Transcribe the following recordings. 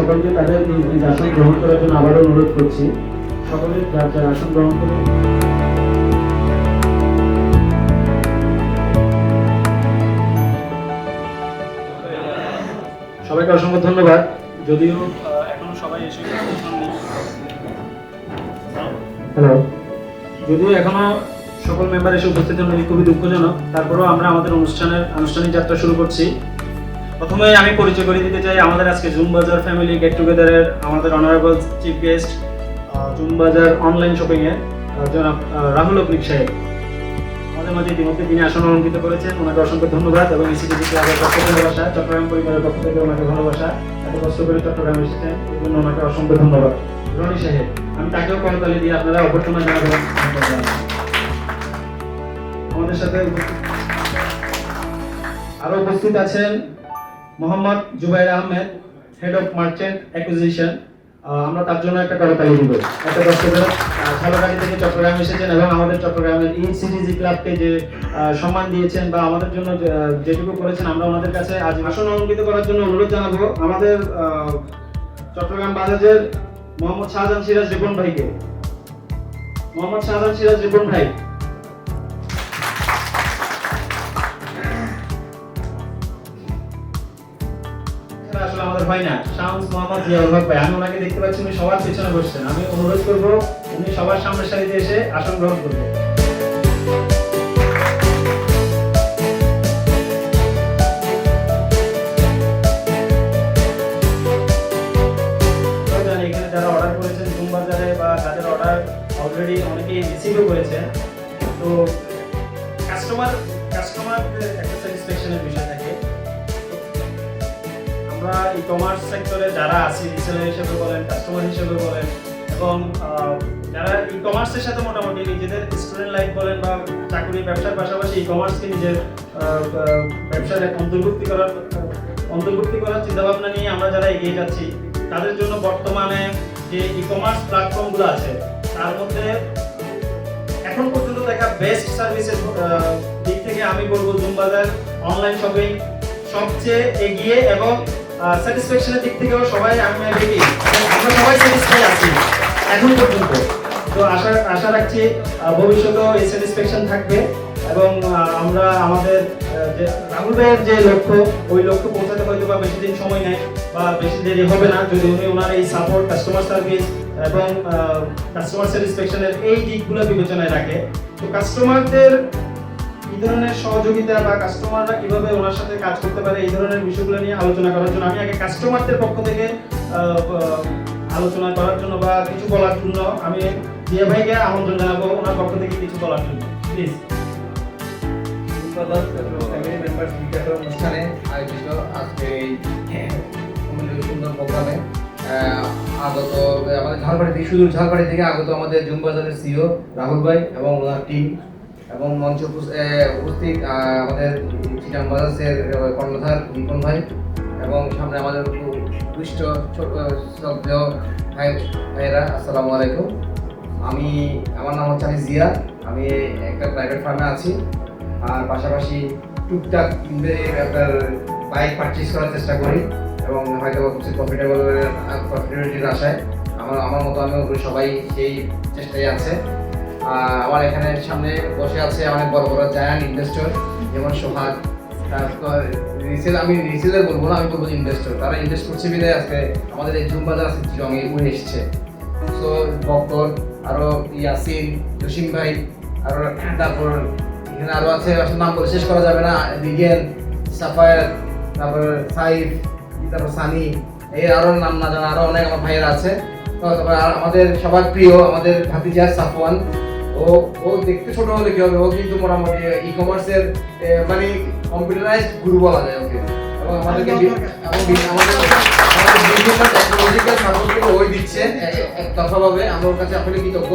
সকলকে তাদের নিজ আসন গ্রহণ করার জন্য আবারও অনুরোধ করছি। সকলে যার যার আসন গ্রহণ করে সবাইকে অসংখ্য ধন্যবাদ। যদিও এখনো সবাই এসে হ্যালো যদিও এখনো সকল মেম্বার এসে উপস্থিত হননি, খুবই দুঃখজনক। তারপরেও আমরা আমাদের আনুষ্ঠানিক যাত্রা শুরু করছি। প্রথমে আমি পরিচয় করে দিতে চাই আমাদের আজকে জুম বাজার ফ্যামিলি গেট টুগেদারের আমাদের অনারেবল চিফ গেস্ট, জুম বাজার অনলাইন শপিং এর জনাব রাহুল অগ্নিক সাহেব। আমাদের মাঝে ইতিমধ্যে তিনি আসন অলঙ্কৃত করেছেন, ওনাকে অসংখ্য ধন্যবাদ। এবং ইসিটিজি ক্লাবের পক্ষ থেকে ভালোবাসা, চট্টগ্রাম পরিবারের পক্ষ থেকে ওনাকে ভালোবাসা। এত কষ্ট করে চট্টগ্রাম এসেছেন, এই জন্য ওনাকে অসংখ্য ধন্যবাদ। রনি সাহেব, আমি তাকেও করতালি দিয়ে আপনারা অভ্যর্থনা জানাবেন। আমাদের সাথে আরো উপস্থিত আছেন Mohammad Zubair Ahmed, head of merchant acquisition. আমরা তার জন্য একটা করতালি দিব। একটা দর্শকের ঝালকাঠি থেকে চট্টগ্রাম এসেছেন এবং আমাদের চট্টগ্রামের ইসিটিজি ক্লাবকে যে সম্মান দিয়েছেন বা আমাদের জন্য যেটুকু করেছেন, আমরা ওনাদের কাছে আজ আসন অলঙ্কৃত করার জন্য অনুরোধ জানাবো আমাদের চট্টগ্রাম বাজাজের মোহাম্মদ শাহজাহান সিরাজ রিপন ভাইকে। মোহাম্মদ শাহজাহান সিরাজ রিপন ভাই। আসলে আমাদের হয় না, শামস মোহাম্মদ জিয়াউল হক ভাই। আমি ওনাকে দেখতে পাচ্ছি, উনি সবার পেছনে বসছেন। আমি অনুরোধ করবো উনি সবার সামনের সারিতে এসে আসন গ্রহণ করবেন। এখানে যারা অর্ডার করেছেন জুম বাজারে বা যাদের অর্ডার অলরেডি অনেকেই রিসিভও করেছেন, তো কাস্টমার একটা স্যাটিসফ্যাকশনের বিষয় থাকে। আমরা ই কমার্স সেক্টরে যারা আছি, রিসেলার হিসেবে বলেন, কাস্টমার হিসেবে বলেন, এবং যারা ই কমার্সের সাথে মোটামুটি নিজেদের স্টুডেন্ট লাইফ বলেন বা চাকরি ব্যবসার পাশাপাশি ই কমার্সকে নিজের ব্যবসার অন্তর্ভুক্তি করার চিন্তাভাবনা নিয়ে আমরা যারা এগিয়ে যাচ্ছি, তাদের জন্য বর্তমানে যে ই কমার্স প্ল্যাটফর্মগুলো আছে তার মধ্যে এখন পর্যন্ত দেখা বেস্ট সার্ভিসের দিক থেকে আমি বলবো জুম বাজার অনলাইন শপিং সবচেয়ে এগিয়ে এবং স্যাটিসফ্যাকশনের দিক থেকেও সবাই আমরা সবাই স্যাটিসফাই আছি এখন পর্যন্ত। তো আশা রাখছি ভবিষ্যতেও এই স্যাটিসফ্যাকশন থাকবে এবং আমরা আমাদের যে রাহুল ভাইয়ের যে লক্ষ্য, ওই লক্ষ্য পৌঁছাতে হয়তো বা বেশি দিন সময় নেয় বা বেশি দেরি হবে না যদি উনি ওনার এই সাপোর্ট, কাস্টমার সার্ভিস এবং কাস্টমার স্যাটিসফ্যাকশনের এই দিকগুলো বিবেচনায় রাখে। তো কাস্টমারদের এই ধরনের সহযোগিতা বা কাস্টমাররা কিভাবে ওনার সাথে কাজ করতে পারে, এই ধরনের বিষয়গুলো নিয়ে আলোচনা করার জন্য আমি আগে কাস্টমারদের পক্ষ থেকে আলোচনা করার জন্য বা কিছু বলার জন্য আমি জিয়া ভাইকে আমন্ত্রণ জানাবো ওনার পক্ষ থেকে কিছু বলার জন্য। প্লিজ। ফ্যামিলি মেম্বার্স বিকাশ অনুষ্ঠানে আয়োজিত আজকে এই সুন্দর প্রোগ্রামে আগত আমাদের ঝালকাঠি থেকে, সুদূর ঝালকাঠি থেকে আগত আমাদের জুম বাজারের সিও রাহুল ভাই এবং ওনার টিম এবং মঞ্চ উপস্থিত আমাদের চিটাং বাজারের কর্ণধার রিপন ভাই এবং সামনে আমাদের পৃষ্ঠ শ্রদ্ধেয় ভাইয়েরা, আসসালামু আলাইকুম। আমার নাম হচ্ছে জিয়া। আমি একটা প্রাইভেট ফার্মে আছি আর পাশাপাশি টুকটাক আপনার বাইক পারচেজ করার চেষ্টা করি এবং হয়তো কিছু প্রফিটেবিলিটির আশায় আমার মতো আমি সবাই সেই চেষ্টায় আছে। আমার এখানে সামনে বসে আছে অনেক বড় বড় জায়ান্ট ইনভেস্টর, যেমন সোহাগ। তারপর আমি রিসেলার বলবো না, আমি বলবো ইনভেস্টর। তারা ইনভেস্ট করছে বিদায় আজকে আমাদের এই জুম বাজার আছে চিরঙে উঠে এসছে। সো বক্কর, আরও ইয়াসিন, জসিম ভাই, আরও তারপর এখানে আরও আছে, নাম বলে শেষ করা যাবে না, রিগেন, সাফায়ার, তারপর সাইফ, তারপর সানি, এই আরও নাম না জানা আরও অনেক আমার ভাইয়েরা আছে। তারপর আমাদের সবার প্রিয় আমাদের ভাতিজা সাফওয়ান। ও দেখতে ছোট হলে কি হবে, ও কিন্তু মোটামুটি ই কমার্সের মানে কম্পিউটারাইজড গুরু বলা যায় ওকে। এবং আমাদেরকে আমাদের বিভিন্ন টেকনোলজিক্যাল সাপোর্ট ওই দিচ্ছে একতরফাভাবে, আমরা ওর কাছে আসলে কৃতজ্ঞ।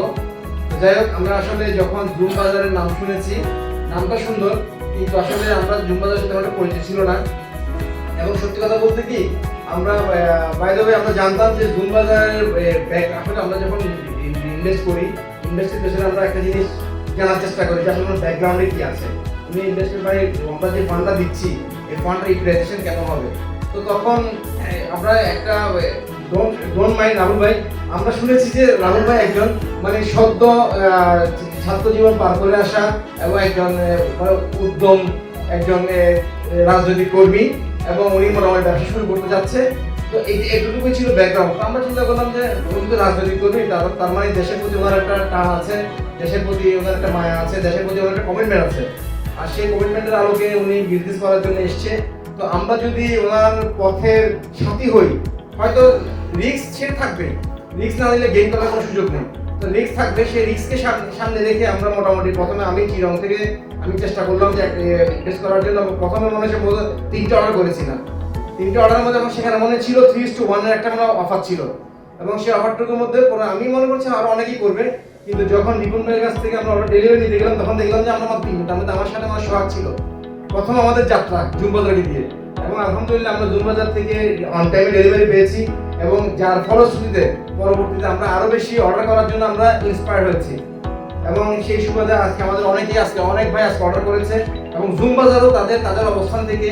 যাই হোক, আমরা আসলে যখন জুম বাজারের নাম শুনেছি, নামটা সুন্দর, কিন্তু আসলে আমরা জুম বাজারের সাথে আমাদের পরিচয় ছিল না। এবং সত্যি কথা বলতে কি, আমরা বাই দ্য ওয়ে আমরা জানতাম যে জুম বাজারের আসলে আমরা যখন ইনভেস্ট করি, ইনভেস্টের পেছনে আমরা একটা জিনিস জানার চেষ্টা করি যে আসলে ব্যাকগ্রাউন্ডে কি আছে। তুমি ইনভেস্টের ভাই আমরা যে ফান্ডটা দিচ্ছি, এই ফান্ডের ইউটিলাইজেশন কেমন হবে। তো তখন আমরা একটা ডোন্ট মাইন্ড রাহুল ভাই, আমরা শুনেছি যে রাহুল ভাই একজন মানে সদ্য ছাত্র জীবন পার করে আসা এবং একজন মানে উদ্যম একজন রাজনৈতিক কর্মী, এবং উনি মোটামুটি ব্যবসা শুরু করতে যাচ্ছে। তো এটুকুই ছিল ব্যাকগ্রাউন্ড। আমরা চিন্তা করলাম যে উনি তো রাজনৈতিক কর্মী, তার মানে দেশের প্রতি ওনার একটা টান আছে, দেশের প্রতি ওনার একটা মায়া আছে, দেশের প্রতি ওনার একটা কমিটমেন্ট আছে, আর সেই কমিটমেন্টের আলোকে উনি বিজনেস করার জন্য এসছে। তো আমরা যদি ওনার পথের সাথী হই, হয়তো রিস্ক ছেড়ে থাকবে, রিস্ক না নিলে গেইন করার কোনো সুযোগ নেই। তো রিস্ক থাকবে, সেই রিস্ককে সামনে রেখে আমরা মোটামুটি প্রথমে আমি চিরং থেকে আমি চেষ্টা করলাম যে ইনভেস্ট করার জন্য। প্রথমে মনে হচ্ছে 3টে অর্ডার করেছিলাম, 3টে অর্ডারের মধ্যে এবং সেখানে মনে ছিল 3:1 এর একটা অফার ছিল, এবং সেই অফারটুকুর মধ্যে আমি মনে করছি আরো অনেকেই করবে। কিন্তু যখন নিপুণ ভাইয়ের কাছ থেকে আমরা অর্ডার ডেলিভারি নিতে গেলাম, তখন দেখলাম যে আমরা মাত্র 3টা, আমাদের আমার সাথে আমার সোহাগ ছিল। প্রথম আমাদের যাত্রা জুমবাজারকে দিয়ে, এবং আলহামদুলিল্লাহ আমরা জুমবাজার থেকে অন টাইমে ডেলিভারি পেয়েছি, এবং যার ফলশ্রুতিতে পরবর্তীতে আমরা আরো বেশি অর্ডার করার জন্য আমরা ইন্সপায়ার হয়েছি। এবং সেই সুবাদে আজকে আমাদের অনেক ভাই আজকে অর্ডার করেছে, এবং জুমবাজারও তাদের অবস্থান থেকে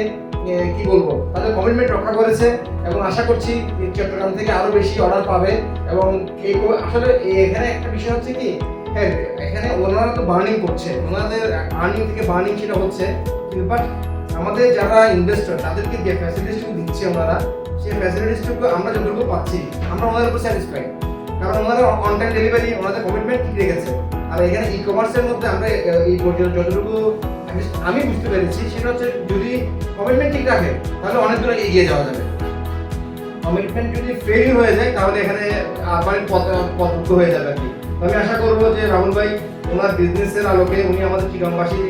কি বলবো তাদের কমিটমেন্ট রক্ষা করেছে, এবং আশা করছি চট্টগ্রাম থেকে আরো বেশি অর্ডার পাবে। এবং আসলে এখানে একটা বিষয় হচ্ছে কি, হ্যাঁ এখানে ওনারা তো বার্নিং করছে, ওনাদের আর্নিং থেকে বার্নিং সেটা হচ্ছে, কিন্তু বাট আমাদের যারা ইনভেস্টর তাদেরকে যে ফ্যাসিলিটিসটুকু দিচ্ছে ওনারা, সেই ফ্যাসিলিটিসটুকু আমরা যতটুকু পাচ্ছি আমরা ওনাদের উপর স্যাটিসফাইড, কারণ ওনারা অন টাইম ডেলিভারি, ওনাদের কমিটমেন্ট ঠিক রেখেছে। আর এখানে ই কমার্সের মধ্যে আমরা এই যতটুকু আমি বুঝতে পেরেছি সেটা হচ্ছে, যদি কমিটমেন্ট ঠিক রাখে তাহলে অনেক দূরে এগিয়ে যাওয়া যাবে। কমিটমেন্ট যদি ফেল হয়ে যায় তাহলে এখানে আবার পথ হয়ে যাবে আর কি। তো আমি আশা করবো যে রাহুল ভাই ওনার বিজনেসের আলোকে উনি আমাদের চিরংবাসী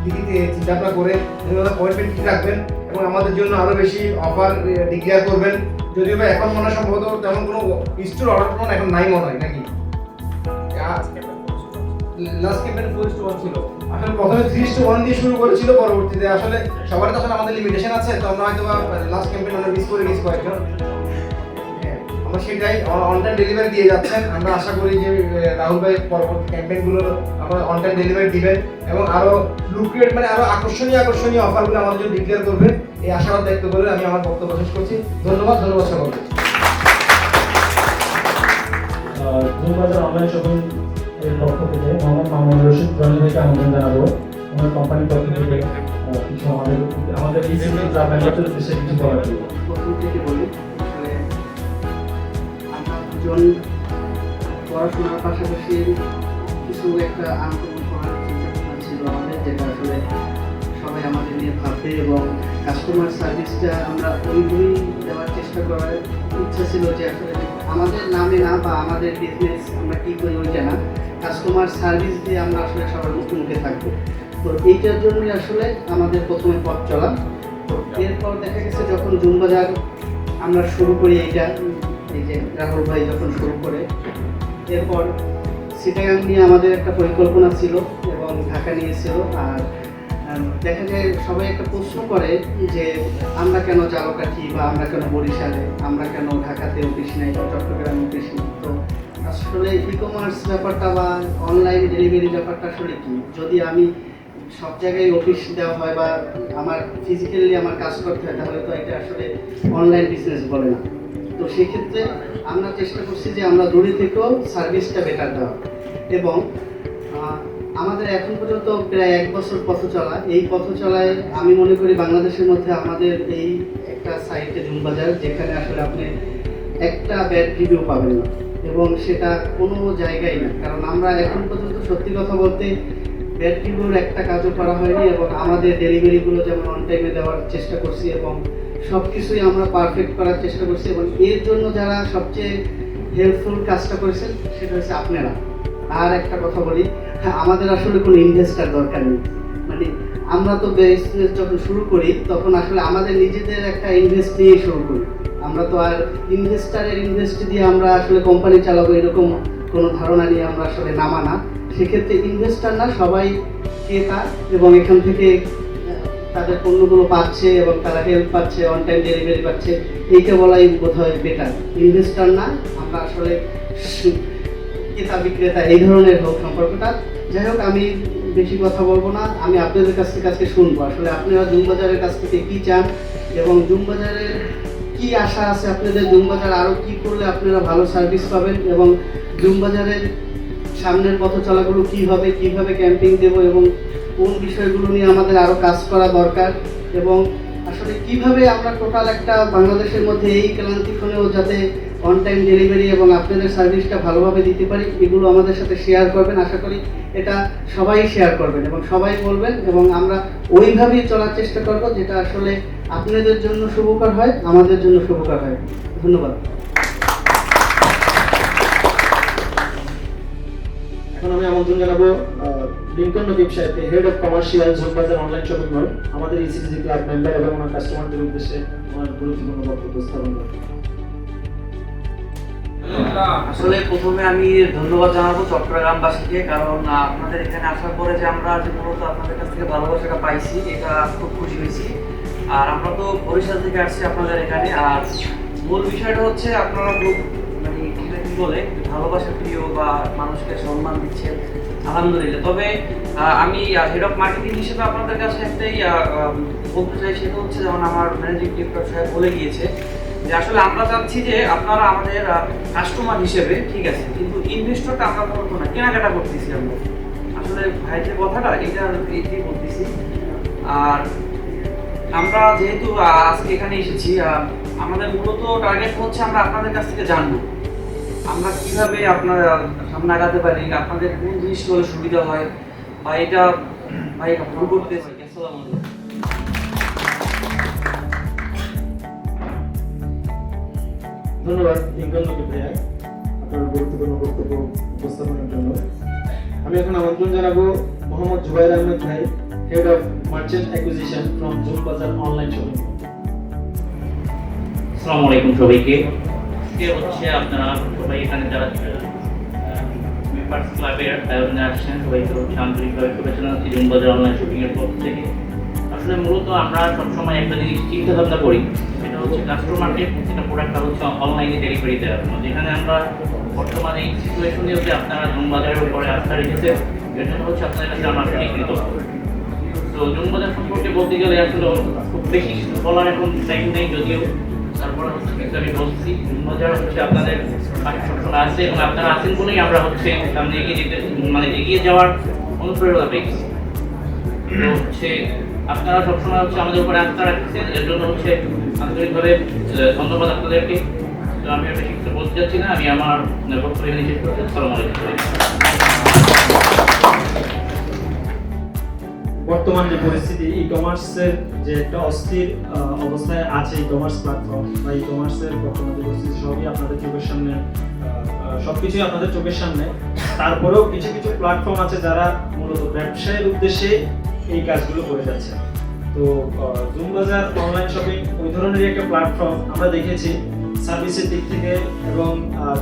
দিকে চিন্তা ভাবনা করে উনি ওনার কমিটমেন্ট ঠিক রাখবেন, এবং আমাদের জন্য আরো বেশি অফার ডিক্লেয়ার করবেন। যদিও বা এখন মনে হয় সম্ভবত তেমন কোনো স্টোর অর্ডার কোনো এখন নাই মনে হয় নাকি, লাস্ট ক্যাম্পেইন 4:1 ছিল। আসলে প্রথমে 3:1 দিয়ে শুরু করেছিল, পরবর্তীতে আসলে সবার তো আসলে আমাদের লিমিটেশন আছে, তো আমরা হয়তো লাস্ট ক্যাম্পেইন আমরা মিস করে গেছি কয়েকজন। আমরা সেটাই অন টাইম ডেলিভারি দিয়ে যাচ্ছেন। আমরা আশা করি যে রাহুল ভাই পরবর্তী ক্যাম্পেইনগুলো আমরা অন টাইম ডেলিভারি দিবেন, এবং আরো লুক্রেট মানে আরো আকর্ষণীয় অফারগুলো আমাদের জন্য ডিক্লেয়ার করবে, এই আশাবাদ ব্যক্ত করে আমি আমার বক্তব্য শেষ করছি। ধন্যবাদ সকলকে। জুমবাজার অনলাইন শপিং এর পক্ষ থেকে মোহাম্মদ মামুন রশিদ জনি ভাইকে আমন্ত্রণ জানাবো। ওনার কোম্পানির পক্ষ থেকে কিছু আমাদের ব্যবসার উদ্দেশ্যে কিছু বলার জন্য। প্রথম থেকে বলি, আসলে আমরা দুজন পড়াশোনার পাশাপাশি কিছু একটা আন্দোলন করার চিন্তা ভাবনা ছিল আমাদের, যেটা আসলে সবাই আমাদের নিয়ে ভাববে, এবং কাস্টমার সার্ভিসটা আমরা ওইভাবেই দেওয়ার চেষ্টা করার ইচ্ছা ছিল, যে আসলে আমাদের নামে না বা আমাদের বিজনেস আমরা কী করি ওইটা না, কাস্টমার সার্ভিস দিয়ে আমরা আসলে সবার মুখে থাকবো। তো এইটার জন্যই আসলে আমাদের প্রথমে পথ চলা। তো এরপর দেখা গেছে যখন জুমবাজার আমরা শুরু করি, এইটা এই যে রাহুল ভাই যখন শুরু করে, এরপর চিটাগাং নিয়ে আমাদের একটা পরিকল্পনা ছিল এবং ঢাকা নিয়েছিল। আর দেখা যায় সবাই একটা প্রশ্ন করে যে আমরা কেন ঝালকাঠি বা আমরা কেন বরিশালে, আমরা কেন ঢাকাতে অফিস নাই বা চট্টগ্রামে অফিস নেই। তো আসলে ই কমার্স ব্যাপারটা বা অনলাইন ডেলিভারি ব্যাপারটা আসলে কি, যদি আমি সব জায়গায় অফিস দেওয়া হয় বা আমার ফিজিক্যালি আমার কাজ করতে হয়, তাহলে তো এটা আসলে অনলাইন বিজনেস বলে না। তো সেক্ষেত্রে আমরা চেষ্টা করছি যে আমরা দূরে থেকেও সার্ভিসটা বেটার দেওয়া, এবং আমাদের এখন পর্যন্ত প্রায় 1 বছর পথ চলা। এই পথ চলায় আমি মনে করি বাংলাদেশের মধ্যে আমাদের এই একটা সাইটে জুমবাজার, যেখানে আসলে আপনি একটা ব্যাড রিভিউ পাবেন না, এবং সেটা কোনো জায়গায় না। কারণ আমরা এখন পর্যন্ত সত্যি কথা বলতে ব্যাড রিভিউর একটা কাজও করা হয়নি, এবং আমাদের ডেলিভারিগুলো যেমন অন টাইমে দেওয়ার চেষ্টা করছি, এবং সব কিছুই আমরা পারফেক্ট করার চেষ্টা করছি। এবং এর জন্য যারা সবচেয়ে হেল্পফুল কাজটা করেছেন সেটা হচ্ছে আপনারা। আর একটা কথা বলি, হ্যাঁ, আমাদের আসলে কোনো ইনভেস্টার দরকার নেই। মানে আমরা তো বিজনেস যখন শুরু করি তখন আসলে আমাদের নিজেদের একটা ইনভেস্ট নিয়ে শুরু করি। আমরা তো আর ইনভেস্টারের ইনভেস্ট দিয়ে আমরা আসলে কোম্পানি চালাবো এরকম কোনো ধারণা নিয়ে আমরা আসলে নামা না। সেক্ষেত্রে ইনভেস্টার না, সবাই ক্রেতা, এবং এখান থেকে তাদের পণ্যগুলো পাচ্ছে এবং তারা হেল্প পাচ্ছে, অন টাইম ডেলিভারি পাচ্ছে, এইটা বলাই বোধ হয় বেটার। ইনভেস্টার না, আমরা আসলে ক্রেতা বিক্রেতা এই ধরনের হোক সম্পর্কটা। যাই হোক, আমি বেশি কথা বলবো না, আমি আপনাদের কাছ থেকে আজকে শুনবো আসলে আপনারা জুমবাজারের কাছ থেকে কী চান এবং জুমবাজারের কী কি আশা আছে আপনাদের জুম বাজার, আরো কি করলে আপনারা ভালো সার্ভিস পাবেন, এবং জুম বাজারের সামনের পথ চলাগুলো কি হবে, কিভাবে ক্যাম্পিং দেব, এবং কোন বিষয়গুলো নিয়ে আমাদের আরো কাজ করা দরকার, এবং আসলে কিভাবে আমরা টোটাল একটা বাংলাদেশের মধ্যে এই ক্লান্তিক্ষণেও যাতে অন টাইম ডেলিভারি এবং আপনাদের সার্ভিসটা ভালোভাবে দিতে পারি, এগুলো আমাদের সাথে শেয়ার করবেন। আশা করি এটা সবাই শেয়ার করবেন এবং সবাই বলবেন, এবং আমরা ওইভাবেই চলার চেষ্টা করব যেটা আসলে আপনাদের জন্য শুভকর হয়, আমাদের জন্য শুভকর হয়। ধন্যবাদ। এখন আমি আমন্ত্রণ জানাবো লিঙ্কন নকিব সাহেবকে, হেড অফ কমার্শিয়াল জুম বাজার অনলাইন শপিং মল, আমাদের ইসিসি ক্লাব মেম্বার এবং আমার কাস্টমারদের উদ্দেশ্যে আমার গুরুত্বপূর্ণ বক্তব্য স্থাপন করবেন। আসলে প্রথমে আমি ধন্যবাদ জানাবো চট্টগ্রামবাসীকে, কারণ আপনাদের এখানে আসার পরে যে আমরা যে মূলত আপনাদের কাছ থেকে ভালোবাসাটা পাইছি, এটা খুব খুশি হয়েছি। আর আমরা তো বরিশাল থেকে আসছি আপনাদের এখানে, আর মূল বিষয়টা হচ্ছে আপনারা খুব মানে কি বলে ভালোবাসা প্রিয় বা মানুষকে সম্মান দিচ্ছেন, আলহামদুলিল্লাহ। তবে আমি হেড অফ মার্কেটিং হিসেবে আপনাদের কাছে একটাই বলতে চাই, সেটা হচ্ছে যেমন আমার ম্যানেজিং ডিরেক্টর সাহেব বলে গিয়েছে যে আসলে আমরা চাচ্ছি যে আপনারা আমাদের কাস্টমার হিসেবে ঠিক আছে, কিন্তু ইনভেস্টরটা আমরা করবো না, কেনাকাটা করতেছি আমরা। আসলে ভাই যে কথাটা এইটাই বলতেছি। আর আমরা যেহেতু আজকে এখানে এসেছি, আমাদের মূলত টার্গেট হচ্ছে আমরা আপনাদের কাছ থেকে জানবো আমরা কিভাবে আপনারা সামনে আগাতে পারি, আপনাদের কোন জিনিসটা হলে সুবিধা হয়, বা এটা ভাই ভুল করতেছি। আসসালামু আলাইকুম। ধন্যবাদ লিঙ্কন নকিব ভাইয়া আপনার গুরুত্বপূর্ণ বক্তব্য উপস্থাপনের জন্য। আমি এখন আমন্ত্রণ জানাবো মোহাম্মদ জুবাইর আহমেদ ভাই, head of merchant acquisition from zoom বাজার অনলাইন শপিং। আসসালামু আলাইকুম সবাইকে। আজকে হচ্ছে আপনারা সবাই এখানে যারা মেম্বার্স ক্লাবের আয়োজনে আসছেন, সবাইকে হচ্ছে আন্তরিকভাবে শুভেচ্ছা জানাচ্ছি জুম বাজার অনলাইন শপিং এর পক্ষ থেকে। আসলে মূলত আমরা সবসময় একটা জিনিস চিন্তা ভাবনা করি, সেটা হচ্ছে কাস্টমারকে প্রতিটা প্রোডাক্টটা হচ্ছে অনলাইনে ডেলিভারি দেওয়ার জন্য। যেখানে আমরা বর্তমানে এই সিচুয়েশনে হচ্ছে আপনারা জুম বাজারের উপরে আস্থা রেখেছেন, এর জন্য হচ্ছে আপনাদের কাছে আমরা আসলে কৃতজ্ঞ। তো জুম বাজার সম্পর্কে বলতে গেলে আসলে খুব বেশি কিছু বলার এখন টাইম নেই, যদিও তারপরে হচ্ছে কিন্তু আমি বলছি জুম বাজার হচ্ছে আপনাদের পাশে সবসময় আছে, এবং আপনারা আছেন বলেই আমরা হচ্ছে সামনে এগিয়ে যেতে এগিয়ে যাওয়ার অনুপ্রেরণা পেয়েছি। তো হচ্ছে আপনারা সবসময় হচ্ছে আমাদের উপরে আস্থা রাখছেন, এর জন্য হচ্ছে আন্তরিকভাবে ধন্যবাদ আপনাদেরকে। তো আমি আর বেশি কিছু বলতে চাচ্ছি না, আমি আমার বক্তব্য এখানে শেষ করছি। আসসালামু আলাইকুম। বর্তমান যে পরিস্থিতি, ই কমার্সের যে একটা অস্থির অবস্থায় আছে ই কমার্স প্ল্যাটফর্ম বা ই কমার্সের বর্তমান যে পরিস্থিতি, সবই আপনাদের চোখের সামনে, সবকিছুই আপনাদের চোখের সামনে। তারপরেও কিছু কিছু প্ল্যাটফর্ম আছে যারা মূলত ব্যবসায়ের উদ্দেশ্যে এই কাজগুলো করে যাচ্ছে। তো জুম বাজার অনলাইন শপিং ওই ধরনের একটা প্ল্যাটফর্ম। আমরা দেখেছি সার্ভিসের দিক থেকে এবং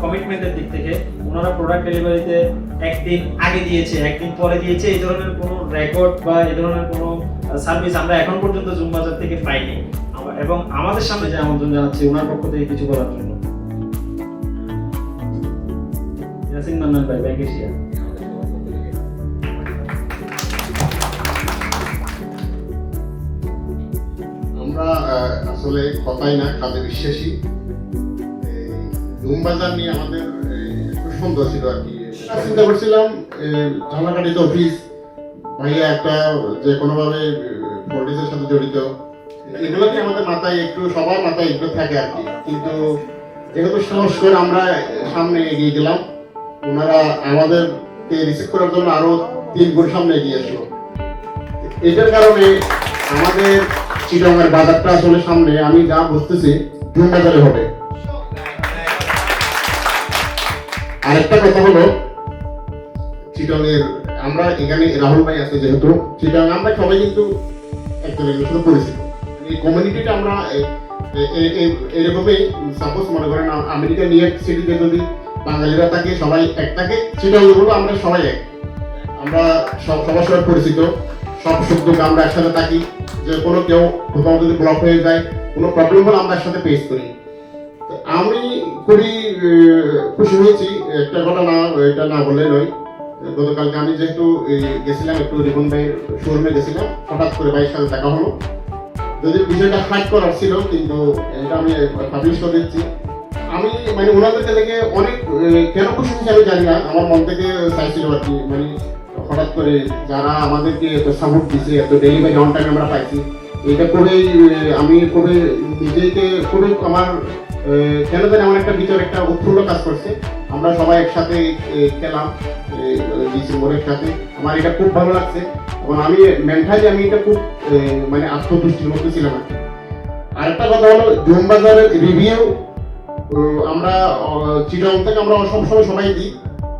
কমিটমেন্টের দিক থেকে ওনারা প্রোডাক্ট ডেলিভারিতে একদিন আগে দিয়েছে, একদিন পরে দিয়েছে, এই ধরনের কোনো রেকর্ড বা এই ধরনের কোনো সার্ভিস আমরা এখন পর্যন্ত জুম বাজার থেকে পাইনি। এবং আমাদের সামনে যে আমন্ত্রণ জানাচ্ছি ওনার পক্ষ থেকে কিছু বলার জন্য। ইয়াসিন মান্নান ভাই, ব্যাংক এশিয়া। আমরা আসলে কথাই না কাজে বিশ্বাসী। জুম বাজার নিয়ে আমাদের একটু সন্দেহ ছিল আর কি। চিন্তা করছিলাম ঝালাকাঠিতে অফিস, ভাইয়া একটা যে কোনোভাবে পলিটিক্সের সাথে জড়িত, এগুলো কি আমাদের মাথায় একটু, সবার মাথায় এগুলো থাকে আর কি। কিন্তু যেহেতু সাহস করে আমরা সামনে এগিয়ে গেলাম, ওনারা আমাদেরকে রিসিভ করার জন্য আরো 3 গুণ সামনে এগিয়ে আসলো। এটার কারণে আমাদের চিটাগাংয়ের বাজারটা আসলে সামনে আমি যা বুঝতেছি জুম বাজারে হবে। আরেকটা কথা হলো, চিটাগাংয়ের আমরা এখানে রাহুল ভাই আছে, যেহেতু চিটাগাং আমরা সবাই কিন্তু একজনের সাথে পরিচিত। এই কমিউনিটিটা আমরা এরকমই, সাপোজ মনে করেন আমেরিকা নিউ ইয়র্ক সিটিতে যদি বাঙালিরা থাকে, সবাই এক থাকে, চিটাগাং হলো আমরা সবাই এক, আমরা সবার সবাই পরিচিত, সব সুখ দুঃখ আমরা একসাথে থাকি। যে কোনো কেউ কোথাও যদি ব্লক হয়ে যায়, কোনো প্রবলেম হলে আমরা একসাথে ফেস করি। আমি খুবই খুশি হয়েছি। একটা ঘটনা, এটা না বললে নয়, গতকালকে আমি যেহেতু গেছিলাম একটু রিবন ভাইয়ের শোরুমে গেছিলাম, হঠাৎ করে ভাইয়ের সাথে দেখা হলো। যদি বিষয়টা হাইড করার ছিল, কিন্তু এটা আমি পাবলিশ করে দিচ্ছি। আমি মানে ওনাদেরকে দেখে অনেক কেন খুশি হয়েছি আমি জানি না, আমার মন থেকে চাইছিল আর কি, মানে হঠাৎ করে যারা আমাদেরকে এত সাপোর্ট দিচ্ছে, এত ডেলিভারি অন টাইম আমরা পাইছি, এটা খুবই আমি খুবই নিজেকে খুবই আমার কেন জানি আমার একটা ভিতরে একটা উৎফুল্ল কাজ করছে। আমরা সবাই একসাথে খেলাম ডিসেম্বরের সাথে, আমার এটা খুব ভালো লাগছে এবং আমি মেন্টালি আমি এটা খুব মানে আত্মতুষ্টির মধ্যে ছিলাম আর কি। আরেকটা কথা হলো জুম বাজারের রিভিউ আমরা চিটাগং থেকে আমরা সবসময় সবাই দিই,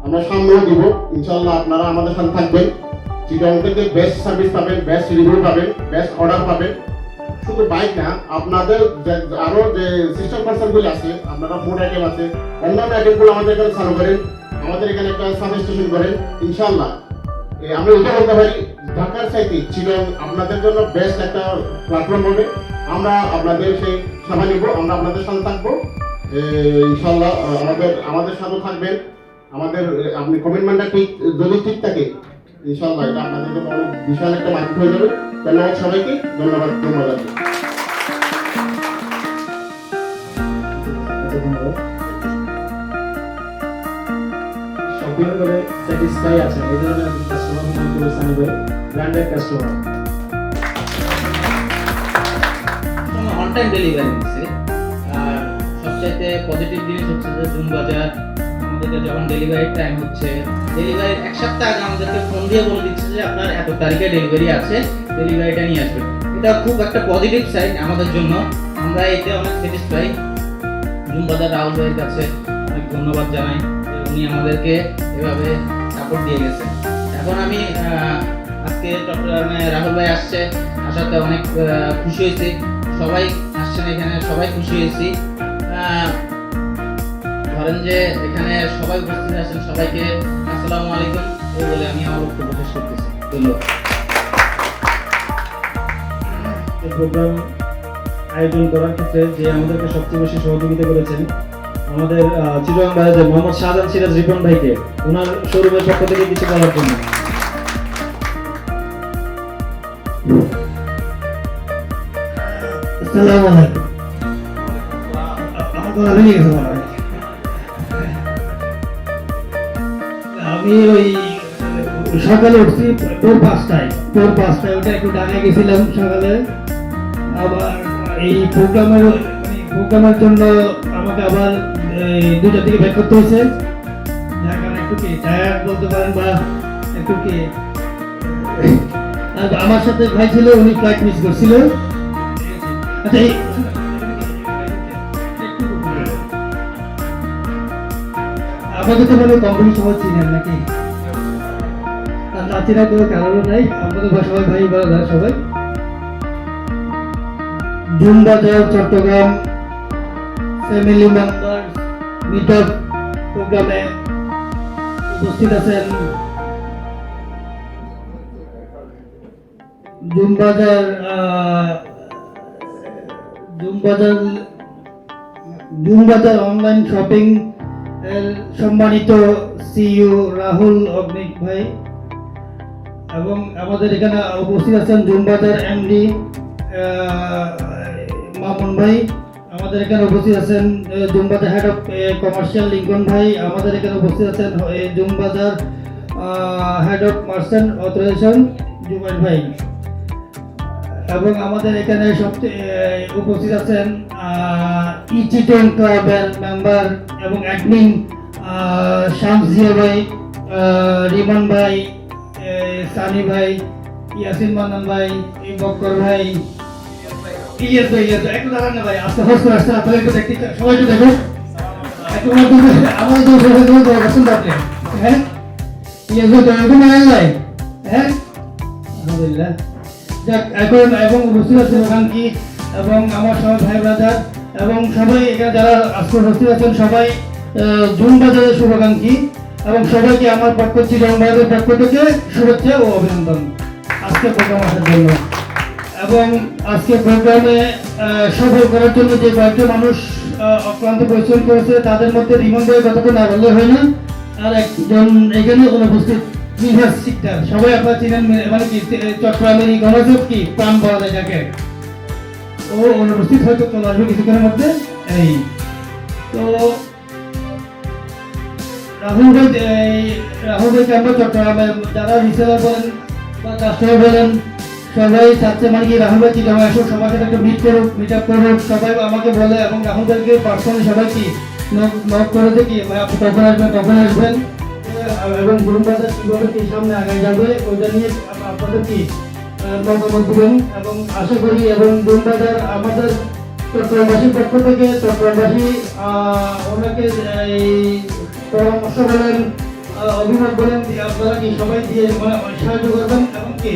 আমরা সামনেও দিব ইনশাল্লাহ। আপনারা আমাদের সাথে থাকবেন, চিটাগং থেকে বেস্ট সার্ভিস পাবেন, বেস্ট রিভিউ পাবেন, বেস্ট অর্ডার পাবেন। শুধু বাইক না, আপনাদের আরো যে সিস্টেম পার্সনগুলি আছে, আপনারা ফুড আইটেম আছে, অন্যান্য আইটেমগুলো আমাদের এখানে চালু করেন, আমাদের এখানে একটা সাব স্টেশন করেন ইনশাল্লাহ। আমরা এটা বলতে পারি ঢাকার চাইতে চিটাগং আপনাদের জন্য বেস্ট একটা প্ল্যাটফর্ম হবে। আমরা আপনাদের সেই সেবা নিব, আমরা আপনাদের সাথে থাকবো ইনশাল্লাহ। আমাদের সাথে থাকবেন, আমাদের আপনি কমিটমেন্টটা ঠিক যদি ঠিক থাকে ইনশাল্লাহ এটা আপনাদের জন্য অনেক বিশাল একটা মার্কেট হয়ে যাবে। ধন্যবাদ সবাইকে, ধন্যবাদ। সম্পূর্ণ করে স্যাটিসফাই আছেন এই ধরনের কাস্টমার মনে করে সানি ভাই branded customer. On time delivery দিচ্ছে। আর সবচাইতে পজিটিভ জিনিস হচ্ছে যে জুম বাজার আমাদেরকে যখন ডেলিভারি টাইম হচ্ছে, ডেলিভারির এক সপ্তাহ আগে আমাদেরকে ফোন দিয়ে বলে দিচ্ছে যে আপনার এত তারিখে ডেলিভারি আছে, ডেলিভারিটা নিয়ে আসবেন। এটা খুব একটা পজিটিভ সাইড আমাদের জন্য, আমরা এতে অনেক স্যাটিসফাই। জুম বাজার রাহুল ভাইয়ের কাছে অনেক ধন্যবাদ জানাই যে উনি আমাদেরকে এভাবে সাপোর্ট দিয়ে গেছেন। এখন আমি আজকে চট্টগ্রামে রাহুল ভাই আসছে, আসাতে অনেক খুশি হয়েছি। সবাই আসছেন এখানে, সবাই খুশি হয়েছি। ধরেন যে এখানে সবাই উপস্থিত আছেন, সবাইকে আসসালামু আলাইকুম এই বলে আমি আমার বক্তব্য শেষ করতেছি। ধন্যবাদ। এই প্রোগ্রাম আয়োজন করার ক্ষেত্রে যে আমাদেরকে সবচেয়ে বেশি সহযোগিতা করেছেন আমাদের চিটাগং বাজারের মোহাম্মদ শাহজাহান সিরাজ রিপন ভাইকে, ওনার শোরুমের পক্ষ থেকে কিছু বলার জন্য। আসসালামু আলাইকুম। আমি ওই সকালে উঠছি ভোর 5টায়, ওটা একটু ডানে গেছিলাম সকালে। আবার এই প্রোগ্রামের জন্য আমাকে আবার 2টা থেকে ব্যাক করতে হয়েছে, যার কারণে একটু কি টায়ার্ড বলতে পারেন, বা একটু কি আমার সাথে ভাই ছিল, উনি ফ্লাইট মিস করছিল। আচ্ছা, আমাদের তো মানে কোম্পানি সবাই চিনেন নাকি? আর না চেনার কোনো কারণও নাই, আমাদের সবাই ভাই ব্রাদার সবাই। Zoom Bazar Chattogram family member meet up প্রোগ্রামে উপস্থিত আছেন জুম বাজার অনলাইন শপিং এর সম্মানিত সিইও রাহুল অগ্নিক ভাই, এবং আমাদের এখানে উপস্থিত আছেন জুম বাজার এমডি মামুন ভাই, আমাদের এখানে উপস্থিত আছেন Zoom Bazar head of commercial Lincoln ভাই, আমাদের এখানে উপস্থিত আছেন Zoom Bazar head of merchant authorisation Zubair ভাই, এবং আমাদের এখানে সবচেয়ে উপস্থিত আছেন চিটাগং ক্লাবের মেম্বার এবং অ্যাডমিন শামসিয়া ভাই, রিমান ভাই, সানি ভাই, ইয়াসিন মান্নান ভাই, বক্কর ভাই, ইয়েস ভাই, একটু দাঁড়ান না ভাই, আস্তে হস্ত আসতে আপনারা একটু দেখতে, সবাই একটু দেখুন, একটু আমাদের পছন্দ আপনি, হ্যাঁ ইয়েস ভাই, তো এরকম ভাই, হ্যাঁ আলহামদুলিল্লাহ। এখন এবং উপস্থিত আছেন ওখানকি এবং আমার সবাই ভাই ব্রাদার এবং সবাই এখানে যারা আজকে উপস্থিত আছেন সবাই জুম বাজারের শুভাকাঙ্ক্ষী, এবং সবাইকে আমার পক্ষ চিটাগং বাজারের পক্ষ থেকে শুভেচ্ছা ও অভিনন্দন আজকে প্রোগ্রাম আসার জন্য। এবং আজকে প্রোগ্রামে সফল করার জন্য যে কয়েকজন মানুষ অক্লান্ত পরিশ্রম করেছে তাদের মধ্যে রিমন ভাইয়ের কথা তো না বললে হয় না, আর একজন এখানে অনুপস্থিত বিভাস শিকদার, সবাই আপনারা চিনেন, মানে কি চট্টগ্রামের গণযোগ কি প্রাণ পাওয়া যায় যাকে, ও অনুপস্থিত হয়তো চলে আসবে কিছুক্ষণের মধ্যে। এই তো রাহুল ভাইকে আমরা চট্টগ্রামে যারা রিসেলার বলেন বা কাস্টমার বলেন সবাই চাচ্ছে মানে কি রাহুল ভাই চিটাগাং আসুক, সবার সাথে একটা মিট আপ করুক, সবাই আমাকে বলে এবং রাহুল ভাইকে পার্সোনালি সবাই কি নক করে যে কি ভাই আপনি কখন আসবেন এবং গুরুবাজার কীভাবে কি সামনে আগায় যাবে ওইটা নিয়ে আপনাদের কি মতামত দিবেন এবং আশা করি এবং গুরুবাজার আমাদের চট্টগ্রামবাসীর পক্ষ থেকে চট্টগ্রামবাসী ওনাকে এই পরামর্শ বলেন অভিমত বলেন আপনারা কি সবাই দিয়ে সাহায্য করবেন এবং কি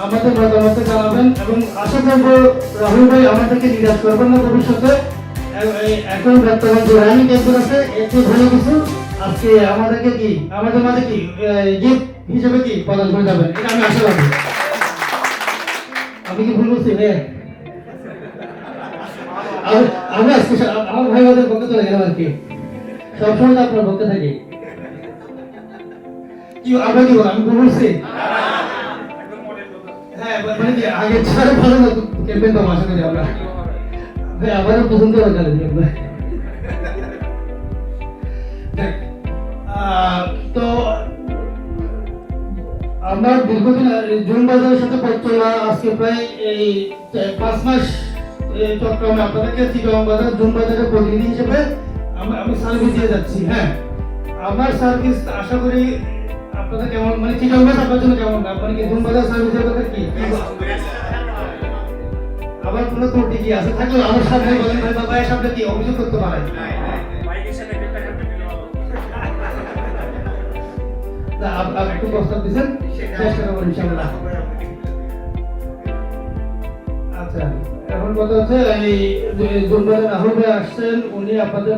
আমাদের মতামত জানাবেন এবং আশা করবো রাহুল ভাই আমাদেরকে নিরাশ করবেন না ভবিষ্যতে। এখন বর্তমান যে রানি টেম্পার আছে একটু ভালো কিছু আজকে আমাদেরকে কি আমাদের মাঝে কি গিফট হিসেবে কি প্রদান করে যাবেন, এটা আমি আশা রাখি। আমি কি ভুল বলছি ভাই? আমি আজকে আমার ভাই ওদের পক্ষে চলে গেলাম আর কি, সবসময় তো আপনার পক্ষে থাকি। কি আমরা কি বল আমি ভুল বলছি? হ্যাঁ মানে কি আগে ছাড়া ভালো না ক্যাম্পেইন তো আশা করি আমরা ভাই আমারও পছন্দ হয় তাহলে আপনার। তো আমরা দীর্ঘদিন জুন বাজারের সাথে পথ চলা আজকে প্রায় এই 5 মাস চট্টগ্রামে আপনাদেরকে চিটাগাং বাজার জুন বাজারের প্রতিনিধি হিসেবে আমি সার্ভিস দিয়ে যাচ্ছি। হ্যাঁ আমার সার্ভিস আশা করি আপনাদের কেমন মানে চিটাগাং বাজার আপনার জন্য কেমন মানে কি জুন বাজার সার্ভিসের কথা কি আবার কোনো ত্রুটি কি আছে থাকলে আমার সামনে বলেন ভাই বাবা এর সামনে কি অভিযোগ করতে পারেন। একটু প্রস্তাব দিচ্ছেন চেষ্টা করবো ইনশাআল্লাহ। আচ্ছা এখন কথা হচ্ছে এই জুনবারে রাহুল ভাই আসছেন, উনি আপনাদের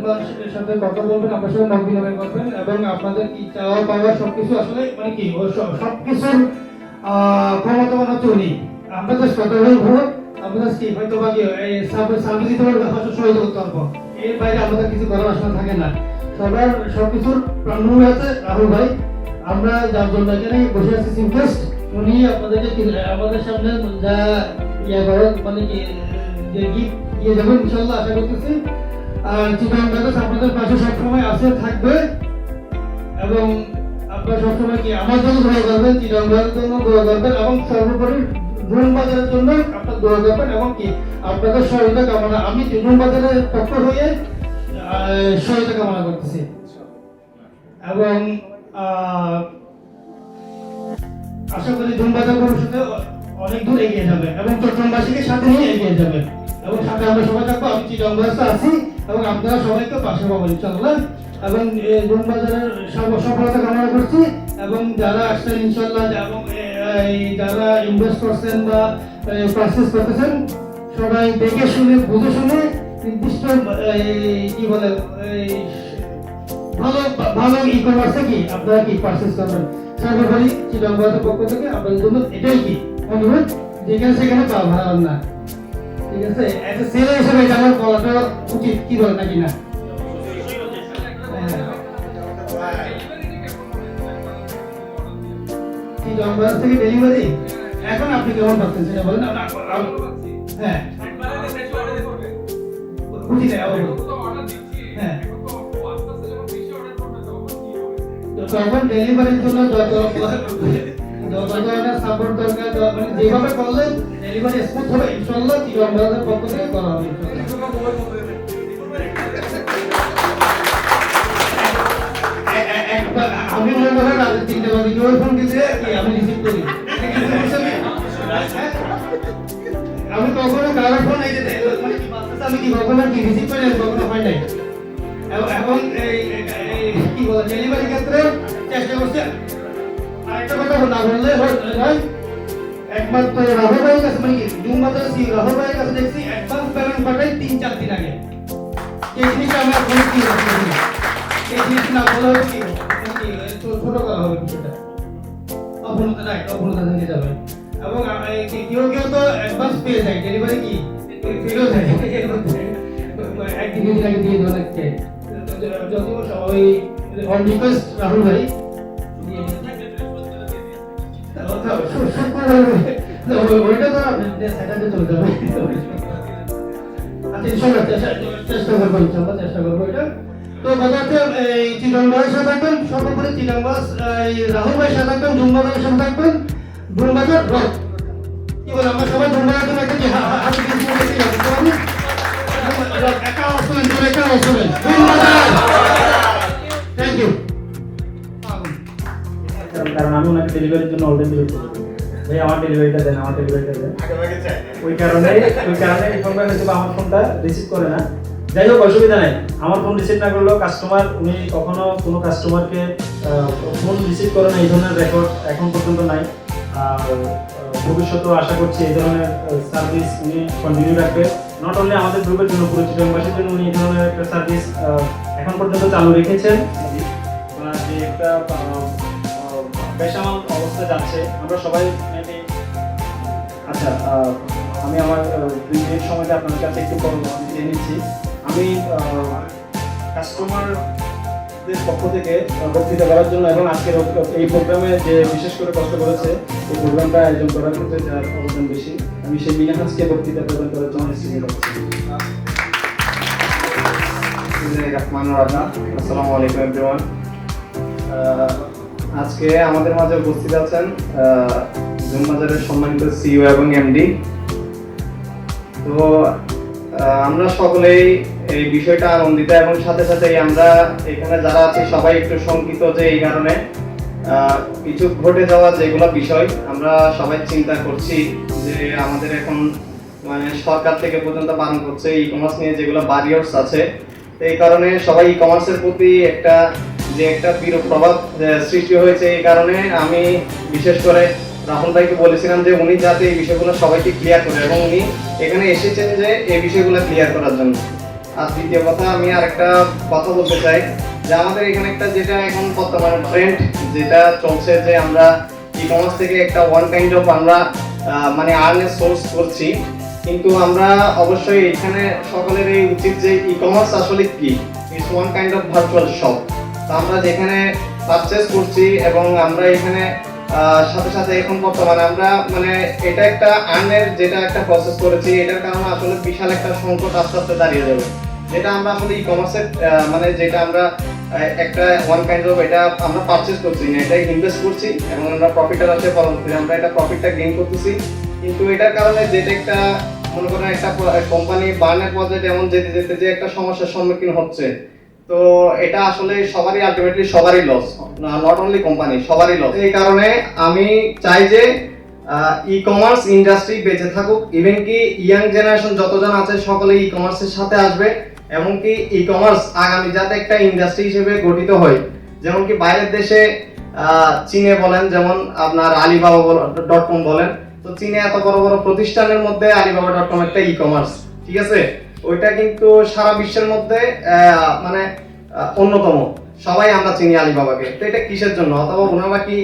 সাথে কথা বলবেন, আপনার সাথে মত বিনিময় করবেন এবং আপনাদের কি চাওয়া পাওয়া সবকিছু আসলে মানে কি সবকিছুর ক্ষমতাবান হচ্ছে উনি। আমরা তো কথা বলবো আমাদের কি হয়তো বা কি এই সার্ভিস দিতে পারবো সহযোগিতা করতে পারবো, এর বাইরে আমাদের কিছু করার আসলে থাকে না। সবার সবকিছুর প্রাণমূল আছে রাহুল ভাই। আমরা যার জন্য এখানে বসে আছি সিমফেস্ট, উনি আপনাদেরকে আমাদের সামনে যা ইয়ে করেন মানে কি যে গিফট দিয়ে যাবেন ইনশাআল্লাহ আশা করতেছি। আর চিটাগাং বাজার আপনাদের পাশে সবসময় আছে থাকবে এবং আপনারা সবসময় কি আমার জন্য দোয়া করবেন, চিটাগাং বাজারের জন্য দোয়া করবেন এবং সর্বোপরি জুন বাজারের জন্য আপনারা দোয়া করবেন এবং কি আপনাদের সহায়তা কামনা আমি জুন বাজারের পক্ষ হয়ে সহায়তা কামনা করতেছি এবং আশা করি জুন বাজার ভবিষ্যতে অনেক দূর এগিয়ে যাবে এবং চট্টগ্রামবাসীকে সাথে নিয়ে এগিয়ে যাবে এবং সাথে আমরা সবাই থাকবো। আমি চিটাগাং বাজারে আছি এবং আপনারা সবাইকে পাশে পাবো ইনশাআল্লাহ এবং জুন বাজারের সফলতা কামনা করছি এবং যারা আসছেন ইনশাআল্লাহ এবং যারা ইনভেস্ট করছেন বা পারচেজ করতেছেন সবাই দেখে শুনে বুঝে শুনে নির্দিষ্ট কি বলে ভালো ভালো ই-কমার্সে কি আপনারা কি পারচেজ করবেন। সর্বোপরি চিটাগাং বাজারের পক্ষ থেকে আপনাদের জন্য এটাই কি অনুরোধ, যেখানে সেখানে পা ভাড়ান না, ঠিক আছে? একটা সেলে হিসেবে এটা আমার বলাটা উচিত, কি বলেন নাকি না? চিটাগাং বাজার থেকে ডেলিভারি এখন আপনি কেমন পাচ্ছেন সেটা বলেন। হ্যাঁ বুঝি না হ্যাঁ তখন ডেলিভারির জন্য যত ধরনের সাপোর্ট দরকার মানে যেভাবে করলে ডেলিভারি স্মুথ হবে ইনশাআল্লাহ চিটাগাং বাজারের পক্ষ থেকে করা হবে। আমি মনে করেন রাতের 3টা বাজে কেউ ফোন দিতে আমি রিসিভ করি, আমি কখনো কারো ফোন এই যে মানে কি বাচ্চা আমি কি কখনো কি রিসিভ করি কখনো হয় নাই। এখন কি বলে ডেলিভারি ক্ষেত্রে চেষ্টা করছে। আরেকটা কথা না বললে হয় একমাত্র রাহুল ভাইয়ের কাছে মানে কি জুন বাজারে রাহুল ভাইয়ের কাছে দেখছি অ্যাডভান্স পেমেন্ট পাঠাই 3-4 দিন আগে। এই জিনিসটা আমরা কোনো কি এই জিনিস না বলা হবে কি ছোট করা হবে বিষয়টা, অপূর্ণতা নাই অপূর্ণতা থেকে যাবে এবং কেউ কেউ তো অ্যাডভান্স পেয়ে যায় ডেলিভারি কি ফেরত যায় একদিন দুদিন আগে দিয়ে দেওয়া লাগছে। যদিও সবাই অন রিকোয়েস্ট রাহুল ভাই ওইটা তো স্যাটারডে চলে যাবে আচ্ছা ইনশাআল্লাহ চেষ্টা করবো, ইনশাআল্লাহ চেষ্টা করবো এটা। তো কথা হচ্ছে এই চিটাং ভাইয়ের সাথে থাকবেন, সর্বোপরি চিটাং বাস এই রাহুল ভাইয়ের সাথে থাকবেন, জুমবাজারের সাথে থাকবেন, জুমবাজার রক। কি বলে আমরা সবাই জুমবাজার জন্য একটা হাতে কিছু বলেছি একা অসলেন, একা অসলেন জুমবাজার। Thank you. কারণ আমি ওনাকে ডেলিভারির জন্য অলরেডি ওয়েট করছি, ভাই আমার ডেলিভারিটা দেন, আমার ডেলিভারিটা দেন। ওই কারণে ইরফান ভাই হয়তো আমার ফোনটা রিসিভ করে না। যাই হোক, অসুবিধা নাই, আমার ফোন রিসিভ না করলেও কাস্টমার, উনি কখনো কোনো কাস্টমারকে ফোন রিসিভ করে না, এই ধরনের রেকর্ড এখন পর্যন্ত নাই। আর ভবিষ্যতেও আশা করছি এই ধরনের সার্ভিস উনি কন্টিনিউ রাখবে। নট অনলি আমাদের গ্রুপের জন্য, পুরো চিটাংবাসীর জন্য উনি এই ধরনের একটা সার্ভিস এখন পর্যন্ত চালু রেখেছেন। ওনার যে একটা বেসামাল অবস্থা যাচ্ছে, আমরা সবাই মেবি। আচ্ছা, আমি আমার 2 মিনিট সময়টা আপনাদের কাছে একটু দিয়ে নিচ্ছি। আমি কাস্টমারদের পক্ষ থেকে বক্তৃতা করার জন্য এবং আজকের এই প্রোগ্রামে যে বিশেষ করে কষ্ট করেছে এই প্রোগ্রামটা আয়োজন করার ক্ষেত্রে যার অবদান বেশি, আমি সেই মিনাহাজকে বক্তৃতা প্রদান করার জন্য স্টেজে রাখছি। আসসালামু আলাইকুম এভরিওয়ান। আজকে আমাদের মাঝে উপস্থিত আছেন জুমবাজারের সম্মানিত সিইও এবং এমডি। তো আমরা সকলেই এই বিষয়টা আনন্দিত এবং সাথে সাথে আমরা এখানে যারা আছি সবাই একটু শঙ্কিত যে এই কারণে কিছু ঘটে যাওয়া যেগুলো বিষয় আমরা সবাই চিন্তা করছি যে আমাদের এখন মানে সরকার থেকে পর্যন্ত বারণ করছে ই কমার্স নিয়ে যেগুলো ব্যারিয়ার্স আছে, এই কারণে সবাই ই কমার্সের প্রতি একটা বিরূপ প্রভাব সৃষ্টি হয়েছে। এই কারণে আমি বিশেষ করে রাহুল ভাইকে বলেছিলাম যে উনি যাতে এই বিষয়গুলো সবাইকে ক্লিয়ার করে, এবং উনি এখানে এসেছেন যে এই বিষয়গুলো ক্লিয়ার করার জন্য। আর দ্বিতীয় কথা, আমি আরেকটা কথা বলতে চাই যে আমাদের এখানে একটা যেটা এখন বর্তমানে ট্রেন্ড যেটা চলছে যে আমরা ই কমার্স থেকে একটা ওয়ান কাইন্ড অফ আমরা মানে আর্নের সোর্স করছি, কিন্তু আমরা অবশ্যই এখানে সকলের এই উচিত যে ই কমার্স আসলে কি, it's one kind of virtual shop. তো আমরা যেখানে পারচেস করছি এবং আমরা এখানে সাথে সাথে এখন বর্তমানে আমরা মানে এটা একটা আর্নের যেটা একটা প্রসেস করেছি, এটার কারণে আসলে বিশাল একটা সংকট আস্তে আস্তে দাঁড়িয়ে যাবে, যেটা আমরা আসলে ই কমার্সের মানে যেটা আমরা একটা ওয়ান কাইন্ড অফ এটা আমরা পারচেস করছি না, এটা ইনভেস্ট করছি এবং আমরা প্রফিটার আছে, পরবর্তীতে আমরা এটা প্রফিটটা গেইন করতেছি। কিন্তু এটার কারণে যেটা একটা মনে করেন একটা কোম্পানি বার্নের পর্যায়ে যেমন যেতে যেতে যে একটা সমস্যার সম্মুখীন হচ্ছে, তো এটা আসলে সবারই আলটিমেটলি সবারই লস, নট অনলি কোম্পানি, সবারই লস। এই কারণে আমি চাই যে ই কমার্স ইন্ডাস্ট্রি বেঁচে থাকুক, ইভেন কি ইয়াং জেনারেশন যতজন আছে সকলে ই কমার্সের সাথে আসবে, এবং কি ই কমার্স আগামী যাতে একটা ইন্ডাস্ট্রি হিসেবে গঠিত হয়। যেমন কি বাইরের দেশে চীনে বলেন, যেমন আপনার alibaba.com বলেন, তো চীনে এত বড় বড় প্রতিষ্ঠানের মধ্যে alibaba.com একটা ই কমার্স, ঠিক আছে, ওইটা কিন্তু সারা বিশ্বের মধ্যে মানে অন্যতম, সবাই আমরা চিনি আলিবাবাকে। তো এটা কিসের জন্য, অথবা ওনারা কি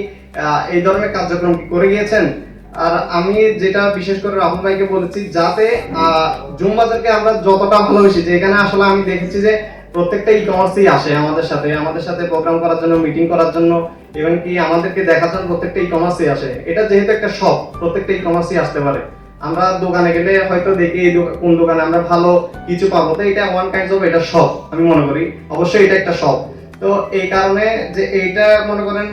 এই ধরনের কার্যক্রম করে গিয়েছেন? আর আমি যেটা বিশেষ করে রাহুল ভাইকে বলেছি, যাতে জুমবাজারকে আমরা যতটা ভালোবাসি, যে এখানে আসলে আমি দেখেছি যে প্রত্যেকটা ই কমার্সই আসে আমাদের সাথে প্রোগ্রাম করার জন্য, মিটিং করার জন্য, এবং কি আমাদেরকে দেখার জন্য প্রত্যেকটা ই কমার্সই আসে। এটা যেহেতু একটা শপ, প্রত্যেকটা ই কমার্সই আসতে পারে। আমরা দোকানে গেলে হয়তো দেখি কোন দোকানে আমরা ভালো কিছু পাবো, তো এটা ওয়ান কাইন্ড অফ এটা শপ আমি মনে করি, অবশ্যই এটা একটা শপ। তো এই কারণে যে এইটা মনে করেন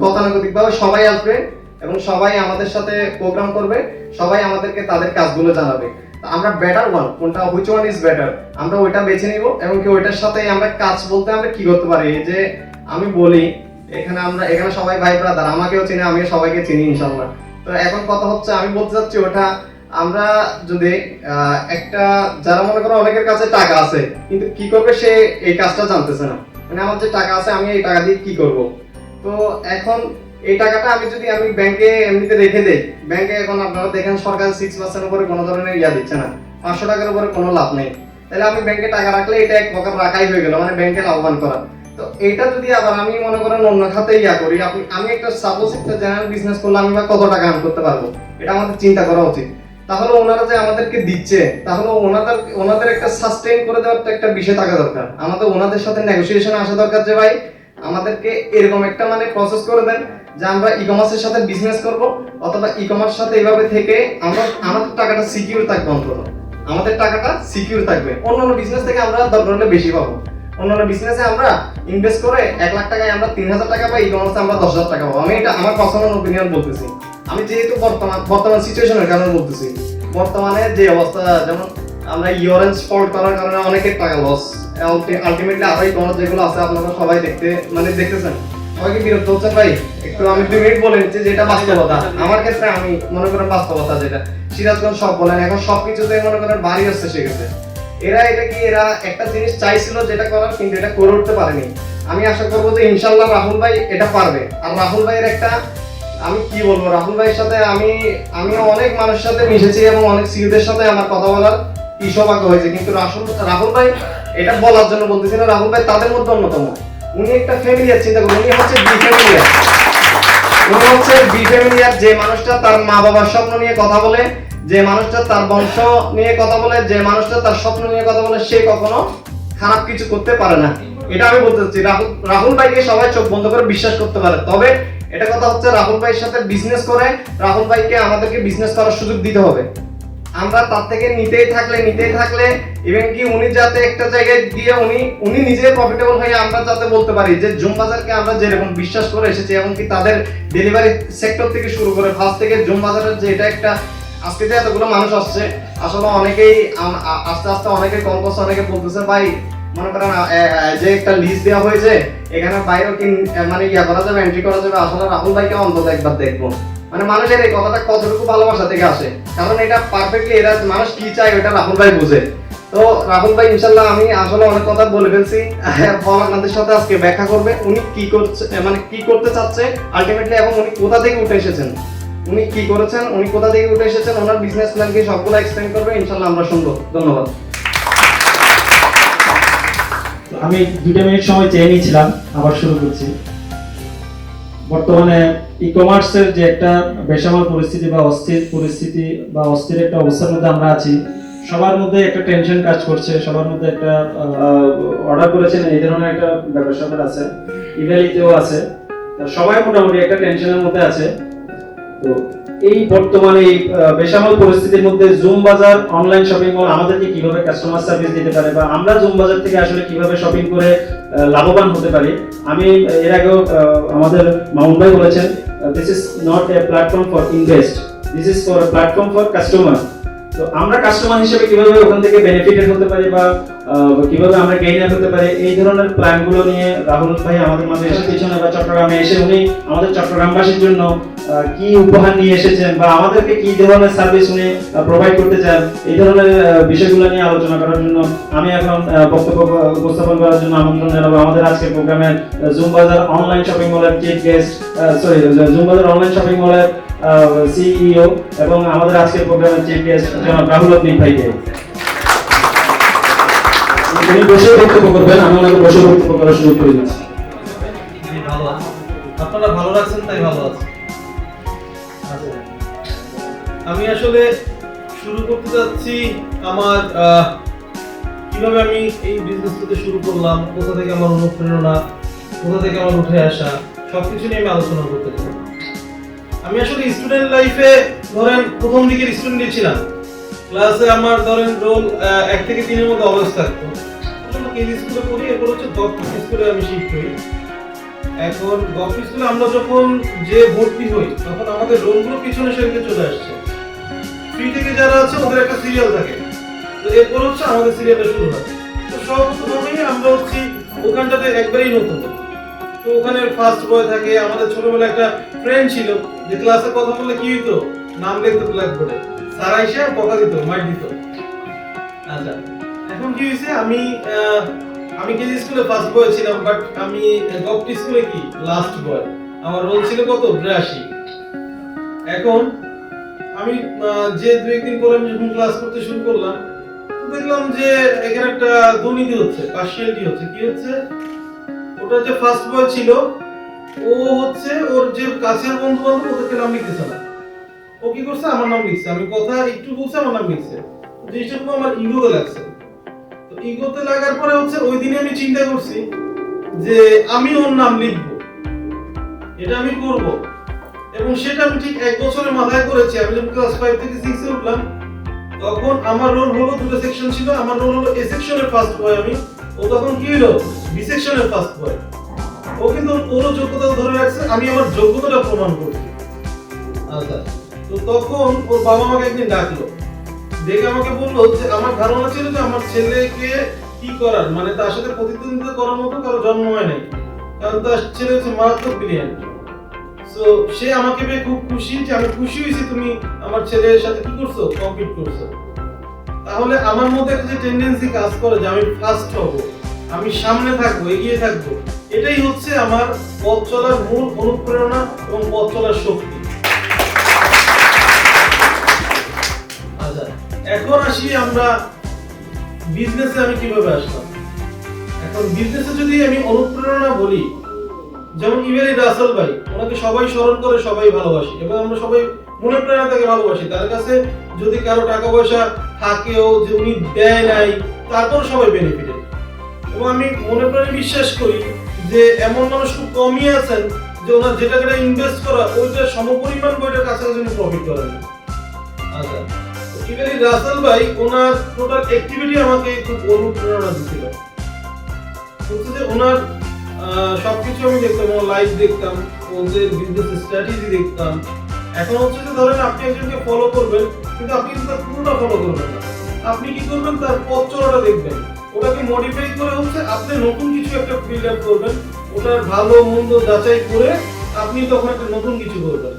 গতানুগতিকভাবে সবাই আসবে এবং সবাই আমাদের সাথে প্রোগ্রাম করবে, সবাই আমাদেরকে তাদের কাজগুলো জানাবে। আমরা বেটার ওয়ান কোনটা, হুইচ ওয়ান ইজ বেটার, আমরা ওইটা বেছে নিব, এবং কি ওইটার সাথে আমরা কাজ বলতে আমরা কি করতে পারি। এই যে আমি বলি এখানে সবাই ভাই ব্রাদার, আমাকেও চিনি, আমিও সবাইকে চিনি ইনশাল্লাহ। তো এখন কথা হচ্ছে আমি বলতে চাচ্ছি ওটা আমরা যদি একটা যারা মনে করো অনেকের কাছে টাকা আছে কিন্তু কি করবে সে এই কাজটা জানতেছে না, মানে আমার যে টাকা আছে আমি এই টাকা দিয়ে কি করব। তো এখন এই টাকাটা আমি ব্যাংকে এমনিতে রেখে দেই, ব্যাংকে এখন আপনারা দেখেন সরকার 6% উপরে কোনো ধরনের দিচ্ছে না, 500 টাকার উপরে কোনো লাভ নেই, তাহলে আমি ব্যাংকে টাকা রাখলে এটা এক প্রকার রাখাই হয়ে গেল, মানে ব্যাংকে লাভবান করা। তো এইটা যদি আবার আমি মনে করেন অন্য খাতে করি, আমি একটা সাপোজ একটা জেনারেল বিজনেস করলে আমি বা কত টাকা আর্ন করতে পারবো, এটা আমাদের চিন্তা করা উচিত। তাহলে ওনারা যে আমাদেরকে দিচ্ছে, তাহলে ওনাদের একটা সাস্টেইন করে দেওয়ার একটা বিষয় থাকা দরকার, আমাদের ওনাদের সাথে নেগোসিয়েশনে আসা দরকার যে ভাই আমাদেরকে এরকম একটা মানে প্রসেস করে দেন যে আমরা ই কমার্সের সাথে বিজনেস করব, অথবা ই কমার্স সাথে এইভাবে থেকে আমরা আমাদের টাকাটা সিকিউর থাকবে অন্তত। আমাদের টাকাটা সিকিউর থাকবে। অন্যান্য বিজনেস থেকে আমরা দরকার হলে বেশি পাবো। অন্যান্য বিজনেসে আমরা ইনভেস্ট করে 1 লাখ টাকায় আমরা 3,000 টাকা পাই, ই-কমার্সে আমরা 10,000 টাকা পাবো। আমি এটা আমার পার্সোনাল ওপিনিয়ন বলতেছি। আমি যেহেতু বর্তমান সিচুয়েশনের কারণে বলতেছি, বর্তমানে যে অবস্থা, যেমন আমরা ইওরেঞ্জ ফল্ট করার কারণে অনেকের টাকা লস, আলটিমেটলি আরো ই-কমার্স যেগুলো আছে আপনারা সবাই দেখতেছেন, সবাই কি বিরক্ত হচ্ছে ভাই? একটু আমি 2 মিনিট বলে নিচ্ছি যে এটা বাস্তবতা। আমার ক্ষেত্রে আমি মনে করেন বাস্তবতা যেটা সিরাজগঞ্জ সব বলেন, এখন সবকিছুতে মনে করেন বাড়ি হচ্ছে সেক্ষেত্রে এরা একটা জিনিস চাইছিল যেটা করার, কিন্তু এটা করে উঠতে পারেনি। আমি আশা করবো যে ইনশাল্লাহ রাহুল ভাই এটা পারবে। আর রাহুল ভাইয়ের একটা, আমি কি বলবো, রাহুল ভাইয়ের সাথে আমি অনেক মানুষের সাথে মিশেছি এবং অনেক সিউদের সাথে আমার কথা বলার সৌভাগ্য হয়েছে, কিন্তু রাহুল ভাই এটা বলার জন্য বলতেছি না, রাহুল ভাই তাদের মধ্যে অন্যতম। উনি একটা ফ্যামিলিয়ার চিন্তা করেন, উনি হচ্ছে বি ফ্যামিলিয়ার, যে মানুষটা তার মা বাবার স্বপ্ন নিয়ে কথা বলে, যে মানুষটা তার বংশ নিয়ে কথা বলে, যে মানুষটা তার স্বপ্ন নিয়ে কথা বলে, সে কখনো খারাপ কিছু করতে পারে না। এটা আমি বলতে চাচ্ছি। রাহুল ভাইকে সবাই চোখ বন্ধ করে বিশ্বাস করতে পারে, তবে এটা কথা হচ্ছে রাহুল ভাইয়ের সাথে বিজনেস করে রাহুল ভাইকে আমাদেরকে বিজনেস করার সুযোগ দিতে হবে। আমরা তার থেকে নিতেই থাকলে ইভেন কি উনি যাতে একটা জায়গায় দিয়ে উনি নিজে প্রফিটেবল হয়ে আমরা যাতে বলতে পারি যে জুম বাজারকে আমরা যেরকম বিশ্বাস করে এসেছি, এবং কি তাদের ডেলিভারি সেক্টর থেকে শুরু করে ফার্স্ট থেকে জুম বাজারের যে এটা একটা, আজকে যে এতগুলো মানুষ আসছে, আসলে অনেকেই আস্তে আস্তে অনেকে কম করছে, অনেকে বলতেছে ভাই মনে করেন যে একটা লিস্ট দেওয়া হয়েছে এখানে বাইরেও কি মানে করা যাবে, এন্ট্রি করা যাবে। আসলে রাহুল ভাইকে অন্তত একবার দেখবো, মানে মানুষের এই কথাটা কতটুকু ভালোবাসা থেকে আসে, কারণ এটা পারফেক্টলি এরা মানুষ কি চায় ওটা রাহুল ভাই বুঝে। তো রাহুল ভাই ইনশাল্লাহ, আমি আসলে অনেক কথা বলে ফেলছি, আপনাদের সাথে আজকে ব্যাখ্যা করবে উনি কি করছে, মানে কি করতে চাচ্ছে আলটিমেটলি, এবং উনি কোথা থেকে উঠে এসেছেন, উনি কি করেছেন, উনি কোথা থেকে উঠে এসেছেন, ওনার বিজনেস প্ল্যান কি সবগুলো এক্সপ্লেইন করবে ইনশাল্লাহ, আমরা শুনবো। ধন্যবাদ। আমি 2 মিনিট সময় চেয়ে নিয়েছিলাম, আবার শুরু করছি। বর্তমানে ই-কমার্সের যে একটা বেসামাল পরিস্থিতি বা অস্থির একটা অবস্থার মধ্যে আমরা আছি, সবার মধ্যে একটা টেনশন কাজ করছে, সবার মধ্যে একটা অর্ডার করেছেন এই ধরনের একটা ব্যাপার আছে, ইভ্যালিতেও আছে, সবাই মোটামুটি একটা টেনশনের মধ্যে আছে। তো এই বর্তমানে এই বেসামাল পরিস্থিতির মধ্যে জুম বাজার অনলাইন শপিং মল আমাদেরকে কিভাবে কাস্টমার সার্ভিস দিতে পারে, বা আমরা জুম বাজার থেকে আসলে কিভাবে শপিং করে লাভবান হতে পারি। আমি এর আগেও আমাদের মামুন ভাই বলেছেন, this is not a platform for invest, this is for a platform for customer. তো আমরা কাস্টমার হিসেবে কিভাবে ওখান থেকে বেনিফিটেড হতে পারি বা কিভাবে আমরা গেইনার হতে পারি, এই ধরনের প্ল্যানগুলো নিয়ে রাহুল ভাই আমাদের মাঝে এসে পিছনে বা চট্টগ্রামে এসে উনি আমাদের চট্টগ্রামবাসীর জন্য কি উপহার নিয়ে এসেছেন বা আমাদেরকে কি ধরনের সার্ভিস উনি প্রোভাইড করতে চান, এই ধরনের বিষয়গুলো নিয়ে আলোচনা করার জন্য আমি এখন বক্তব্য উপস্থাপন করার জন্য আমন্ত্রণ জানাবো আমাদের আজকের প্রোগ্রামের জুম বাজার অনলাইন শপিং মলের চিফ গেস্ট, জুম বাজার অনলাইন শপিং মলের সিইও এবং আমাদের আজকের প্রোগ্রামের চিফ গেস্ট জনাব রাহুল আব্দিন ভাইকে। উনি বসে বক্তব্য করবেন, আমি ওনাকে বসে বক্তব্য করার সুযোগ করে দিচ্ছি। ভালো আছে, আপনারা ভালো রাখছেন তাই ভালো আছে। আমি আসলে শুরু করতে যাচ্ছি আমার কিভাবে আমি এই বিজনেসটাতে শুরু করলাম, কোথা থেকে আমার অনুপ্রেরণা, কোথা থেকে আমার উঠে আসা, সবকিছু নিয়ে আমি আলোচনা করতে চাই। আমি আসলে স্টুডেন্ট লাইফে ধরেন প্রথম দিকের স্টুডেন্টই ছিলাম, ক্লাসে আমার ধরেন রোল 1 থেকে 3 এর মধ্যে অলওয়েজ থাকতো। কেজি স্কুলে পড়ি, এরপর হচ্ছে গভর্নমেন্ট স্কুলে আমি শিফট হই। এখন গভর্নমেন্ট স্কুলে আমরা যখন যে ভর্তি হই তখন আমাদের রোলগুলো পিছনে সেদিকে চলে আসছে। ফ্রি থেকে যারা আছে ওদের একটা সিরিয়াল থাকে, তো এরপর হচ্ছে আমাদের সিরিয়ালটা শুরু হয়। তো সব প্রথমেই আমরা হচ্ছি ওখানটাতে একবারেই নতুন, তো ওখানে ফার্স্ট বয় থাকে। আমাদের ছোটবেলায় একটা ফ্রেন্ড ছিল যে ক্লাসে কথা বললে কি হইতো, নাম লিখতো ব্ল্যাকবোর্ডে, স্যার আইসা বকা দিত, মাইট দিত। আচ্ছা, এখন কি হয়েছে, আমি কেজি স্কুলে ফার্স্ট বয় ছিলাম, বাট আমি গভর্নমেন্ট স্কুলে কি লাস্ট বয়। আমার রোল ছিল কত 82। এখন আমি যে 2-1 দিন পরে আমি যখন ক্লাস করতে শুরু করলাম, দেখলাম যে এখানে একটা দুর্নীতি হচ্ছে, পার্সিয়ালিটি হচ্ছে। কি হচ্ছে, ওটা যে ফার্স্ট বয় ছিল ও হচ্ছে ওর যে কাছের বন্ধু বান্ধব ওদেরকে নাম লিখতেছে না, ও কি করছে আমার নাম লিখছে। আমি কথা একটু বলছে আমার নাম লিখছে, জিনিসটা আমার ইগোতে লাগছে। তো ইগোতে লাগার পরে হচ্ছে ওই দিনে আমি চিন্তা করছি যে আমি ওর নাম লিখবো, এটা আমি করব। এবং সেটা আমি ঠিক 1 বছরের মাথায় করেছি। আমি যখন ক্লাস 5 থেকে 6 এ উঠলাম তখন আমার রোল হলো, দুটো সেকশন ছিল, আমার রোল হলো এ সেকশনের ফার্স্ট বয় আমি, ও তখন কি হলো বি সেকশনের ফার্স্ট বয়। ও কিন্তু ওর যোগ্যতা ধরে রাখছে, আমি আমার যোগ্যতাটা প্রমাণ করছি। আচ্ছা, তো তখন ওর বাবা আমাকে একদিন ডাকলো, দেখে আমাকে বললো যে আমার ধারণা ছিল যে আমার ছেলেকে কি করার, মানে তার সাথে প্রতিদ্বন্দ্বিতা করার মতো কারো জন্ম হয় নাই, কারণ তার ছেলে হচ্ছে মারাত্মক ব্রিলিয়ান্ট। সো সে আমাকে পেয়ে খুব খুশি, যে আমি খুশি হয়েছি তুমি আমার ছেলের সাথে কি করছো, কম্পিট করছো। তাহলে আমার মধ্যে একটা যে টেন্ডেন্সি কাজ করে যে আমি ফার্স্ট হব, আমি সামনে থাকবো, এগিয়ে থাকবো, এটাই হচ্ছে আমার পথ চলার মূল অনুপ্রেরণা এবং পথ চলার শক্তি। আচ্ছা, এখন আসি আমরা বিজনেসে আমি কিভাবে আসলাম। এখন বিজনেসে যদি আমি অনুপ্রেরণা বলি, যেমন ইভেরি রাসেল ভাই, ওনাকে সবাই স্মরণ করে, সবাই ভালোবাসি এবং আমরা সবাই মনে প্রেরণা থেকে ভালোবাসি। তার কাছে যদি কারো টাকা পয়সা থাকেও, যে উনি দেয় নাই, তারপর সবাই বেনিফিটেড। এবং আমি মনে প্রাণে বিশ্বাস করি যে এমন মানুষ খুব কমই আছেন যে ওনার যে টাকাটা ইনভেস্ট করা ওইটার সমপরিমাণ বইটার কাছাকাছি উনি প্রফিট করেন। আচ্ছা, ইভেরি রাসেল ভাই ওনার টোটাল অ্যাক্টিভিটি আমাকে খুব অনুপ্রেরণা দিচ্ছিল। হচ্ছে যে ওনার সবকিছু আমি দেখতাম, ওনার লাইভ দেখতাম, ওদের বিজনেস স্ট্র্যাটেজি দেখতাম। এখন হচ্ছে যে ধরেন আপনি একজনকে ফলো করবেন, কিন্তু আপনি কিন্তু তার পুরোটা ফলো করবেন না, আপনি কি করবেন, তার পথ চলাটা দেখবেন, ওটাকে মডিফাই করে হচ্ছে আপনি নতুন কিছু একটা ফিল আপ করবেন, ওটার ভালো মন্দ যাচাই করে আপনি তখন একটা নতুন কিছু করবেন।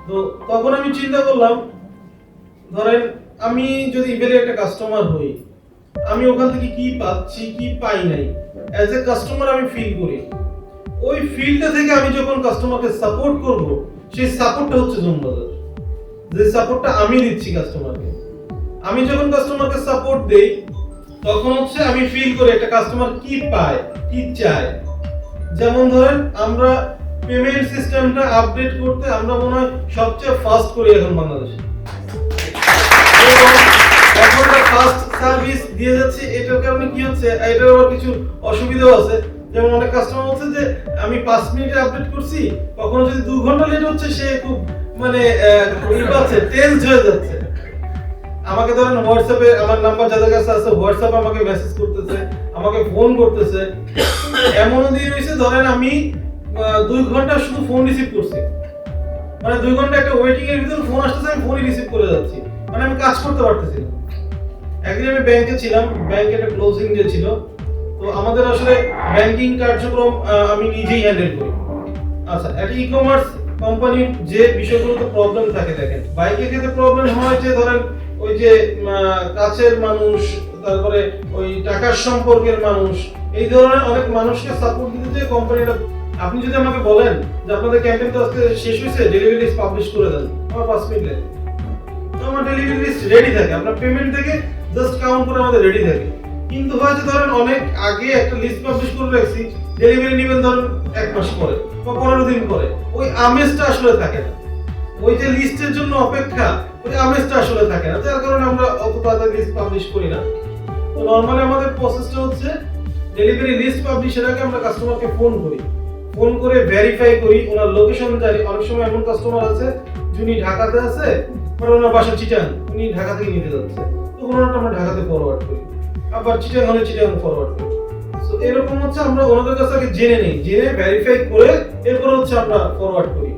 তো তখন আমি চিন্তা করলাম, ধরেন আমি যদি ইভেলে একটা কাস্টমার হই, আমি ওখান থেকে কি পাচ্ছি কি পাই নাই, অ্যাজ এ কাস্টমার আমি ফিল করি। ওই ফিল্ডটা থেকে আমি যখন কাস্টমারকে সাপোর্ট করব, সেই সাপোর্টটা হচ্ছে জুমবাজার, যে সাপোর্টটা আমি দিচ্ছি কাস্টমারকে। আমি যখন কাস্টমারকে সাপোর্ট দেই, তখন হচ্ছে আমি ফিল করি একটা কাস্টমার কি পায়, কি চায়। যেমন ধরেন আমরা পেমেন্ট সিস্টেমটা আপডেট করতে আমরা মনে হয় সবচেয়ে ফাস্ট করি এখন বাংলাদেশে। এখন একটা ফাস্ট সার্ভিস দিয়ে যাচ্ছে, এটার কারণে কি হচ্ছে, এটার আবার কিছু অসুবিধাও আছে। যেমন অনেক কাস্টমার হচ্ছে যে আমি 5 মিনিটে আপডেট করছি, কখনো যদি 2 ঘন্টা লেট হচ্ছে, সে খুব মানে টেন্স হয়ে যাচ্ছে। আমাকে ধরেন হোয়াটসঅ্যাপে আমার নাম্বার যাদের কাছে আছে, হোয়াটসঅ্যাপে আমাকে মেসেজ করতেছে, আমাকে ফোন করতেছে। এমনও দিন হয়েছে ধরেন আমি 2 ঘন্টা শুধু ফোন রিসিভ করছি, মানে 2 ঘন্টা একটা ওয়েটিং এর ভিতর ফোন আসতেছে, আমি ফোনই রিসিভ করে যাচ্ছি, মানে আমি কাজ করতে পারতেছি না। একদিন আমি ব্যাংকে ছিলাম, ব্যাংকে একটা ক্লোজিং ডে ছিল, তো আমাদের আসলে ব্যাংকিং কার্যক্রম আমি নিজেই হ্যান্ডেল করি। আচ্ছা, একটা ই-কমার্স কোম্পানির যে বিষয়গুলোতে প্রবলেম থাকে, দেখেন বাইকের ক্ষেত্রে প্রবলেম হয় যে ধরেন ওই যে কাছের মানুষ, তারপরে ওই টাকার সম্পর্কের মানুষ, এই ধরনের অনেক মানুষকে সাপোর্ট দিতে যে কোম্পানিটা। আপনি যদি আমাকে বলেন যে আপনাদের ক্যাম্পেইন তো আজকে শেষ হয়েছে, ডেলিভারি লিস্ট পাবলিশ করে দেন, আমার 5 মিনিট লাগে, তো আমার ডেলিভারি লিস্ট রেডি থাকে, আপনার পেমেন্ট থেকে জাস্ট কাউন্ট করে আমাদের রেডি থাকে। কিন্তু হয়তো ধরেন অনেক আগে একটা লিস্ট পাবলিশ করে রাখছি, ডেলিভারি নেবেন ধরেন 1 মাস পরে বা 15 দিন পরে, ওই আমেজটা আসলে থাকে না, ওই যে লিস্টের জন্য অপেক্ষা, ওই আমেজটা আসলে থাকে না, যার কারণে আমরা অত তাড়াতাড়ি লিস্ট পাবলিশ করি না। তো নরমালি আমাদের প্রসেসটা হচ্ছে ডেলিভারি লিস্ট পাবলিশের আগে আমরা কাস্টমারকে ফোন করি, ফোন করে ভেরিফাই করি, ওনার লোকেশন জানি। অনেক সময় এমন কাস্টমার আছে যিনি ঢাকাতে আছে, বাট ওনার বাসা চিটাং, উনি ঢাকা থেকে নিতে যাচ্ছে, তো ওনারটা আমরা ঢাকাতে ফরওয়ার্ড করি, আবার চিটাং হলে চিটাং ফরওয়ার্ড করি। সো এরকম হচ্ছে আমরা ওনাদের কাছ থেকে জেনে নিই, জেনে ভেরিফাই করে এরপর হচ্ছে আমরা ফরওয়ার্ড করি।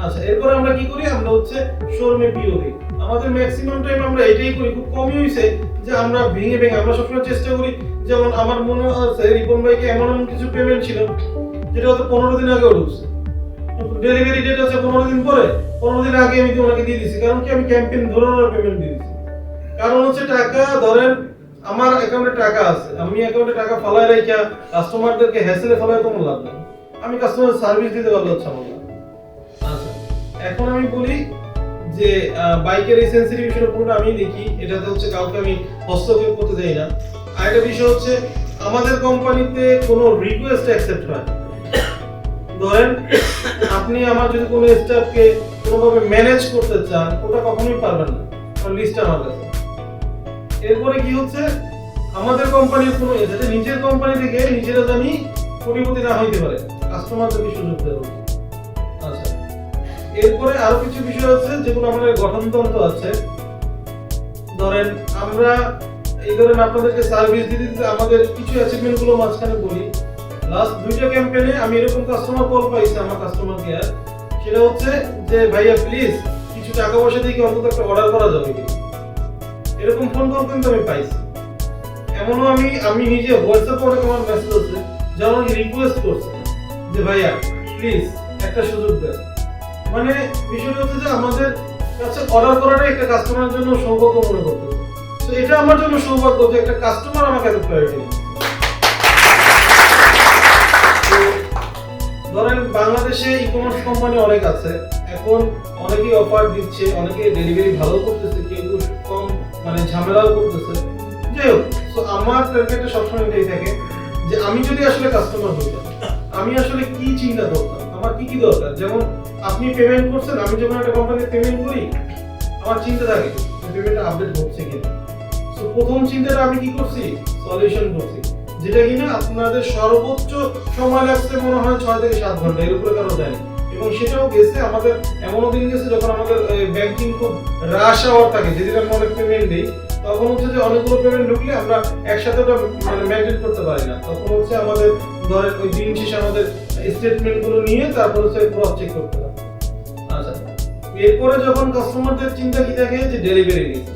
আচ্ছা, এরপর আমরা কি করি, আমরা হচ্ছে শোরুমে পিও দিই। আমাদের ম্যাক্সিমাম টাইম আমরা এটাই করি, খুব কমই হয়েছে যে আমরা ভেঙে ভেঙে, আমরা সবসময় চেষ্টা করি। যেমন আমার মনে আছে রিপন ভাইকে এমন কিছু পেমেন্ট ছিল যেটা হয়তো 15 দিন আগে ঢুকছে, ডেলিভারি ডেট আছে 15 দিন পরে, 15 দিন আগে আমি ওনাকে দিয়ে দিছি। কারণ কি, আমি ক্যাম্পেইন ধরে ওনার পেমেন্ট দিয়ে দিছি। কারণ হচ্ছে টাকা ধরেন আমার অ্যাকাউন্টে টাকা আছে, আমি অ্যাকাউন্টে টাকা ফালায় রাখা কাস্টমারদেরকে হ্যাসেলে ফেলায় কোনো লাভ নেই, আমি কাস্টমার সার্ভিস দিতে পারলে হচ্ছে আমার লাভ। আচ্ছা, এখন আমি বলি যে বাইকের এই সেন্সিটিভ বিষয়টা পুরোটা আমি দেখি, এটাতে হচ্ছে কাউকে আমি হস্তক্ষেপ করতে দেই না। আরেকটা বিষয় হচ্ছে আমাদের কোম্পানিতে কোনো রিকোয়েস্ট অ্যাকসেপ্ট হয়। ধরেন আপনি আমার যদি কোনো স্টাফকে কোনোভাবে ম্যানেজ করতে চান, ওটা কখনোই পারবেন না, কারণ লিস্ট আমার কাছে। এরপরে কি হচ্ছে, আমাদের কোম্পানির কোনো যাতে নিজের কোম্পানি থেকে নিজেরা জানি কোটিপতি না হইতে পারে, কাস্টমারদেরকে সুযোগ দেওয়া উচিত। আচ্ছা, এরপরে আরো কিছু বিষয় আছে যেগুলো আমাদের গঠনতন্ত্র আছে। ধরেন আমরা এই ধরেন আপনাদেরকে সার্ভিস দিতে দিতে আমাদের কিছু অ্যাচিভমেন্ট গুলো মাঝখানে বলি। লাস্ট 2টা ক্যাম্পেইনে আমি এরকম কাস্টমার কল পাইছি আমার কাস্টমার কেয়ার, সেটা হচ্ছে যে ভাইয়া প্লিজ কিছু টাকা পয়সা দিয়ে কি অন্তত একটা অর্ডার করা যাবে কি, এরকম ফোন কল কিন্তু আমি পাইছি। এমনও আমি নিজে হোয়াটসঅ্যাপে অনেক আমার মেসেজ আছে যারা আমাকে রিকোয়েস্ট করছে যে ভাইয়া প্লিজ একটা সুযোগ দেন। মানে বিষয়টা হচ্ছে যে আমাদের কাছে অর্ডার করাটাই একটা কাস্টমারের জন্য সৌভাগ্য মনে করতে হবে। তো এটা আমার জন্য সৌভাগ্য যে একটা কাস্টমার আমাকে এত প্রায়োরিটি দিচ্ছে। তো ধরেন বাংলাদেশে ই কমার্স কোম্পানি অনেক আছে, এখন অনেকেই অফার দিচ্ছে, অনেকে ডেলিভারি ভালো করতেছে, কেউ কম মানে ঝামেলাও করতেছে। যাই হোক, তো আমার টার্গেটটা সবসময় এটাই থাকে যে আমি যদি আসলে কাস্টমার হইতাম আমি আসলে কি চিন্তা করতাম, আমার কি কি দরকার। যেমন আপনি পেমেন্ট করছেন, আমি যখন একটা কোম্পানিতে পেমেন্ট করি আমার চিন্তা থাকে পেমেন্টটা আপডেট হচ্ছে কিনা। তো প্রথম চিন্তাটা আমি কি করছি, সলিউশন করছি, যেটা কিনা আপনাদের সর্বোচ্চ সময় লাগছে মনে হয় 6 থেকে 7 ঘন্টা, এর উপরে কারো দেয়নি। এবং সেটাও গেছে আমাদের এমনও দিন গেছে যখন আমাদের ব্যাংকিং খুব রাশ আওয়ার থাকে, যেদিন আমরা অনেক পেমেন্ট দিই তখন হচ্ছে যে অনেকগুলো পেমেন্ট ঢুকলে আমরা একসাথে ওটা মানে ম্যানেজ করতে পারি না। তখন হচ্ছে আমাদের ধরেন ওই দিন শেষে আমাদের স্টেটমেন্ট গুলো নিয়ে তারপর হচ্ছে ক্রস চেক করতে হবে। আচ্ছা, এরপরে যখন কাস্টমারদের চিন্তা কি থাকে যে ডেলিভারি লিস্ট।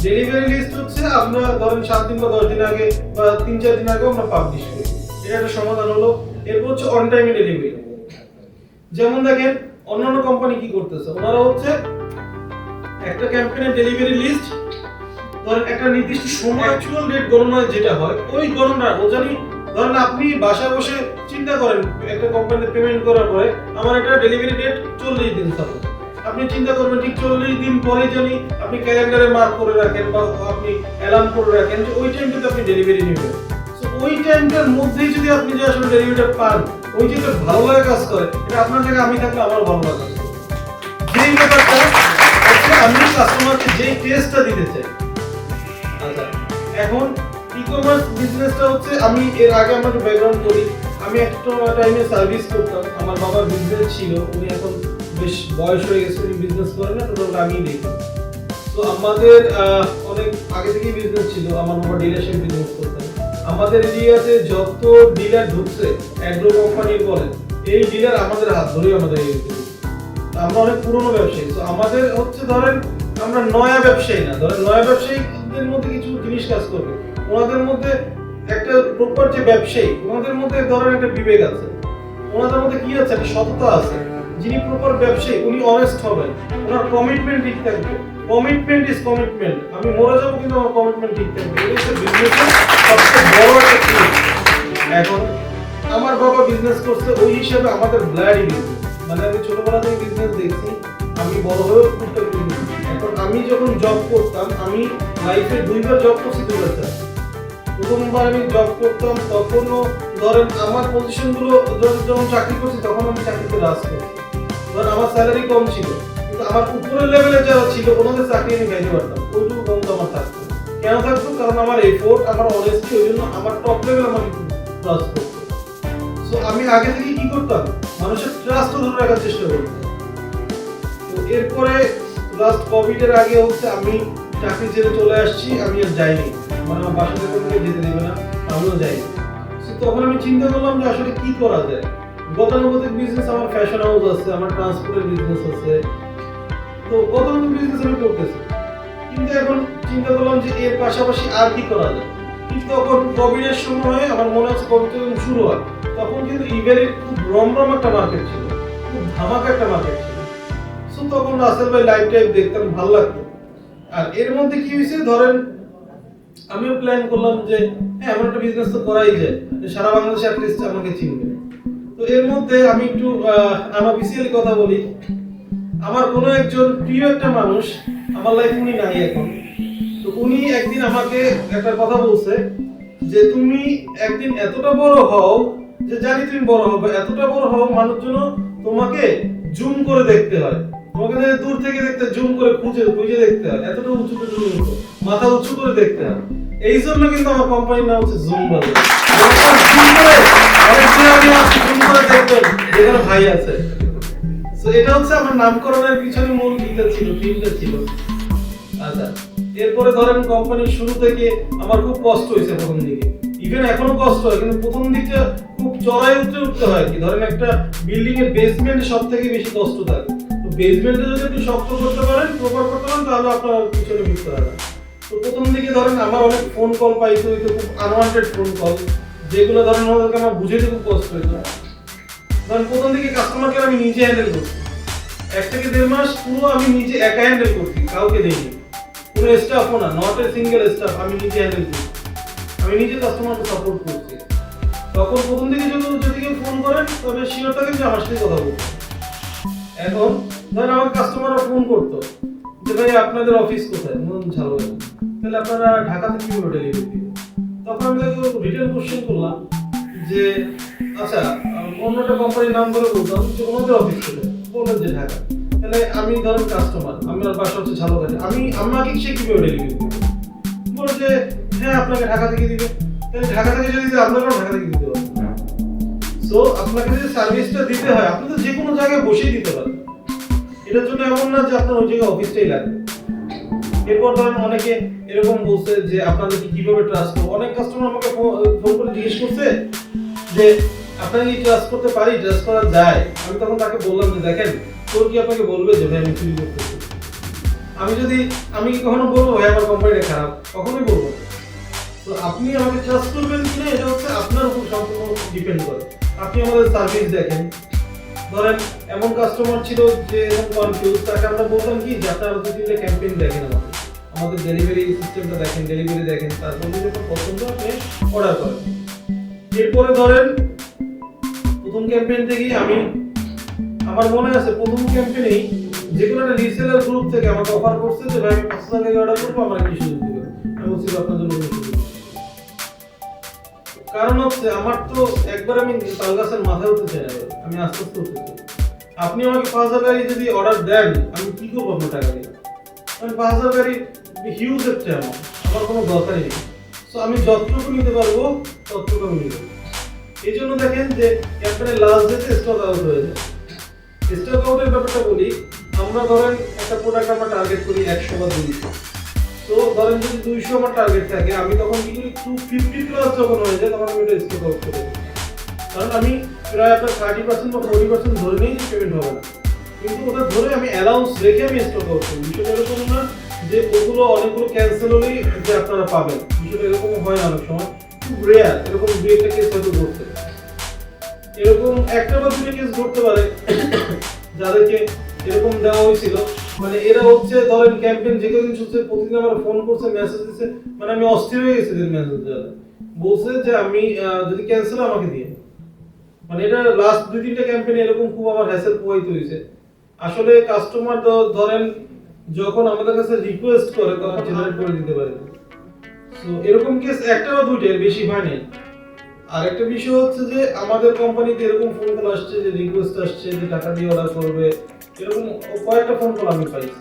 ডেলিভারি লিস্ট হচ্ছে আমরা ধরেন 7 দিন বা 10 দিন আগে বা 3-4 দিন আগে আমরা পাবলিশ করি, এটা একটা সমাধান হলো। এরপর হচ্ছে অন টাইমে ডেলিভারি। যেমন দেখেন অন্যান্য কোম্পানি কি করতেছে, ওনারা হচ্ছে একটা ক্যাম্পেইনের ডেলিভারি লিস্ট ধরেন একটা নির্দিষ্ট সময় অ্যাকচুয়াল ডেট গণনা যেটা হয় ওই গণনা ও জানি ধরেন আপনি বাসায় বসে চিন্তা করেন একটা কোম্পানিতে পেমেন্ট করার পরে আমার একটা ডেলিভারি ডেট 40 দিন থাকে, আপনি চিন্তা করবেন ঠিক 40 দিন পরে জানি আপনি ক্যালেন্ডারে মার্ক করে রাখেন বা আপনি অ্যালার্ম করে রাখেন যে ওই টাইমটাতে আপনি ডেলিভারি নেবেন। সো ওই টাইমটার মধ্যেই যদি আপনি যে আসলে ডেলিভারিটা পান, ওই যে একটা ভালো লাগা কাজ করে, এটা আপনার জায়গায় আমি থাকলে আমারও ভালো লাগা কাজ করে। যেই ব্যাপারটা হচ্ছে আমি কাস্টমারকে যেই টেস্টটা দিতে চাই। আচ্ছা, এখন ই কমার্স বিজনেসটা হচ্ছে আমি এর আগে আমার একটু ব্যাকগ্রাউন্ড করি, আমি একটা টাইমে সার্ভিস করতাম, আমার বাবার বিজনেস ছিল, উনি এখন বেশ বয়স হয়ে গেছে, উনি বিজনেস করেন না, তো আমি দেখি। তো আমাদের অনেক আগে থেকেই বিজনেস ছিল, আমার বাবা ডিলারশিপ বিজনেস করতেন। আমাদের এরিয়াতে যত ডিলার ঢুকছে অ্যাগ্রো কোম্পানির বলেন, এই ডিলার আমাদের হাত ধরেই আমাদের এরিয়াতে। আমরা অনেক পুরনো ব্যবসায়ী, তো আমাদের হচ্ছে ধরেন আমরা নয়া ব্যবসায়ী না, ধরেন নয়া ব্যবসায়ীদের মধ্যে কিছু জিনিস কাজ করবে, ওনাদের মধ্যে একটা প্রপার যে ব্যবসায়ী ওনাদের মধ্যে ধরেন একটা বিবেক আছে, ওনাদের মধ্যে কি আছে একটা সততা আছে। যিনি প্রপার ব্যবসায়ী উনি অনেস্ট হবেন, ওনার কমিটমেন্ট ঠিক থাকবে। কমিটমেন্ট ইজ কমিটমেন্ট, আমি মরে যাবো কিন্তু আমার কমিটমেন্ট ঠিক থাকবে, এটা হচ্ছে বিজনেসের সবচেয়ে বড় একটা জিনিস। এখন আমার বাবা বিজনেস করছে, ওই হিসাবে আমাদের ব্লাডই বিজনেস, মানে আমি ছোটবেলা থেকে বিজনেস দেখছি, আমি বড় হয়েও করতে পারি। এখন আমি যখন জব করতাম, আমি লাইফে 2বার জব করছি 2004। প্রথমবার আমি জব করতাম তখনও ধরেন আমার পজিশনগুলো যখন চাকরি করছি তখন আমি চাকরিতে রাজ করছি, ধরেন আমার স্যালারি কম ছিল কিন্তু আমার উপরের লেভেলে যারা ছিল ওনাদের চাকরি আমি খাইতে পারতাম, ওইটুকু কম তো আমার থাকতো। কেন থাকতো? কারণ আমার এফোর্ট, আমার অনেস্টি, ওই জন্য আমার টপ লেভেল আমাকে রাজ করতো। সো আমি আগে থেকে কি করতাম, মানুষের ট্রাস্টও ধরে রাখার চেষ্টা করতাম। তো এরপরে লাস্ট কোভিডের আগে হচ্ছে আমি চাকরি ছেড়ে চলে আসছি, আমি আর যাইনি, মানে আমার বাসা থেকে আমাকে যেতে দেবে না, আমিও যাইনি। তখন আমি চিন্তা করলাম যে আসলে কি করা যায়। গতানুগতিক বিজনেস, আমার ফ্যাশন হাউস আছে, আমার ট্রান্সপোর্টের বিজনেস আছে, তো গতানুগতিক বিজনেস আমি করতেছি, কিন্তু এখন চিন্তা করলাম যে এর পাশাপাশি আর কি করা যায়। কিন্তু তখন কোভিডের সময় আমার মনে আছে কোভিড যখন শুরু হয় তখন কিন্তু ইভেন্টের খুব রমরম একটা মার্কেট ছিল, খুব ধামাকা একটা মার্কেট ছিল। সো তখন রাসেল ভাই লাইভ টাইপ দেখতাম, ভালো লাগতো। আর এর মধ্যে কি হয়েছে, ধরেন আমিও প্ল্যান করলাম যে হ্যাঁ আমার একটা বিজনেস তো করাই যায়, সারা বাংলাদেশে অ্যাটলিস্ট আমাকে চিনবে। তো এর মধ্যে আমি একটু আনঅফিসিয়ালি কথা বলি, আমার কোনো একজন প্রিয় একটা মানুষ আমার লাইফে উনি নাই এখন, তো উনি একদিন আমাকে একটা কথা বলছে যে তুমি একদিন এতটা বড় হও, যে জানি তুমি বড় হবে, এতটা বড় হও মানুষজন তোমাকে জুম করে দেখতে হয়, তোমাকে দূর থেকে দেখতে জুম করে খুঁজে দেখতে হয়, এতটা উঁচুতে জুম মাথা উঁচু করে দেখতে হয়। এই জন্য কিন্তু আমার কোম্পানির নাম হচ্ছে জুম বাজার। জুম করে দেখবেন যেখানে ভাই আছে। সো এটা হচ্ছে আমার নামকরণের পিছনে মূল দিকটা ছিল, থিমটা ছিল। আচ্ছা, এরপরে ধরেন কোম্পানির শুরু থেকে আমার খুব কষ্ট হয়েছে প্রথম দিকে, ইভেন এখনো কষ্ট হয়, কিন্তু প্রথম দিকটা খুব চড়াই উঠতে হয় কি, ধরেন একটা বিল্ডিং এর বেসমেন্ট সব থেকে বেশি কষ্ট থাকে। তো বেসমেন্টে যদি একটু শক্ত করতে পারেন, প্রপার করতে পারেন, তাহলে আপনার পিছনে ফিরতে হবে না। তো প্রথম দিকে ধরেন আমার অনেক ফোন কল পাইতে হইতো, খুব আনওয়ান্টেড ফোন কল, যেগুলো ধরেন ওদেরকে আমার বুঝাইতে খুব কষ্ট হইতো। ধরেন প্রথম দিকে কাস্টমার কেয়ার আমি নিজে হ্যান্ডেল করছি, 1 থেকে 1.5 মাস পুরো আমি নিজে একা হ্যান্ডেল করছি, কাউকে দেইনি, পুরো স্টাফও না, নট এ সিঙ্গেল স্টাফ, আমি নিজে হ্যান্ডেল করছি, আমি নিজে কাস্টমারকে সাপোর্ট করছি। তখন প্রথম দিকে যদি কেউ ফোন করেন তবে শিওর থাকেন যে আমার সাথে কথা বলবো। এখন ধরেন আমার কাস্টমাররা ফোন করতো যে ভাই আপনাদের অফিস কোথায়, ঝালবাড়ি, তাহলে আপনারা ঢাকা থেকে কিভাবে ডেলিভারি দিবেন? তখন আমি তাকে রিটেল কোশ্চেন করলাম যে আচ্ছা অন্যটা কোম্পানির নাম ধরে বলতাম যে ওনাদের অফিস কোথায়, বললেন যে ঢাকা, তাহলে আমি ধরেন কাস্টমার, আমার বাসা হচ্ছে ঝালবাড়ি, আমাকে সে কিভাবে ডেলিভারি দিবে? বলে যে হ্যাঁ আপনাকে ঢাকা থেকে দিবে, তাহলে ঢাকা থেকে যদি আপনারাও ঢাকা থেকে দিতে পারবেন। সো আপনাকে যদি সার্ভিসটা দিতে হয় আপনি তো যে কোনো জায়গায় বসেই দিতে পারেন, এটার জন্য এমন না যে আপনার ওই জায়গায় অফিসটাই লাগবে। এরপর ধরেন অনেকে এরকম বলছে যে আপনাদেরকে কিভাবে ট্রাস্ট করবো, অনেক কাস্টমার আমাকে ফোন করে জিজ্ঞেস করছে যে আপনাকে কি ট্রাস্ট করতে পারি, ট্রাস্ট করা যায়? আমি তখন তাকে বললাম যে দেখেন তোর কি আপনাকে বলবে যে ভাই আমি চুরি করতেছি? আমি কি কখনো বলবো ভাই আমার কোম্পানিটা খারাপ? কখনোই বলবো না। তো আপনি আমাকে ট্রাস্ট করবেন কিনা এটা হচ্ছে আপনার উপর সম্পূর্ণ ডিপেন্ড করে। আপনি আমাদের সার্ভিস দেখেন, ধরেন এমন কাস্টমার ছিল যে এরকম কনফিউজ, তাকে আমরা বললাম কি যে আপনারা 2-3টা ক্যাম্পেইন দেখেন, আমাদের ডেলিভারি সিস্টেমটা দেখেন, ডেলিভারি দেখেন, তারপর যদি আপনার পছন্দ আপনি অর্ডার করেন। এরপরে ধরেন প্রথম ক্যাম্পেইন থেকেই আমার মনে আছে প্রথম ক্যাম্পেইনেই যে কোনো একটা রিসেলার গ্রুপ থেকে আমাকে অফার করছে যে ভাই আমি 5,000 টাকা অর্ডার করবো, আমার কি সুযোগ দিবেন? আমি বলছি আপনার জন্য কোনো সুযোগ নেই। কারণ হচ্ছে আমার তো একবার আমি তাল গাছের মাথায় উঠতে চাই না, আমি আস্তে আস্তে উঠতে চাই। আপনি আমাকে 5,000 গাড়ি যদি অর্ডার দেন আমি কি করবো আপনার টাকা দিয়ে? আমি 5,000 গাড়ি হিউজ একটা অ্যামাউন্ট, আমার কোনো দরকারই নেই। সো আমি যতটুকু নিতে পারবো ততটুকু আমি নিব। এই জন্য দেখেন যে ক্যাম্পেইনের লাস্ট ডেতে স্টক আউট হয়ে যায়। স্টক আউটের ব্যাপারটা বলি, আমরা ধরেন একটা প্রোডাক্ট আমরা টার্গেট করি 100 বা 200, তো ধরেন যদি 200 আমার টার্গেট থাকে, আমি তখন কি করি 250 প্লাস যখন হয়ে যায় তখন আমি এটা স্টক আউট করে দিই। কারণ আমি প্রায় আপনার 30% বা 40% ধরে নিই পেমেন্ট হবে না, কিন্তু ওটা ধরে আমি অ্যালাউন্স রেখে আমি স্টক আউট করি। বিষয়টা এরকম না যে ওগুলো অনেকগুলো ক্যান্সেল হলেই যে আপনারা পাবেন, বিষয়টা এরকম হয় না, অনেক সময় খুব রেয়ার, এরকম 2-1টা কেস হয়তো ঘটছে, এরকম 1টা বা 2টা কেস ঘটতে পারে যাদেরকে এরকম দেওয়া হয়েছিল। মানে এরা হচ্ছে ধরেন ক্যাম্পেইন যে কদিন চলছে প্রতিদিন আমার ফোন করছে, মেসেজ দিচ্ছে, মানে আমি অস্থির হয়ে গেছি মেসেজ দেওয়া, বলছে যে আমি যদি ক্যান্সেল আমাকে দিয়ে, মানে এটা লাস্ট 2-3টা ক্যাম্পেইন এরকম খুব আমার হ্যাসেল পোহাইতে হয়েছে। আসলে কাস্টমার ধরেন যখন আমাদের কাছে রিকোয়েস্ট করে তখন জেনারেট করে দিতে পারে। সো এরকম কেস 1টা বা 2টা, বেশি হয় না। আর একটা বিষয় হচ্ছে যে আমাদের কোম্পানিতে এরকম ফোন কল আসছে যে রিকোয়েস্ট আসছে যে টাকা দিয়ে অর্ডার করবে, এরকম কয়েকটা ফোন কল আমি পাইছি।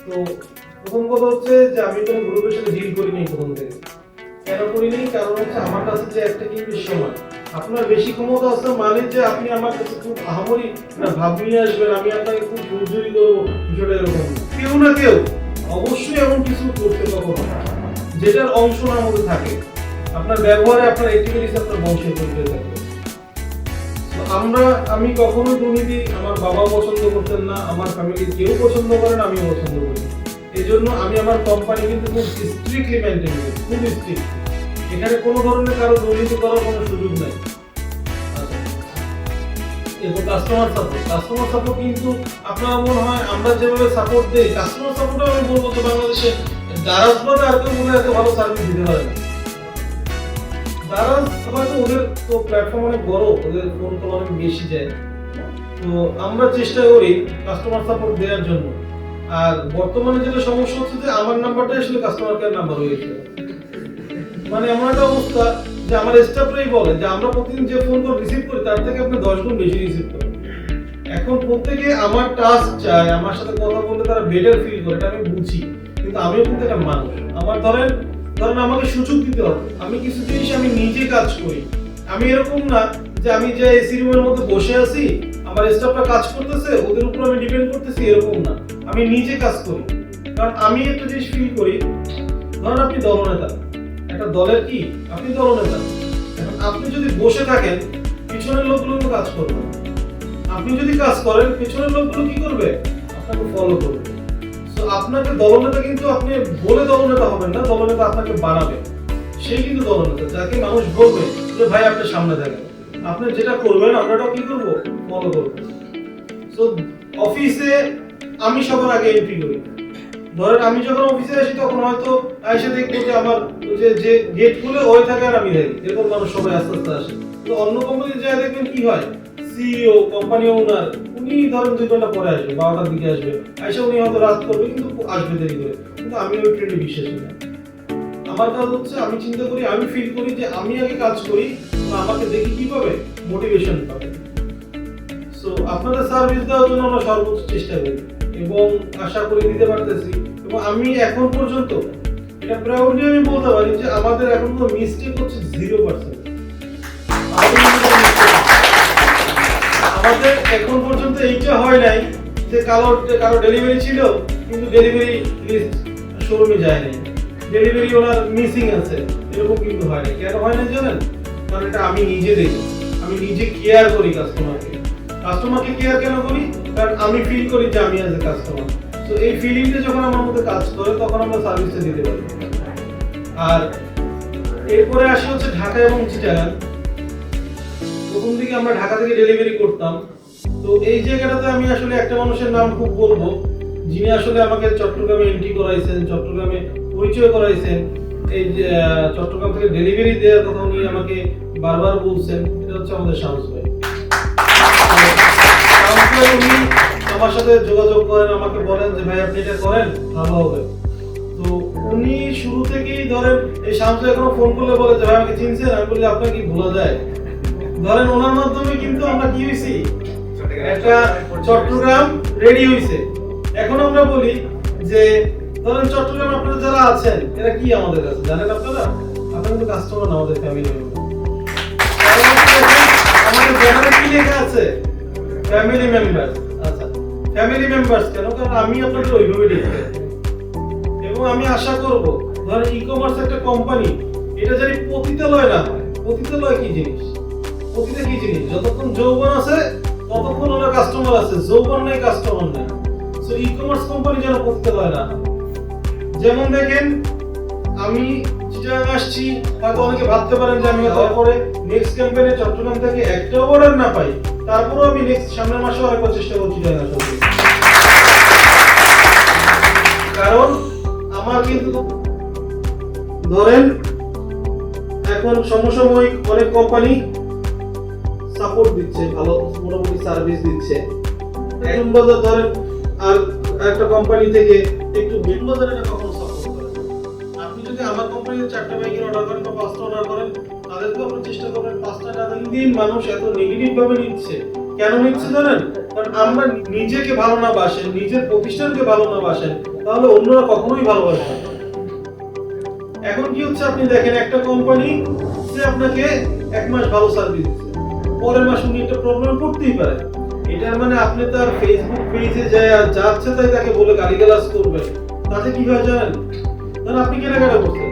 তো প্রথম কথা হচ্ছে যে আমি কোনো গ্রুপের সাথে ডিল করিনি প্রথম থেকে। কেন করিনি? কারণ হচ্ছে আমার কাছে যে একটা কিনবে সময়, আপনার বেশি ক্ষমতা আছে মানে যে আপনি আমার কাছে খুব আহামরি না ভাব নিয়ে আসবেন, আমি আপনাকে খুব জোরজুরি করবো, বিষয়টা এরকম না। কেউ না কেউ অবশ্যই এমন কিছু করতে কখনো যেটার অংশ না মধ্যে থাকে, আপনার ব্যবহারে আপনার অ্যাক্টিভিটিস আপনার বংশের পরিচয় থাকবে। আমি কখনো দুর্নীতি আমার বাবা পছন্দ করতেন না, আমার ফ্যামিলির কেউ পছন্দ করেন, আমি পছন্দ করি। এই জন্য আমি আমার কোম্পানি কিন্তু খুব স্ট্রিক্টলি মেনটেন করি, খুব স্ট্রিক্ট। এখানে কোনো ধরনের কারো দুর্নীতি করার কোনো সুযোগ নাই। এরপর কাস্টমার সাপোর্ট কিন্তু আপনার মনে হয় আমরা যেভাবে সাপোর্ট দিই, কাস্টমার সাপোর্টে আমি বলবো যে বাংলাদেশে দারাজ বাদে আর কেউ মনে হয় এত ভালো সার্ভিস দিতে পারে না। দারাজ হয়তো ওদের তো প্ল্যাটফর্ম অনেক বড়, ওদের ফোন কল অনেক বেশি যায়, তো আমরা চেষ্টা করি কাস্টমার সাপোর্ট দেওয়ার জন্য। আর বর্তমানে যেটা সমস্যা হচ্ছে যে আমার নাম্বারটা আসলে কাস্টমার কেয়ার নাম্বার হয়ে গেছে, মানে এমন একটা অবস্থা যে আমার স্টাফরাই বলে যে আমরা প্রতিদিন যে ফোন কল রিসিভ করি তার থেকে আপনি 10 গুণ বেশি রিসিভ করেন। এখন প্রত্যেকে আমার টাস্ক চায়, আমার সাথে কথা বলতে তারা বেটার ফিল করে, এটা আমি বুঝি, কিন্তু আমিও কিন্তু একটা মানুষ। আমার ধরেন আমাকে সুযোগ দিতে হবে, আমি কিছু জিনিস আমি নিজে কাজ করি। আমি এরকম না যে আমি যে এসি রুমের মধ্যে বসে আছি, আমার স্টাফরা কাজ করতেছে, ওদের উপর আমি ডিপেন্ড করতেছি, এরকম না। আমি নিজে কাজ করি, কারণ আমি একটা জিনিস ফিল করি, ধরুন আপনি দলনেতা, একটা দলের কি আপনি দলনেতা, এখন আপনি যদি বসে থাকেন পিছনের লোকগুলো তো কাজ করবে না। আপনি যদি কাজ করেন পিছনের লোকগুলো কি করবে, আপনাকে ফলো করবে। সো আপনাকে দলনেতা কিন্তু আপনি বলে দলনেতা হবেন না, দলনেতা আপনাকে বানাবে, সেই কিন্তু দলনেতা যাকে মানুষ বলবে যে ভাই আপনি সামনে থাকেন, আপনি যেটা করবেন আমরাটাও কি করব, ফলো করব। সো অফিসে আমি সবার আগে এন্ট্রি করি। ধরেন আমি যখন অফিসে আসি তখন হয়তো এসে দেখবো যে আমার যে গেট খুলে ওই থাকে আর আমি থাকি, এরকম মানুষ সবাই আস্তে আস্তে আসে। তো অন্য কোম্পানি যায় দেখবেন কি হয়, সিইও কোম্পানি ওনার উনি ধরেন 2 ঘন্টা পরে আসবে, 12টার দিকে আসবে, এসে উনি হয়তো রাত করবে কিন্তু আসবে দেরি করে। কিন্তু আমি ওই ট্রেনে বিশ্বাসী না। আমার কাজ হচ্ছে আমি চিন্তা করি, আমি ফিল করি যে আমি আগে কাজ করি, তো আমাকে দেখি কি পাবে, মোটিভেশন পাবে। সো আপনাদের সার্ভিস দেওয়ার জন্য আমরা সর্বোচ্চ চেষ্টা করি এবং আশা করি দিতে পারতেছি। এবং আমি এখন পর্যন্ত এটা প্রাউডলি আমি বলতে পারি যে আমাদের এখন কোনো মিস্টেক হচ্ছে 0%। আমাদের এখন পর্যন্ত এইটা হয় নাই যে কারো ডেলিভারি ছিল কিন্তু ডেলিভারি লিস্ট শোরুমে যায় নাই, ডেলিভারি ওনার মিসিং আছে, এরকম কিন্তু হয় না। কেন হয় না জানেন? কারণ এটা আমি নিজে দেখি, আমি নিজে কেয়ার করি কাস্টমারকে কেয়ার কেন করি? কারণ আমি ফিল করি যে আমি অ্যাজ এ কাস্টমার। তো এই ফিলিংটা যখন আমার মধ্যে কাজ করে তখন আমরা সার্ভিসটা দিতে পারি। আর এরপরে আসি হচ্ছে ঢাকা এবং চিটাগাং। প্রথম দিকে আমরা ঢাকা থেকে ডেলিভারি করতাম। তো এই জায়গাটাতে আমি আসলে একটা মানুষের নাম খুব বলবো, যিনি আসলে আমাকে চট্টগ্রামে এন্ট্রি করাইছেন, চট্টগ্রামে পরিচয় করাইছেন। এই যে চট্টগ্রাম থেকে ডেলিভারি দেওয়ার কথা উনি আমাকে বারবার বলছেন, এটা হচ্ছে আমাদের শামস ভাই। উনি আমার সাথে যোগাযোগ করেন, আমাকে বলেন যে ভাই আপনি এটা করেন ভালো হবে। তো উনি শুরু থেকেই ধরেন এই শামস এখনো ফোন করলে বলে যে ভাই আমাকে চিনছেন, আমি বলি আপনাকে কি ভোলা যায়। ধরেন ওনার মাধ্যমে কিন্তু আমরা কি হইছি, একটা চট্টগ্রাম রেডি হইছে। এখন আমরা বলি যে ধরেন চট্টগ্রাম আপনারা যারা আছেন এরা কি আমাদের কাছে জানেন, আপনারা কিন্তু কাস্টমার না, আমাদের ফ্যামিলি মেম্বার। আমাদের ব্যানারে কি লেখা আছে, ফ্যামিলি মেম্বার্স। আচ্ছা, ফ্যামিলি মেম্বার্স কেন? কারণ আমি আপনাদের ওইভাবে দেখি এবং আমি আশা করব ধরেন ই-কমার্স একটা কোম্পানি, এটা যদি পতিতালয় না হয়। পতিতালয় কি জিনিস? পতিতা কি জিনিস? যতক্ষণ যৌবন আছে ততক্ষণ ওনার কাস্টমার আছে, যৌবন নেই কাস্টমার নেই। সো ই-কমার্স কোম্পানি যেন পতিতালয় না হয়। যেমন দেখেন আমি চিটাগাং আসছি, হয়তো অনেকে ভাবতে পারেন যে আমি তারপরে নেক্সট ক্যাম্পেইনে চট্টগ্রাম থেকে একটা অর্ডার না পাই, তারপরেও আমি নেক্সট সামনের মাসে আরেকবার চেষ্টা করছি চিটাগাং আসার জন্য। কারণ আমার কিন্তু ধরেন এখন সমসাময়িক অনেক কোম্পানি সাপোর্ট দিচ্ছে, ভালো মোটামুটি সার্ভিস দিচ্ছে। এখন বাজার ধরেন আর একটা কোম্পানি থেকে একটু ভিন্ন বাজারে কখনো সাপোর্ট করে। আপনি যদি আমার কোম্পানিতে 4টা বাইকের অর্ডার করেন বা 5টা অর্ডার করেন, তাদেরকেও আপনি চেষ্টা করবেন 5টা টাকা দিন। মানুষ এত নেগেটিভ ভাবে নিচ্ছে কেন নিচ্ছে জানেন? কারণ আমরা নিজেকে ভালো না বাসেন, নিজের প্রতিষ্ঠানকে ভালো না বাসেন, তাহলে অন্যরা কখনোই ভালোবাসবে না। এখন কি হচ্ছে আপনি দেখেন একটা কোম্পানি সে আপনাকে 1 মাস ভালো সার্ভিস দিচ্ছে, পরের মাস উনি একটা প্রবলেম পড়তেই পারে। এটার মানে আপনি তার ফেসবুক পেজে যাচ্ছে তাই তাকে বলে গালিগালাজ করবেন, তাতে কি হয় জানেন? ধরেন আপনি কেনাকাটা করছেন,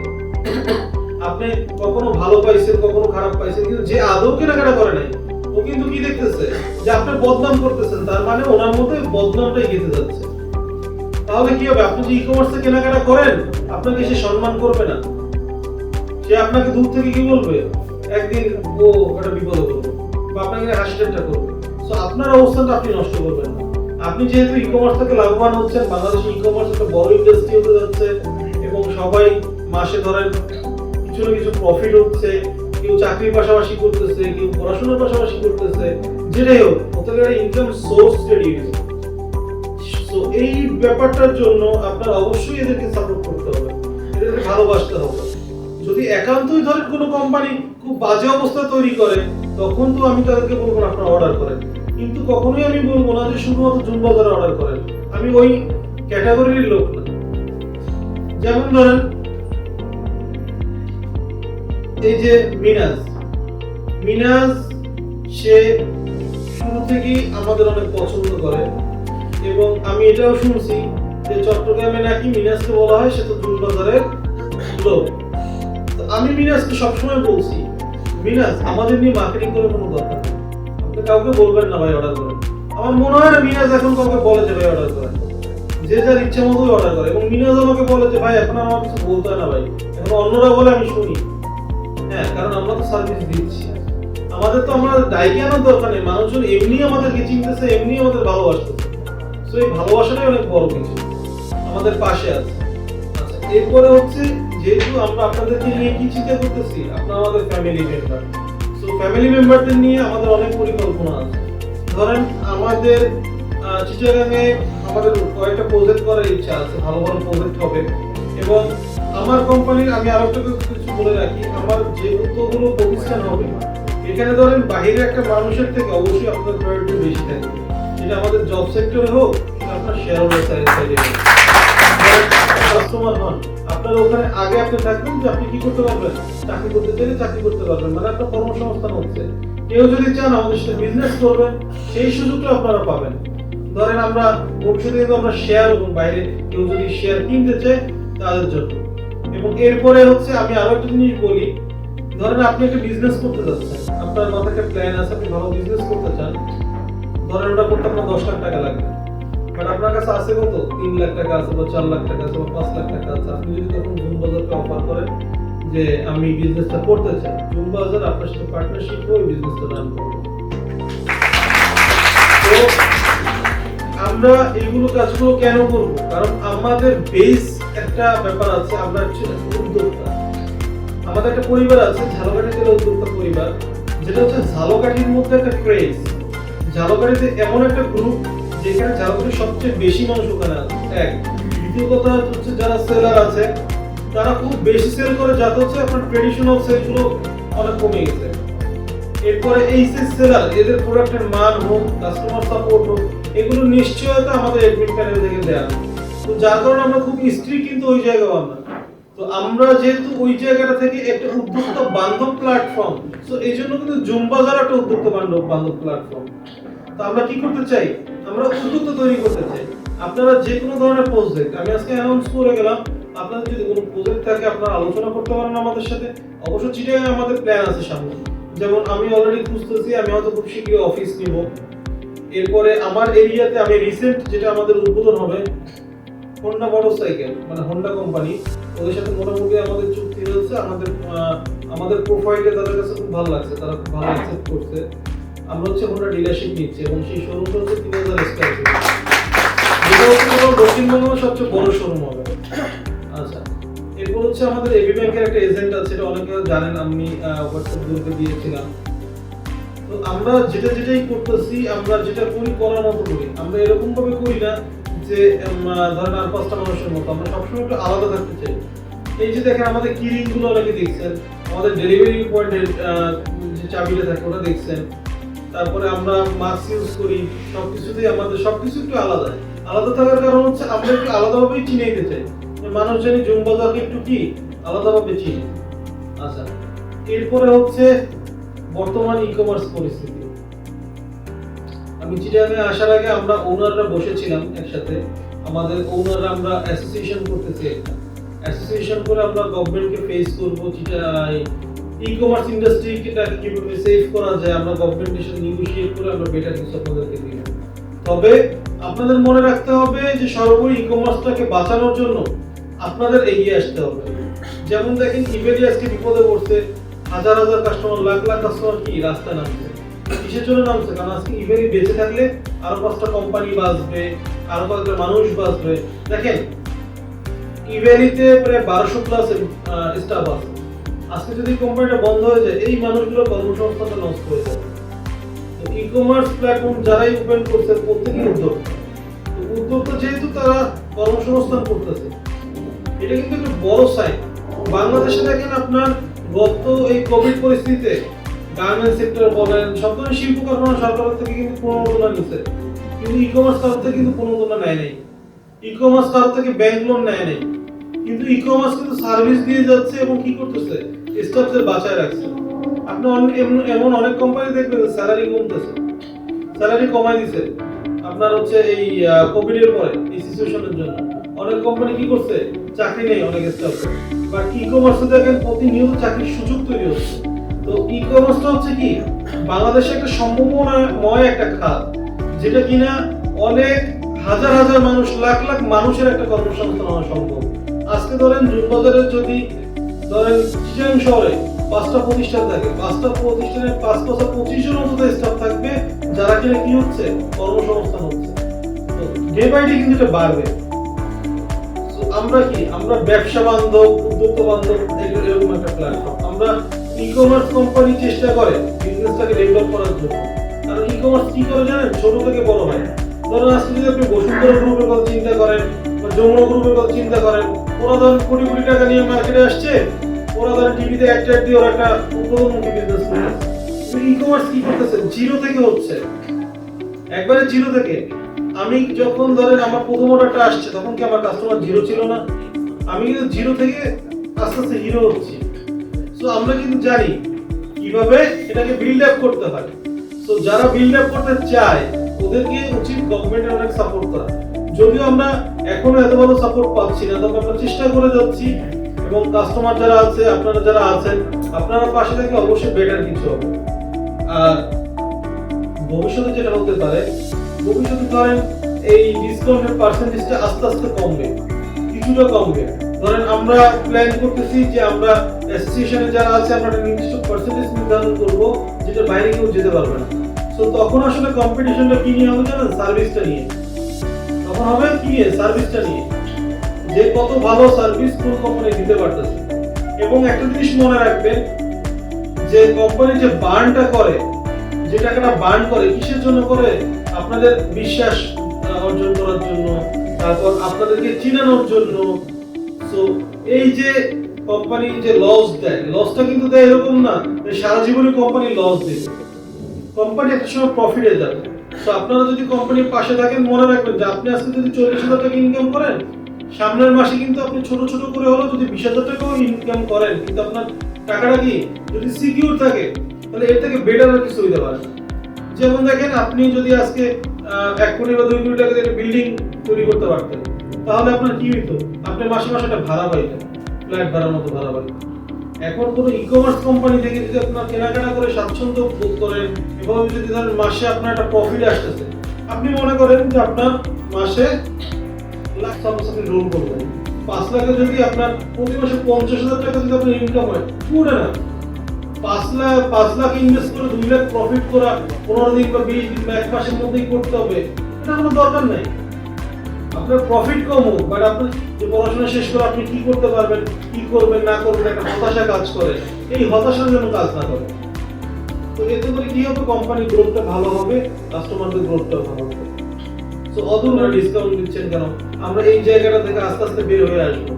আপনি কখনো ভালো পাইছেন কখনো খারাপ পাইছেন, কিন্তু যে আদৌ কেনাকাটা করে নাই ও কিন্তু কি দেখতেছে যে আপনি বদনাম করতেছেন, তার মানে ওনার মধ্যে বদনামটাই গেঁথে যাচ্ছে। তাহলে কি হবে? আপনি যে ই-কমার্সে কেনাকাটা করেন আপনাকে সে সম্মান করবে না, সে আপনাকে দূর থেকে কি বলবে, একদিন ও একটা বিপদে পড়বে বা আপনাকে হাসিটা করবে। সো আপনার অবস্থানটা আপনি নষ্ট করবেন না। আপনি যেহেতু ই-কমার্স থেকে লাভবান হচ্ছেন, বাংলাদেশে ই-কমার্স একটা বড় ইন্ডাস্ট্রি হতে যাচ্ছে এবং সবাই মাসে ধরেন কিছু না কিছু প্রফিট হচ্ছে, কেউ চাকরির পাশাপাশি করতেছে, কেউ পড়াশোনার পাশাপাশি করতেছে, যেটাই হোক ওদের ইনকাম সোর্স রেডি হয়েছে। তো এই ব্যাপারটার জন্য আপনার অবশ্যই এদেরকে সাপোর্ট করতে হবে, এদেরকে ভালোবাসতে হবে। যদি একান্তই ধরেন কোনো কোম্পানি খুব বাজে অবস্থা তৈরি করে, তখন তো আমি তাদেরকে বলবো না আপনারা অর্ডার করেন, কিন্তু কখনোই আমি বলবো না যে শুধুমাত্র জুন বাজারে অর্ডার করেন। আমি ওই ক্যাটাগরির লোক না। যেমন ধরেন এই যে মিনাজ সে শুরু থেকেই আমাদের অনেক পছন্দ করে এবং আমি এটাও শুনছি যে চট্টগ্রামে নাকি মিনাজকে বলা হয় সে তো জুন বাজারের লোক। তো আমি মিনাজকে সবসময় বলছি, মিনাজ আমাদের নিয়ে মার্কেটিং করার কোনো দরকার নেই, আপনি কাউকে বলবেন না ভাই অর্ডার করেন। আমার মনে হয় না মিনাজ এখন কাউকে বলে যে ভাই অর্ডার করেন, যে যার ইচ্ছা মতোই অর্ডার করে। এবং মিনাজ আমাকে বলে যে ভাই এখন আমার কিছু বলতে হয় না ভাই, এখন অন্যরা বলে আমি শুনি। হ্যাঁ, কারণ আমরা তো সার্ভিস দিচ্ছি, আমাদের তো আমরা ডাইকে আনার দরকার নেই, মানুষজন এমনি আমাদেরকে চিনতেছে, এমনি আমাদের ভালোবাসতেছে। তো এই ভালোবাসাটাই অনেক বড় কিছু, আমাদের পাশে আছে। আচ্ছা, এরপরে হচ্ছে যেহেতু আমরা আপনাদেরকে নিয়ে কি চিন্তা করতেছি, আপনারা আমাদের ফ্যামিলি মেম্বার। সো ফ্যামিলি মেম্বারদের নিয়ে আমাদের অনেক পরিকল্পনা আছে। ধরেন আমাদের চিটাগাংয়ে আমাদের কয়েকটা প্রজেক্ট করার ইচ্ছা আছে, ভালো ভালো প্রজেক্ট হবে। এবং আমার কোম্পানির আমি আরো একটা কিছু বলে রাখি, আমার যে উদ্যোগগুলো প্রতিষ্ঠান হবে এখানে ধরেন বাইরের একটা মানুষের থেকে অবশ্যই আপনার প্রায়োরিটি বেশি থাকবে, যেটা আমাদের জব সেক্টরে হোক, সেটা আপনার শেয়ার হোল্ডার সাইডে হোক। কাস্টমার হন, আপনার ওখানে আগে আপনি থাকবেন যে আপনি কি করতে পারবেন, চাকরি করতে চাইলে চাকরি করতে পারবেন, মানে আপনার কর্মসংস্থান হচ্ছে। কেউ যদি চান আমাদের সাথে বিজনেস করবেন, সেই সুযোগটা আপনারা পাবেন। ধরেন আমরা ভবিষ্যতে কিন্তু আমরা শেয়ার এবং বাইরে কেউ যদি শেয়ার কিনতে চায় তাদের জন্য। এবং এরপরে হচ্ছে আমি আরো একটা জিনিস বলি, ধরেন আপনি একটা বিজনেস করতে যাচ্ছেন, আপনার মাথায় একটা প্ল্যান আছে, আপনি ভালো বিজনেস করতে চান, ধরেন ওটা করতে আপনার 10 লাখ টাকা লাগবে, বাট আপনার কাছে আছে কত, 3 লাখ টাকা আছে বা 4 লাখ টাকা আছে বা 5 লাখ টাকা আছে। আপনি যদি তখন জুন বাজারকে অফার করেন যে আমি বিজনেসটা করতে চাই, জুন বাজার আপনার সাথে পার্টনারশিপ হয়ে বিজনেসটা রান করবে। তো আমরা এইগুলো কাজগুলো কেন করবো, কারণ আমাদের বেস একটা ব্যাপার আছে, আমরা অ্যাকচুয়ালি উদ্যোক্তা। আমাদের একটা পরিবার আছে ঝালকাঠি জেলা উদ্যোক্তা পরিবার, যেটা হচ্ছে ঝালকাঠির মধ্যে একটা ক্রেজ। ঝালকাঠিতে এমন একটা গ্রুপ যেখানে ঝালকাঠির সবচেয়ে বেশি মানুষ ওখানে আছে, এক। দ্বিতীয় কথা হচ্ছে যারা সেলার আছে তারা খুব বেশি সেল করে, যাতে হচ্ছে আপনার ট্রেডিশনাল সেলগুলো অনেক কমে গেছে। এরপরে এই যে সেলার, এদের প্রোডাক্টের মান হোক, কাস্টমার সাপোর্ট হোক, এগুলো নিশ্চয়তা আমাদের এডমিন প্যানেল থেকে দেওয়া। তো যার কারণে আমরা খুব স্ট্রিক্ট কিন্তু ওই জায়গাও আমরা। তো আমরা যেহেতু ওই জায়গাটা থেকে একটা উদ্যোক্তা বান্ধব প্ল্যাটফর্ম, তো এই জন্য কিন্তু জুম বাজার একটা উদ্যোক্তা বান্ধব প্ল্যাটফর্ম। তো আমরা কি করতে চাই, আমরা উদ্যোক্তা তৈরি করতে চাই। আপনারা যে কোনো ধরনের প্রজেক্ট আমি আজকে অ্যানাউন্স করে গেলাম, আপনাদের যদি কোনো প্রজেক্ট থাকে আপনারা আলোচনা করতে পারেন আমাদের সাথে। অবশ্য চিটাগাং আমাদের প্ল্যান আছে সামনে, যেমন আমি অলরেডি খুঁজতেছি, আমি হয়তো খুব শীঘ্রই অফিস নিব। এরপরে আমার এরিয়াতে আমি রিসেন্ট যেটা আমাদের উদ্বোধন হবে, হোন্ডা মোটরসাইকেল মানে হোন্ডা কোম্পানি, ওদের সাথে মোটামুটি আমাদের চুক্তি হয়েছে। আমাদের প্রোফাইলে তাদের কাছে খুব ভালো লাগছে, তারা খুব ভালো অ্যাকসেপ্ট করছে। আমরা হচ্ছে হোন্ডা ডিলারশিপ নিচ্ছি এবং সেই শোরুমটা হচ্ছে 3000 স্কয়ার ফিট, যেটা হচ্ছে দক্ষিণবঙ্গের সবচেয়ে বড় শোরুম হবে। আচ্ছা, এরপর হচ্ছে আমাদের এবি ব্যাংকের একটা এজেন্ট আছে, এটা অনেকে জানেন, আমি হোয়াটসঅ্যাপ গ্রুপে দিয়েছিলাম। তো আমরা যেটাই করতেছি, আমরা যেটা করি করার মতো করি, আমরা এরকম ভাবে করি না যে ধরেন আর 5টা মানুষের মতো, আমরা সবসময় একটু আলাদা থাকতে চাই। এই যে দেখেন আমাদের কি রিংগুলো অনেকে দেখছেন, আমাদের ডেলিভারি পয়েন্টের যে চাবিটা থাকে ওটা দেখছেন, তারপরে আমরা মাস্ক ইউজ করি, সবকিছুতেই আমাদের সবকিছু একটু আলাদা। আলাদা থাকার কারণ হচ্ছে আমরা একটু আলাদাভাবেই চিনাইতে চাই, মানুষ জানি জুম বাজারকে একটু কি আলাদাভাবে চিনি। আচ্ছা, এরপরে হচ্ছে বর্তমান ই কমার্স পরিস্থিতি। আমি চিটাগাংয়ে আসার আগে আমরা ওনাররা বসেছিলাম একসাথে, আমাদের ওনাররা আমরা অ্যাসোসিয়েশন করতেছি, একটা অ্যাসোসিয়েশন করে আমরা গভর্নমেন্টকে ফেস করবো, ই কমার্স ইন্ডাস্ট্রিকে কিভাবে সেভ করা যায়, আমরা গভর্নমেন্টের সাথে নেগোশিয়েট করে আমরা বেটার কিছু আপনাদেরকে দিব। তবে আপনাদের মনে রাখতে হবে যে সর্বোপরি ই কমার্সটাকে বাঁচানোর জন্য আপনাদের এগিয়ে আসতে হবে। যেমন দেখেন ইভেলি আজকে বিপদে পড়ছে, হাজার হাজার কাস্টমার, লাখ লাখ কাস্টমার কি রাস্তায় নামছে, কিসের জন্য নামছে, কারণ আজকে ইভেলি বেঁচে থাকলে আরো 5টা কোম্পানি বাঁচবে, আরো 5টা মানুষ বাঁচবে। দেখেন ইভেলিতে প্রায় 1200 প্লাস স্টাফ আছে, আজকে যদি কোম্পানিটা বন্ধ হয়ে যায় এই মানুষগুলো কর্মসংস্থানটা নষ্ট হয়ে যাবে। তো ই কমার্স প্ল্যাটফর্ম যারাই ওপেন করছে প্রত্যেকই উদ্যোক্তা, তো উদ্যোক্তা যেহেতু তারা কর্মসংস্থান করতেছে, এটা কিন্তু একটা বড় সাইন। বাংলাদেশে দেখেন আপনার গত এই কোভিড পরিস্থিতিতে গার্মেন্টস সেক্টর বলেন, সব ধরনের শিল্প কারখানা সরকারের থেকে কিন্তু প্রণোদনা নিচ্ছে, কিন্তু ই কমার্স কারোর থেকে কিন্তু প্রণোদনা নেয় নাই, ই কমার্স কারোর থেকে ব্যাংক লোন নেয় নাই, কিন্তু ই কমার্স কিন্তু সার্ভিস দিয়ে যাচ্ছে এবং কি করতেছে, স্টাফদের বাঁচায় রাখছে। আপনি এমন অনেক কোম্পানি দেখবেন স্যালারি কমতেছে, স্যালারি কমাই দিছে আপনার হচ্ছে এই কোভিড এর পরে এই সিচুয়েশনের জন্য। অনেক কোম্পানি কি করছে, চাকরি নেই অনেক স্টাফের। বাট ই কমার্সে দেখেন প্রতিনিয়ত চাকরির সুযোগ তৈরি হচ্ছে। তো ই কমার্সটা হচ্ছে কি বাংলাদেশে একটা সম্ভাবনাময় একটা খাত, যেটা কিনা অনেক হাজার হাজার মানুষ, লাখ লাখ মানুষের একটা কর্মসংস্থান হওয়া সম্ভব। আজকে ধরেন জুনবাজারে যদি ধরেন চিটাগাং শহরে 5টা প্রতিষ্ঠান থাকে, 5টা প্রতিষ্ঠানে 5+25 জন অন্তত স্টাফ থাকবে, যারা কিনা কি হচ্ছে, কর্মসংস্থান হচ্ছে। তো ডে বাই ডে কিন্তু এটা বাড়বে। তো আমরা কি, আমরা ব্যবসা বান্ধব, উদ্যোক্তা বান্ধব এরকম একটা প্ল্যাটফর্ম। আমরা ই কমার্স কোম্পানি চেষ্টা করে বিজনেসটাকে ডেভেলপ করার জন্য। কারণ ই কমার্স কি করে জানেন, ছোট থেকে বড় হয়। ধরুন আজকে যদি আপনি বসুন্ধরা গ্রুপের কথা চিন্তা করেন বা যমুনা গ্রুপের কথা চিন্তা করেন, ওরা ধরেন কোটি কোটি টাকা নিয়ে মার্কেটে আসছে, ওরা ধরেন টিভিতে অ্যাড দিয়ে ওরা একটা উদ্বোধনমুখী বিজনেস করতেছে। ই কমার্স কি করতেছে, জিরো থেকে হচ্ছে, একবারে জিরো থেকে। আমি যখন ধরেন আমার প্রথম অর্ডারটা আসছে, তখন কি আমার কাস্টমার জিরো ছিল না? আমি কিন্তু জিরো থেকে আস্তে আস্তে হিরো হচ্ছি। সো আমরা কিন্তু জানি কিভাবে এটাকে বিল্ড আপ করতে হয়। সো যারা বিল্ড আপ করতে চায় ওদেরকে উচিত গভর্নমেন্টের অনেক সাপোর্ট করা। যদিও আমরা এখনো এত ভালো সাপোর্ট পাচ্ছি না, তবে আমরা চেষ্টা করে যাচ্ছি। এবং কাস্টমার যারা আছে, আপনারা যারা আছেন, আপনারা পাশে থেকে অবশ্যই বেটার কিছু হবে। আর ভবিষ্যতে যেটা হতে পারে, ভবিষ্যতে ধরেন এই ডিসকাউন্টের পার্সেন্টেজটা আস্তে আস্তে কমবে, কিছুটা কমবে। ধরেন আমরা প্ল্যান করতেছি যে আমরা অ্যাসোসিয়েশনে যারা আছে আমরা একটা নির্দিষ্ট পার্সেন্টেজ নির্ধারণ করব, যেটা বাইরে কেউ যেতে পারবে না। তো তখন আসলে কম্পিটিশনটা কি নিয়ে হবে জানেন, সার্ভিসটা নিয়ে। তখন হবে কি নিয়ে, সার্ভিসটা নিয়ে, যে কত ভালো সার্ভিস কোন কোম্পানি দিতে পারতেছে। এবং একটা জিনিস মনে রাখবেন, যে কোম্পানি যে বার্নটা করে, যে টাকাটা বার্ন করে, কিসের জন্য করে? আপনাদের বিশ্বাস অর্জন করার জন্য, তারপর আপনাদেরকে চিনানোর জন্য। সো এই যে কোম্পানি যে লস দেয়, লসটা কিন্তু দেয় এরকম না যে সারা জীবনই কোম্পানি লস দেবে। কোম্পানি একটা সময় প্রফিটে যাবে। সো আপনারা যদি কোম্পানির পাশে থাকেন, মনে রাখবেন যে আপনি আজকে যদি 40,000 টাকা ইনকাম করেন, সামনের মাসে কিন্তু আপনি ছোট ছোট করে হলেও যদি 20,000 টাকাও ইনকাম করেন, কিন্তু আপনার টাকাটা কি যদি সিকিউর থাকে, তাহলে এর থেকে বেটার আর কিছু হইতে পারে। যেমন দেখেন, আপনি যদি আজকে 1 কোটি বা 2 কোটি টাকা দিয়ে একটা বিল্ডিং তৈরি করতে পারতেন, তাহলে আপনার কি হইতো? আপনি মাসে মাসে একটা ভাড়া পাইতেন, ফ্ল্যাট ভাড়ার মতো ভাড়া পাইতেন। এখন কোনো ই কমার্স কোম্পানি থেকে যদি আপনার কেনাকাটা করে স্বাচ্ছন্দ্য বোধ করেন, এবং যদি ধরেন মাসে আপনার একটা প্রফিট আসতেছে, আপনি মনে করেন যে আপনার মাসে লাখ সাপোজ আপনি রোল করবেন, 5 লাখে যদি আপনার প্রতি মাসে 50,000 টাকা যদি আপনার ইনকাম হয়, পুরো না 5 লাখ ইনভেস্ট করে 2 লাখ প্রফিট করা 15 দিন বা 20 দিন বা 1 মাসের মধ্যেই করতে হবে, এটা কোনো দরকার নাই। আপনার প্রফিট কম হোক, বাট আপনি যে পড়াশোনা শেষ করে আপনি কি করতে পারবেন, কি করবেন না করবেন, একটা হতাশা কাজ করে, এই হতাশার জন্য কাজ না করে। তো এতে করে কি হবে, কোম্পানির গ্রোথটা ভালো হবে, কাস্টমারদের গ্রোথটা ভালো হবে। সো অদূরে ডিসকাউন্ট দিচ্ছেন কেন? আমরা এই জায়গাটা থেকে আস্তে আস্তে বের হয়ে আসবো,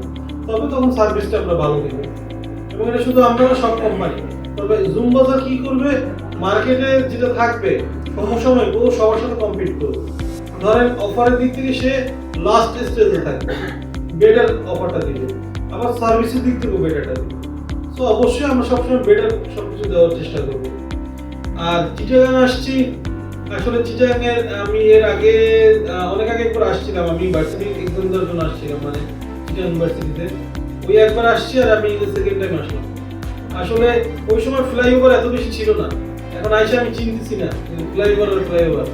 তবে তখন সার্ভিসটা আমরা ভালো দেব। এবং এটা শুধু আমরা না, সব কোম্পানি। তবে জুম বাজার কি করবে, মার্কেটে যেটা থাকবে সমসাময়িক, ও সবার সাথে কম্পিট করবে। ধরেন অফারের দিক থেকে সে লাস্ট স্টেজে থাকবে, বেটার অফারটা দিবে, আবার সার্ভিসের দিক থেকেও বেটারটা দিবে। সো অবশ্যই আমরা সবসময় বেটার সবকিছু দেওয়ার চেষ্টা করবো। আর চিটাগাং আসছি, আসলে চিটাগাংয়ের আমি এর আগে অনেক আগে একবার আসছিলাম, আমি ভার্সিটি এক্সাম দেওয়ার জন্য আসছিলাম, মানে চিটাগাং ইউনিভার্সিটিতে। ওই একবার আসছি, আর আমি সেকেন্ড টাইম আসলাম। আসলে ওই সময় ফ্লাইওভার এত বেশি ছিল না, এখন আইসা আমি চিনতেছি না ফ্লাইওভার আর ফ্লাইওভার।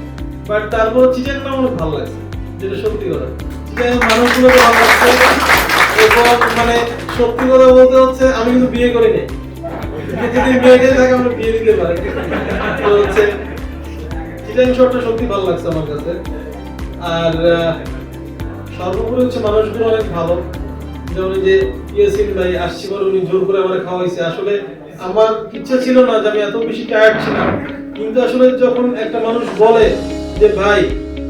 বাট তারপর চিটাগাংটা আমার ভালো লাগছে, যেটা সত্যি কথা। চিটাগাং মানুষগুলো ভালো লাগছে, এবং মানে সত্যি কথা বলতে হচ্ছে আমি কিন্তু বিয়ে করি নাই। যদি মেয়েকে থাকে আমরা বিয়ে দিতে পারি। তো হচ্ছে চিটাগাং শহরটা সত্যি ভালো লাগছে আমার কাছে। আর সর্বোপরি হচ্ছে মানুষগুলো অনেক ভালো। যেমন যে ইয়াসিন ভাই আসছি পরে উনি জোর করে আমার খাওয়াইছে। আসলে আমার ইচ্ছা ছিল না যে আমি এত বেশি টায়ার্ড ছিলাম, কিন্তু আসলে যখন একটা মানুষ বলে যে ভাই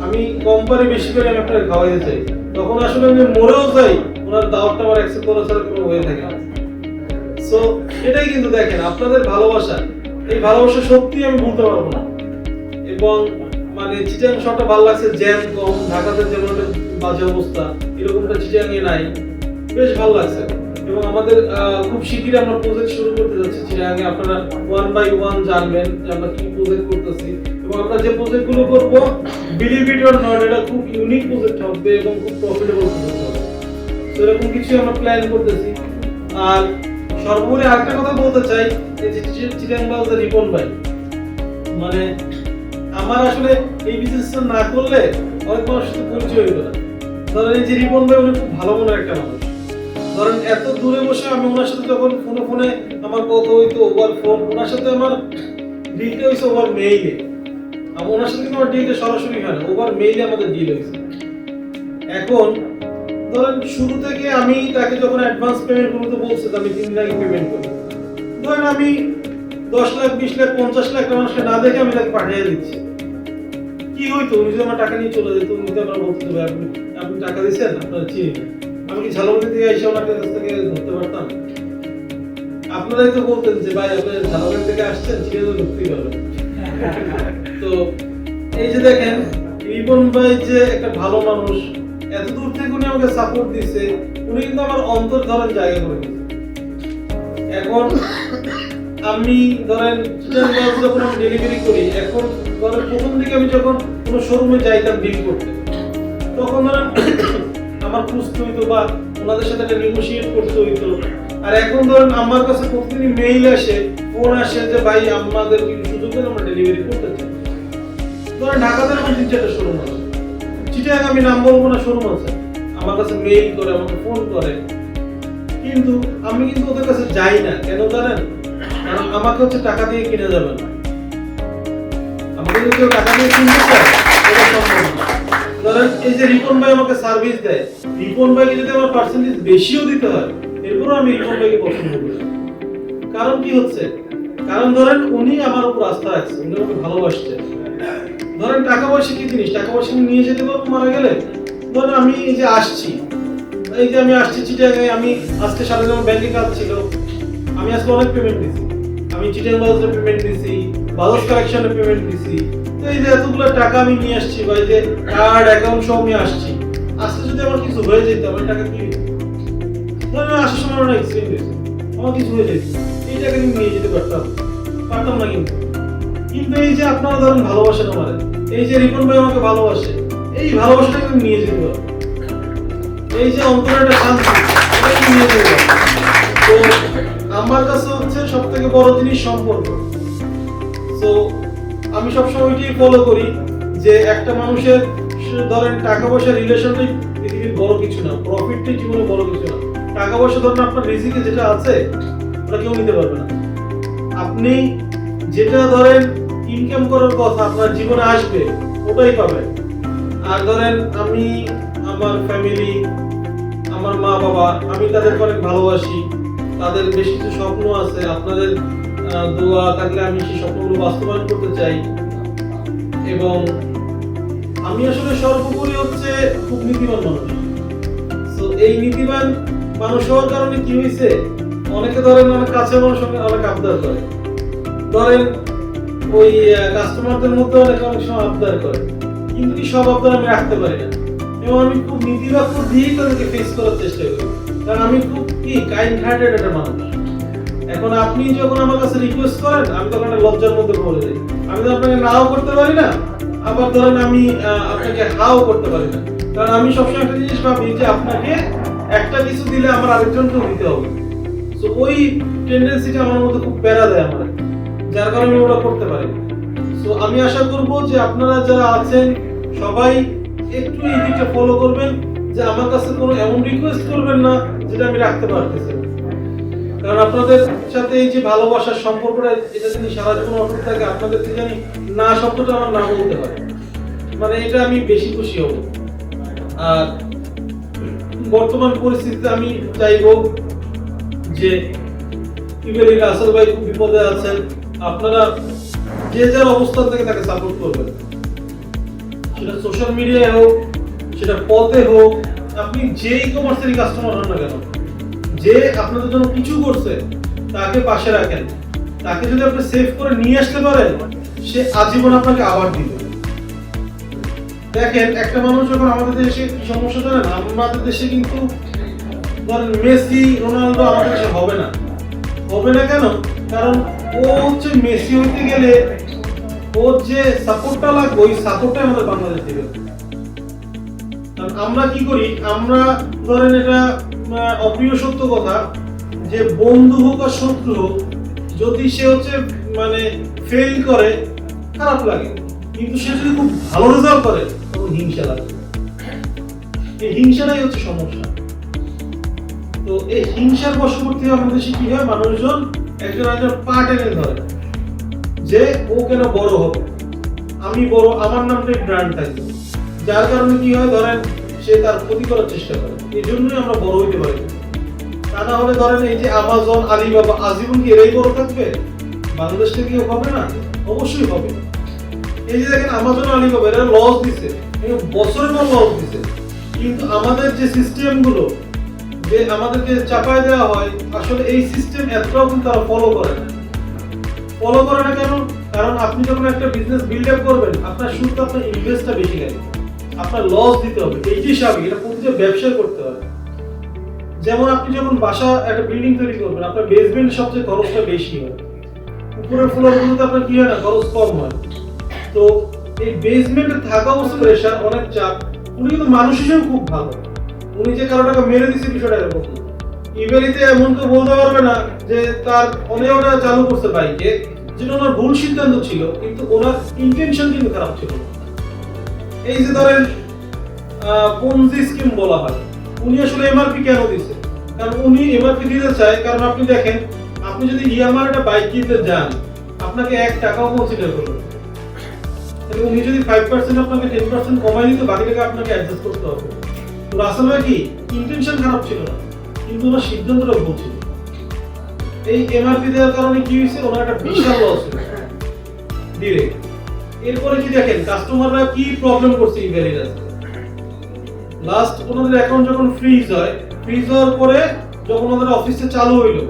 আমি কোম্পানি বেশি করে আমি আপনাকে খাওয়াইতে চাই, তখন আসলে আমি মরেও যাই, ওনার দাওয়াতটা আমার অ্যাকসেপ্ট করা ছাড়া কোনো ওয়ে থাকে না। সো এটাই কিন্তু দেখেন আপনাদের ভালোবাসা, এই ভালোবাসা সত্যি আমি বলতে পারবো না। এবং মানে চিটাগাং শহরটা ভালো লাগছে, জ্যাম কম, ঢাকাতে যেমন একটা বাজে অবস্থা, এরকমটা চিটাগাংয়ে নাই, বেশ ভালো লাগছে। এবং আমাদের খুব শিগগিরই আমরা প্রজেক্ট শুরু করতে যাচ্ছি চিটাগাংয়ে। আপনারা 1 by 1 জানবেন যে আমরা কি প্রজেক্ট করতেছি, এবং আমরা যে প্রজেক্টগুলো করবো, বিলিভ ইট অর নট, এটা খুব ইউনিক প্রজেক্ট হবে এবং খুব প্রফিটেবল প্রজেক্ট হবে। তো এরকম কিছু আমরা প্ল্যান করতেছি। আর সর্বোপরি আরেকটা কথা বলতে চাই, এই যে চিটাং বাজার রিপন ভাই, মানে আমার আসলে এই বিজনেসটা না করলে অনেক মানুষের সাথে পরিচয় হইতো না। ধরেন এই যে রিপন ভাই, উনি খুব ভালো মনের একটা মানুষ। ধরেন এত দূরে বসে আমি ওনার সাথে যখন ফোনে আমার কথা হইতো ওভার ফোন, ওনার সাথে আমার ডিলটা হয়েছে ওভার মেইলে। আমি ওনার সাথে কিন্তু আমার ডিলটা সরাসরি হয় না, ওভার মেইলে আমাদের ডিল হয়েছে। এখন ধরেন শুরু থেকে আমি তাকে যখন অ্যাডভান্স পেমেন্ট করতে বলছে, আমি 3 দিন আগে পেমেন্ট করি। ধরেন আমি 10 লাখ 20 লাখ 50 লাখ মানুষকে না দেখে আমি তাকে পাঠিয়ে দিচ্ছি। কি হইতো, উনি যদি আমার টাকা নিয়ে চলে যেত, উনি তো আমার বলতে হবে আপনি টাকা দিয়েছেন, আপনারা চিনি না। আমি কি ঝালমুড়ি থেকে এসে ওনার কাছ থেকে ধরতে পারতাম? আপনারাই তো বলতেন যে ভাই আপনি ঝালমুড়ি থেকে আসছেন, চিনে তো ধরতেই পারবেন। তো এই যে দেখেন রিপন ভাই যে একটা ভালো মানুষ, এত দূর থেকে উনি আমাকে সাপোর্ট দিচ্ছে, উনি কিন্তু আমার অন্তর ধরেন জায়গা করে দিচ্ছে। এখন আমি ধরেন যখন আমি ডেলিভারি করি, এখন ধরেন প্রথম দিকে আমি যখন কোনো শোরুমে যাইতাম ডিল করতে, তখন ধরেন আমার খুঁজতে হইতো বা ওনাদের সাথে একটা নেগোশিয়েট করতে হইতো। আর এখন ধরেন আমার কাছে প্রতিদিনই মেইল আসে, ফোন আসে যে ভাই আমাদের কিছু সুযোগ দেন, আমরা ডেলিভারি করতে চাই। ধরেন ঢাকাতে আমার 3-4টা শোরুম আছে, চিটাগাং আমি নাম বলবো না, শোরুম আছে, আমার কাছে মেইল করে, আমাকে ফোন করে, কিন্তু আমি কিন্তু ওদের কাছে যাই না। কেন জানেন? কারণ আমাকে হচ্ছে টাকা দিয়ে কিনে যাবে না। আমাকে যদি কেউ টাকা দিয়ে কিনতে চায়, এটা সম্ভব না। ধরেন এই যে রিপন ভাই আমাকে সার্ভিস দেয়, রিপন ভাইকে যদি আমার পার্সেন্টেজ বেশিও দিতে হয়, এরপরও আমি রিপন ভাইকে পছন্দ করি। কারণ কি হচ্ছে, কারণ ধরেন উনি আমার উপর আস্থা রাখছে, উনি আমাকে ভালোবাসছে। ধরেন টাকা পয়সা কি জিনিস, টাকা পয়সা আমি নিয়ে যেতে পারবো মারা গেলে। ধরেন আমি এই যে আসছি চিটাগাং, আমি আজকে সারা দিন ব্যাংকে কাজ ছিল, আমি আজকে অনেক পেমেন্ট দিছি, আমি চিটাগাং বাজারে পেমেন্ট দিছি, বাজাজ কালেকশনে পেমেন্ট দিছি। তো এই যে এতগুলো টাকা আমি নিয়ে আসছি, বা এই যে কার্ড অ্যাকাউন্ট সহ আমি আসছি, আজকে যদি আমার কিছু হয়ে যেত, আমার টাকা কি ধরেন আসার সময় অনেক এক্সপেন্স হয়েছে, আমার কিছু হয়ে যেত, এই টাকা আমি নিয়ে যেতে পারতাম না। কিন্তু এই যে আপনারা ধরেন ভালোবাসেন আমার, এই যে রিপন ভাই আমাকে ভালোবাসে, এই ভালোবাসাটাকে আমি নিয়ে যেতে পারবো। এই যে অন্তরের একটা শান্তি, এটাকে নিয়ে যেতে পারবো। তো আমার কাছে হচ্ছে সব থেকে বড় জিনিস সম্পর্ক। তো আমি সবসময় ওইটাই ফলো করি যে একটা মানুষের ধরেন টাকা পয়সা রিলেশনটাই পৃথিবীর বড় কিছু না, প্রফিটটাই জীবনে বড় কিছু না। টাকা পয়সা ধরেন আপনার রিজিকে যেটা আছে ওটা কেউ নিতে পারবে না। আপনি যেটা ধরেন ইনকাম করার কথা আপনার জীবনে আসবে, ওটাই পাবেন। আর ধরেন আমি আমার ফ্যামিলি, আমার মা বাবা, আমি তাদেরকে অনেক ভালোবাসি, তাদের বেশ কিছু স্বপ্ন আছে, আপনাদের দোয়া থাকলে আমি সেই স্বপ্নগুলো বাস্তবায়ন করতে চাই। এবং আমি আসলে সর্বোপরি হচ্ছে খুব নীতিবান মানুষ। তো এই নীতিবান মানুষ হওয়ার কারণে কি হয়েছে, অনেকে ধরেন অনেক কাছের মানুষ অনেক আবদার করে, ধরেন ওই কাস্টমারদের মধ্যে অনেক সময় আবদার করে, কিন্তু কি সব আবদার আমি রাখতে পারি না। এবং আমি খুব নীতিবাক্য দিয়েই তাদেরকে ফেস করার চেষ্টা করি, কারণ আমি খুব কাইন্ড হার্টেড একটা মানুষ। এখন আপনি যখন আমার কাছে রিকোয়েস্ট করেন, আমি তখন একটা লজ্জার মধ্যে পড়ে যাই। আমি তো আপনাকে নাও করতে পারি না, আবার ধরেন আমি আপনাকে হাও করতে পারি না, কারণ আমি সবসময় একটা জিনিস ভাবি যে আপনাকে একটা কিছু দিলে আমার আরেকজনকেও দিতে হবে। তো ওই টেন্ডেন্সিটা আমার মধ্যে খুব প্যারা দেয় আমার, যার কারণে আমি ওটা করতে পারি। তো আমি আশা করব যে আপনারা যারা আছেন সবাই একটু এই দিকটা ফলো করবেন, যে আমার কাছে কোনো এমন রিকোয়েস্ট করবেন না যেটা আমি রাখতে পারতেছি না। কারণ আপনাদের সাথে এই যে ভালোবাসার সম্পর্কটা, এটা যদি সারা জীবন অটুট থাকে, আপনাদেরকে জানি না শব্দটা আমার না বলতে হয়, মানে এটা আমি বেশি খুশি হব। আর বর্তমান পরিস্থিতিতে আমি চাইবো যে ইভেলি রাসেল ভাই খুব বিপদে আছেন, আপনারা যে যার অবস্থান থেকে তাকে সাপোর্ট করবেন, সেটা সোশ্যাল মিডিয়ায় হোক, সেটা পথে হোক, আপনি যে ই কমার্সেরই কাস্টমার হন না কেন, যে আপনাদের জন্য কিছু করছে তাকে পাশে রাখেন। তাকে যদি আপনি সেভ করে নিয়ে আসতে পারেন, সে আজীবন আপনাকে আবার দিবে। দেখেন একটা মানুষ যখন আমাদের দেশে কি সমস্যা জানেন, আমাদের দেশে কিন্তু ধরেন মেসি রোনাল্ডো আমাদের দেশে হবে না কেন? কারণ ও হচ্ছে মেসি হইতে গেলে ওর যে সাপোর্টটা লাগবে, ওই সাপোর্টটাই আমাদের বাংলাদেশ দিবে। কারণ আমরা কি করি, আমরা ধরেন এটা অপ্রিয় সত্য কথা যে বন্ধু হোক আর শত্রু হোক, যদি সে হচ্ছে মানে ফেল করে খারাপ লাগে, কিন্তু সে যদি খুব ভালো রেজাল্ট করে তখন হিংসা লাগে। এই হিংসাটাই হচ্ছে সমস্যা। তো এই হিংসার বশবর্তী আমাদের দেশে কি হয়, মানুষজন একজন একজন পা টেনে ধরে যে ও কেন বড় হবে, আমি বড়, আমার নামটাই ব্র্যান্ড থাকবে, যার কারণে কি হয় ধরেন সে তার ক্ষতি করার চেষ্টা করে। এই জন্যই আমরা বড় হইতে পারি। তা না হলে ধরেন এই যে আমাজন, আলিবাবা, আজীবন কি এরাই বড় থাকবে? বাংলাদেশ থেকে হবে না? অবশ্যই হবে। এই যে দেখেন আমাজন, আলিবাবা এরা লস দিছে, বছরের পর লস দিছে, কিন্তু আমাদের যে সিস্টেমগুলো যে আমাদেরকে চাপায় দেওয়া হয়, আসলে এই সিস্টেম এতটাও কিন্তু তারা ফলো করে না। ফলো করে না কেন? কারণ আপনি যখন একটা বিজনেস বিল্ড আপ করবেন, আপনার শুরুতে আপনার ইনভেস্টটা বেশি লাগে, আপনার লস দিতে হবে। এই যে স্বাভাবিক, এটা প্রতিটা ব্যবসায় করতে হবে। যেমন আপনি যখন বাসা একটা বিল্ডিং তৈরি করবেন, আপনার বেসমেন্ট সবচেয়ে খরচটা বেশি হয়, উপরের ফ্লোরগুলোতে আপনার কি হয় না, খরচ কম হয়। তো এই বেসমেন্টে থাকা অবস্থায় প্রেশার, অনেক চাপ। উনি কিন্তু মানুষ হিসেবে খুব ভালো, উনি যে কারো টাকা মেরে দিচ্ছে বিষয়টা এরকম। ইভেলিতে এমন তো বলতে পারবে না যে তার অনেক ওটা চালু করছে বাইকে, যেটা ওনার ভুল সিদ্ধান্ত ছিল, কিন্তু ওনার ইন্টেনশন কিন্তু খারাপ ছিল। এই যে ধরেন পঞ্জি স্কিম বলা হয়, উনি আসলে এমআরপি কেন দিচ্ছে? কারণ উনি এমআরপি দিতে চায়, কারণ আপনি দেখেন, আপনি যদি ইএমআই একটা বাইক কিনতে যান, আপনাকে 1 টাকাও কনসিডার করবে। তাহলে উনি যদি 5% আপনাকে 10% কমাই দিতে, বাকি টাকা আপনাকে অ্যাডজাস্ট করতে হবে। তো রাসেল ভাই কি ইন্টেনশন খারাপ ছিল না, কিন্তু ওনার সিদ্ধান্তটা ভুল ছিল। এই এমআরপি দেওয়ার কারণে কি হয়েছে, ওনার একটা বিশাল লস হয়েছে ডিরেক্ট। এরপরে কি দেখেন কাস্টমাররা কি প্রবলেম করছে ইভ্যালির আছে। লাস্ট ওনাদের অ্যাকাউন্ট যখন ফ্রিজ হয়, ফ্রিজ হওয়ার পরে যখন ওনাদের অফিসে চালু হইলো,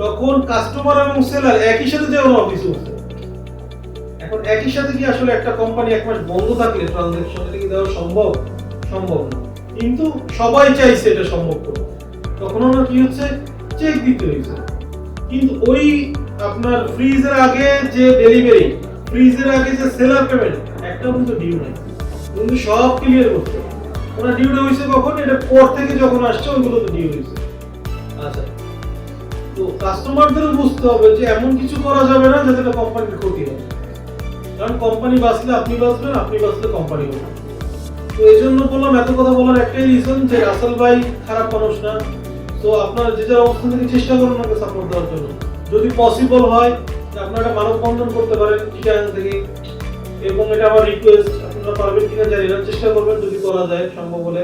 তখন কাস্টমার এবং সেলার একই সাথে যে ওনার অফিসে উঠছে। এখন একই সাথে কি আসলে একটা কোম্পানি 1 মাস বন্ধ থাকলে ট্রানজাকশন এটা কি দেওয়া সম্ভব? সম্ভব না। কিন্তু সবাই চাইছে এটা সম্ভব করতে, তখন ওনার কি হচ্ছে, চেক দিতে হয়েছে। কিন্তু ওই আপনার ফ্রিজের আগে যে ডেলিভারি, ফ্রিজের আগে যে সেলার পেমেন্ট, একটাও কিন্তু ডিউ নাই, কিন্তু সব ক্লিয়ার করছে। ওনার ডিউটা হয়েছে কখন? এটা পর থেকে যখন আসছে ওইগুলো তো ডিউ হয়েছে। আচ্ছা, তো কাস্টমারদেরও বুঝতে হবে যে এমন কিছু করা যাবে না যাতে কোম্পানির ক্ষতি হয়। কারণ কোম্পানি বাঁচলে আপনি বাঁচবেন, আপনি বাঁচলে কোম্পানি হবে। তো এই জন্য বললাম, এত কথা বলার একটাই রিজন যে রাসেল ভাই খারাপ মানুষ না। তো আপনারা যে যার অবস্থান থেকে চেষ্টা করুন ওনাকে সাপোর্ট দেওয়ার জন্য। যদি পসিবল হয় যে আপনারা একটা মানববন্ধন করতে পারেন চিটাগাং থেকে, এবং এটা আমার রিকোয়েস্ট, আপনারা পারবেন কিনা জানি না, চেষ্টা করবেন যদি করা যায় সম্ভব হলে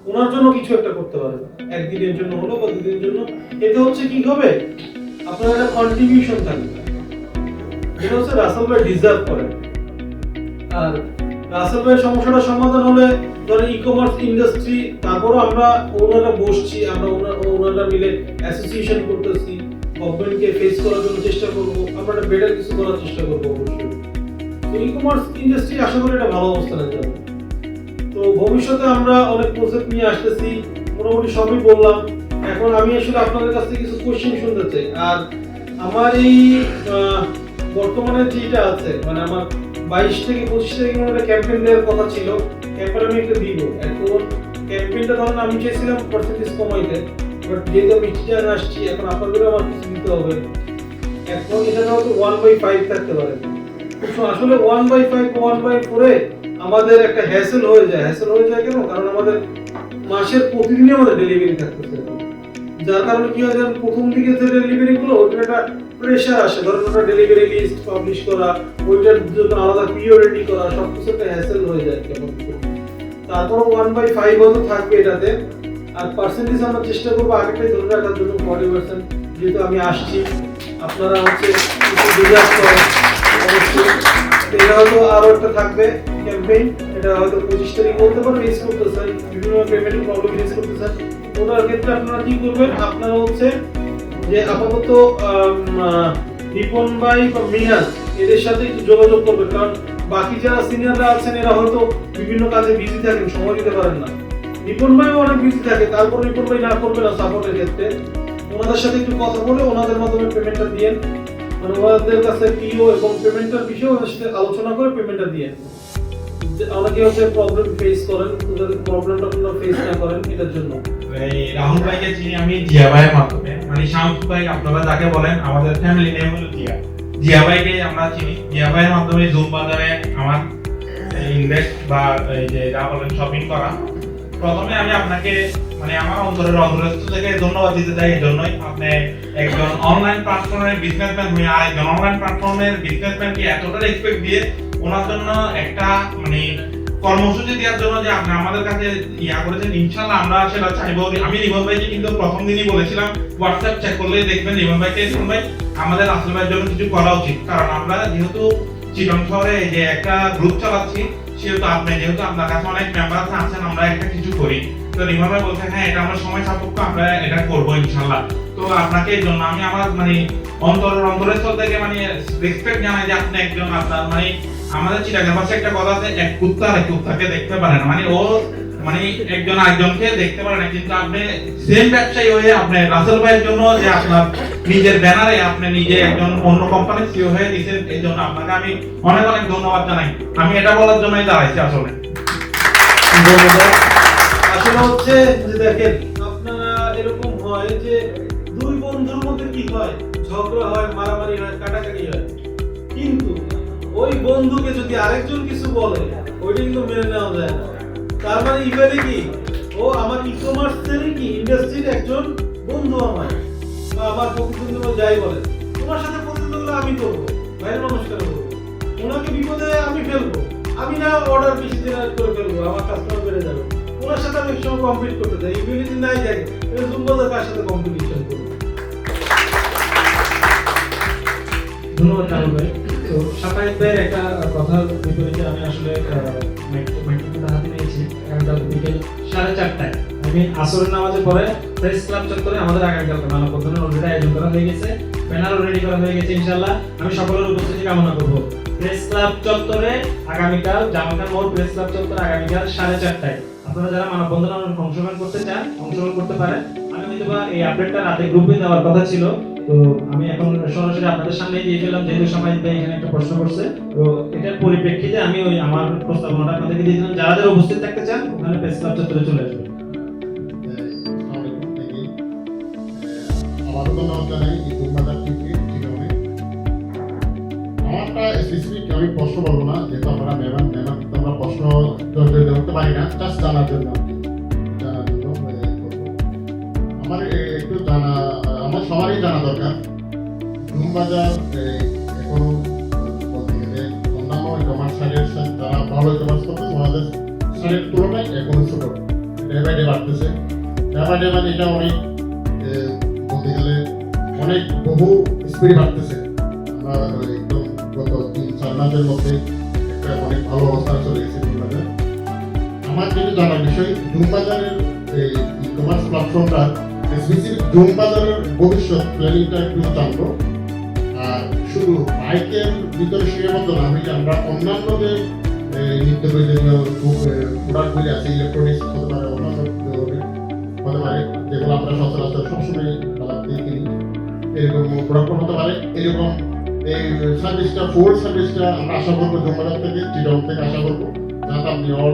ওনার জন্য কিছু একটা করতে পারেন, একদিনের জন্য হলো বা 2 দিনের জন্য। এতে হচ্ছে কি হবে, আপনার একটা কন্ট্রিবিউশন থাকবে, যেটা হচ্ছে রাসেল ভাই ডিজার্ভ করেন। আর রাসেল ভাইয়ের সমস্যাটা সমাধান হলে ধরেন ই-কমার্স ইন্ডাস্ট্রি, তারপরও আমরা ওনারা বসছি, আমরা ওনারা মিলে অ্যাসোসিয়েশন করতেছি, গভর্নমেন্টকে ফেস করার জন্য চেষ্টা করবো, আমরা একটা বেটার কিছু করার চেষ্টা করবো অবশ্যই। তো ই-কমার্স ইন্ডাস্ট্রি আশা করি এটা ভালো অবস্থানে যাবে। তো ভবিষ্যতে আমরা অনেক প্রজেক্ট নিয়ে আসতেছি, মোটামুটি সবই বললাম। এখন আমি আসলে আপনাদের কাছ থেকে কিছু কোশ্চেন শুনতে চাই। আর আমার এই বর্তমানে যেটা আছে, মানে আমার 22 থেকে 25 তারিখে একটা ক্যাম্পেইন দেওয়ার কথা ছিল, ক্যাম্পেইন আমি একটা দিব। এখন ক্যাম্পেইনটা ধরেন আমি চেয়েছিলাম পার্সেন্টেজ কমাইতে, বাট যেহেতু আমি চিটাগাং আসছি, এখন আপনাদেরও আমার কিছু দিতে হবে। এখন এটা হয়তো 1/5 থাকতে পারে, আসলে 1/5 1/4 এ আমাদের একটা হ্যাসেল হয়ে যায়। হ্যাসেল হয়ে যায় কেন? কারণ আমাদের মাসের প্রতিদিনই আমাদের ডেলিভারি থাকতেছে, যার কারণে কি হয়, যেমন প্রথম দিকে যে ডেলিভারি গুলো ওইটার একটা প্রেশার আসে, ধরেন ওটা ডেলিভারি লিস্ট পাবলিশ করা, ওইটার জন্য আলাদা পিও রেডি করা, সবকিছু একটা হ্যাসেল হয়ে যায় কেমন। তারপর 1/5 হয়তো থাকবে এটাতে। আর পার্সেন্টেজ আমরা চেষ্টা করবো আগেটাই ধরে রাখার জন্য 40%, যেহেতু আমি আসছি, আপনারা হচ্ছে কিছু ডিজার্ভ করেন অবশ্যই। এটা হয়তো আরো একটা থাকবে ক্যাম্পেইন, এটা হয়তো 25 তারিখ বলতে পারেন, রিস্ক করতেছেন, বিভিন্ন পেমেন্টের প্রবলেম রিস্ক করতেছেন। ওটার ক্ষেত্রে আপনারা কি করবেন, আপনারা হচ্ছে যে আপাতত রিপন ভাই বা মিনাজ এদের সাথে একটু যোগাযোগ করবেন, কারণ বাকি যারা সিনিয়ররা আছেন এরা হয়তো বিভিন্ন কাজে বিজি থাকেন, সময় দিতে পারেন না। রিপন ভাইও অনেক বিজি থাকে, তারপর রিপন ভাই না করবে না সাপোর্টের ক্ষেত্রে। ওনাদের সাথে একটু কথা বলে ওনাদের মাধ্যমে পেমেন্টটা দিয়ে, মানে ওনাদের কাছে পিও এবং পেমেন্টের বিষয়ে ওদের সাথে আলোচনা করে পেমেন্টটা দিয়ে। অনেকে হচ্ছে প্রবলেম ফেস করেন, যদি প্রবলেমটা আপনারা ফেস না করেন এটার জন্য। এই রাহুল ভাইকে চিনি আমি জিয়া ভাইয়ের মাধ্যমে, মানে শামসু ভাই আপনারা যাকে বলেন, আমাদের ফ্যামিলি নেম হলো জিয়া। জিয়া ভাইকে আমরা চিনি, জিয়া ভাইয়ের মাধ্যমে জুম বাজারে আমার ইনভেস্ট বা এই যে যা বলেন শপিং করা। প্রথমে আমি আপনাকে মানে আমার অন্তরের অন্তরস্থ থেকে ধন্যবাদ দিতে চাই এই জন্যই, আপনি একজন অনলাইন প্ল্যাটফর্মের বিজনেসম্যান হয়ে আর একজন অনলাইন প্ল্যাটফর্মের বিজনেসম্যানকে এতটা রেসপেক্ট দিয়ে ওনার জন্য একটা মানে কর্মসূচি দেওয়ার জন্য যে আপনি আমাদের কাছে ইয়া করেছেন, ইনশাআল্লাহ আমরা সেটা চাইবো। আমি রিমন ভাইকে কিন্তু প্রথম দিনই বলেছিলাম, হোয়াটসঅ্যাপ চেক করলেই দেখবেন রিমন ভাইকে, রিমন ভাই আমাদের রাসেল ভাইয়ের জন্য কিছু করা উচিত, কারণ আমরা যেহেতু চিটং শহরে এই যে একটা গ্রুপ চালাচ্ছি, সেহেতু আপনি যেহেতু আপনার কাছে অনেক মেম্বার আছেন, আমরা একটা কিছু করি। তো রিমন ভাই বলছে হ্যাঁ এটা আমরা সময় সাপেক্ষ, আমরা এটা করবো ইনশাআল্লাহ। তো আপনাকে এই জন্য আমি আমার মানে অন্তরের থেকে মানে রেসপেক্ট জানাই যে আপনি একজন আপনার মানে আমাদের চিটাগাং পাশে একটা কথা আছে, এক কুত্তা আর এক কুত্তাকে দেখতে পারে না, মানে ও মানে একজন আরেকজনকে দেখতে পারে না, কিন্তু আপনি সেম ব্যবসায়ী হয়ে আপনি রাসেল ভাইয়ের জন্য যে আপনার নিজের ব্যানারে আপনি নিজে একজন অন্য কোম্পানির সিইও হয়ে দিয়েছেন, এই জন্য আপনাকে আমি অনেক অনেক ধন্যবাদ জানাই। আমি এটা বলার জন্যই দাঁড়াইছি আসলে। আসলে হচ্ছে যে দেখেন, আপনারা এরকম হয় যে দুই বন্ধুর মধ্যে কি হয়, ঝগড়া হয়, মারামারি হয়, কাটাকাটি হয়, কিন্তু ওই বন্ধুকে যদি আরেকজন কিছু বলে ওইটা কিন্তু মেনে নেওয়া যায় না। তার মানে ইভেন্টে কি ও আমার ই-কমার্সের কি ইন্ডাস্ট্রির একজন বন্ধু আমার, বা আমার প্রতিদ্বন্দ্বী যাই বলে, তোমার সাথে প্রতিদ্বন্দ্বিতা আমি করবো, বাইরের মানুষ কেন করবো, ওনাকে বিপদে আমি ফেলবো, আমি না অর্ডার বেশি জেনারেট করে ফেলবো, আমার কাস্টমার বেড়ে যাবে, ওনার সাথে আমি একসময় কম্পিট করতে চাই। ইউনিটি নাই যায় জুম বাজার কার সাথে কম্পিটিশন করবো। ধন্যবাদ রাহুল ভাই। তো সাফায়েত ভাইয়ের একটা কথার বিপরীতে আমি আসলে মাইক্রোফোনটা হাতে নিয়েছি। আগামীকাল বিকেল 4:30টায় আমি আসরের নামাজের পরে প্রেস ক্লাব চত্বরে আমাদের আগামীকালকে মানববন্ধনের অলরেডি আয়োজন করা হয়ে গেছে, ব্যানারও রেডি করা হয়ে গেছে। ইনশাআল্লাহ আমি সকলের উপস্থিতি কামনা করব। প্রেস ক্লাব চত্বরে আগামীকাল, জামালখান মোড় প্রেস ক্লাব চত্বরে আগামীকাল 4:30টায় আপনারা যারা মানববন্ধনে অংশগ্রহণ করতে চান অংশগ্রহণ করতে পারেন। আমি হয়তোবা এই আপডেটটা রাতে গ্রুপে দেওয়ার কথা ছিল, তো আমি এখন সরাসরি আপনাদের সামনে দিয়ে ফেললাম, যেহেতু সবাই এখানে একটা প্রশ্ন করছে। তো এটার পরিপ্রেক্ষিতে আমি ওই আমার প্রস্তাবনাটা আপনাদেরকে দিয়ে দিলাম, যারা যারা উপস্থিত থাকতে চান ওখানে প্রেস ক্লাব চত্বরে চলে আসবেন। আমারও ধন্যবাদ জানাই এই জুম বাজার থেকে চিটাগংয়ে। আমারটা স্পেসিফিক আমি প্রশ্ন বলবো না, যেহেতু আমরা মেহমান আমরা প্রশ্ন ধরতে পারি না, জাস্ট জানার জন্য আমার একটু জানা, আমার সবারই জানা দরকার জুম বাজার এখনো বলতে গেলে অন্যান্য কমার্স সাইটের সাথে যারা ভালো কমার্স করতেছে ওনাদের সাইটের তুলনায় এখনো ছোট, ডে বাই ডে বাড়তেছে। ডে বাই ডে মানে এটা অনেক বলতে গেলে অনেক বহু স্পিডে বাড়তেছে। আমরা একদম গত 3-4 মাসের মধ্যে একটা অনেক ভালো অবস্থা চলে গেছে জুম বাজার। আমার যেটা জানার বিষয়, জুম বাজারের এই ই কমার্স প্ল্যাটফর্মটা স্পেসিফিক জুম বাজারের ভবিষ্যৎ প্ল্যানিংটা একটু জানবো। আর শুধু বাইকের ভিতরে সীমাবদ্ধ না হয়ে আমরা অন্যান্য যে নিত্য প্রয়োজনীয় প্রোডাক্টগুলি আছে, ইলেকট্রনিক্স হতে পারে, অন্যান্য হতে পারে যেগুলো আমরা সচরাচর সবসময় কিনি, এরকম প্রোডাক্ট হতে পারে। এরকম এই সার্ভিসটা ফুড সার্ভিসটা আমরা আশা করবো জুম বাজার থেকে, চিটাগং থেকে আশা করবো, যাতে আপনি অল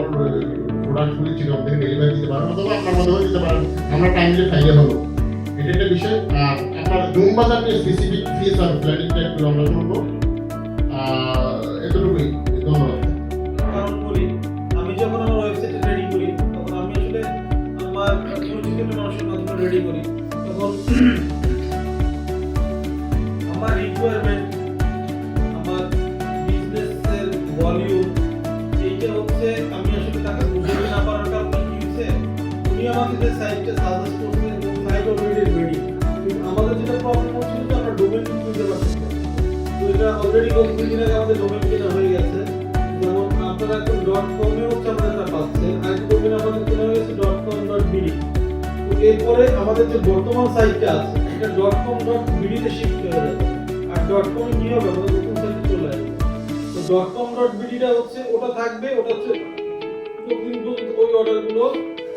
প্রোডাক্টগুলি চিটাগং থেকে ডেলিভারি দিতে পারেন, অথবা আপনার মধ্যেও দিতে পারেন, আমরা টাইমলি ফাইলে হলো। এটা একটা বিষয়। আর আপনার জুম বাজার নিয়ে স্পেসিফিক ফিস আর প্ল্যানিংটা একটু আমরা করবো। এতটুকুই, ধন্যবাদ। কারণ বলি, আমি যখন আমার ওয়েবসাইটে রেডি করি তখন আমি আসলে আমার পরিচিত মানুষের মাধ্যমে রেডি করি, তখন আমার রিকোয়ারমেন্ট, আমার বিজনেসের ভলিউম, এইটা হচ্ছে আমি আসলে তাকে বুঝাতে না পারার কারণে কি হচ্ছে, উনি আমাকে যে সাইটটা সাজেস্ট করছে এবং সাইট অলরেডি রেডি, আমাদের যেটা প্রবলেম হচ্ছিল যে আমরা ডোমেন খুঁজে পাচ্ছি না। তো এটা অলরেডি গত 2 দিন আগে আমাদের ডোমেন কেনা হয়ে গেছে। যেমন আপনারা এখন .com এ হচ্ছে আপনারা পাচ্ছেন, আরেকটা ডোমেন আমাদের কেনা হয়ে গেছে .com.bd। তো এরপরে আমাদের যে বর্তমান সাইটটা আছে এটা .com.bd তে শিফট হয়ে যাবে, আর .com এ কি হবে, আমাদের নতুন সাইটে চলে আসবে। তো .com.bd টা হচ্ছে ওটা থাকবে, ওটা হচ্ছে যতদিন পর্যন্ত ওই অর্ডারগুলো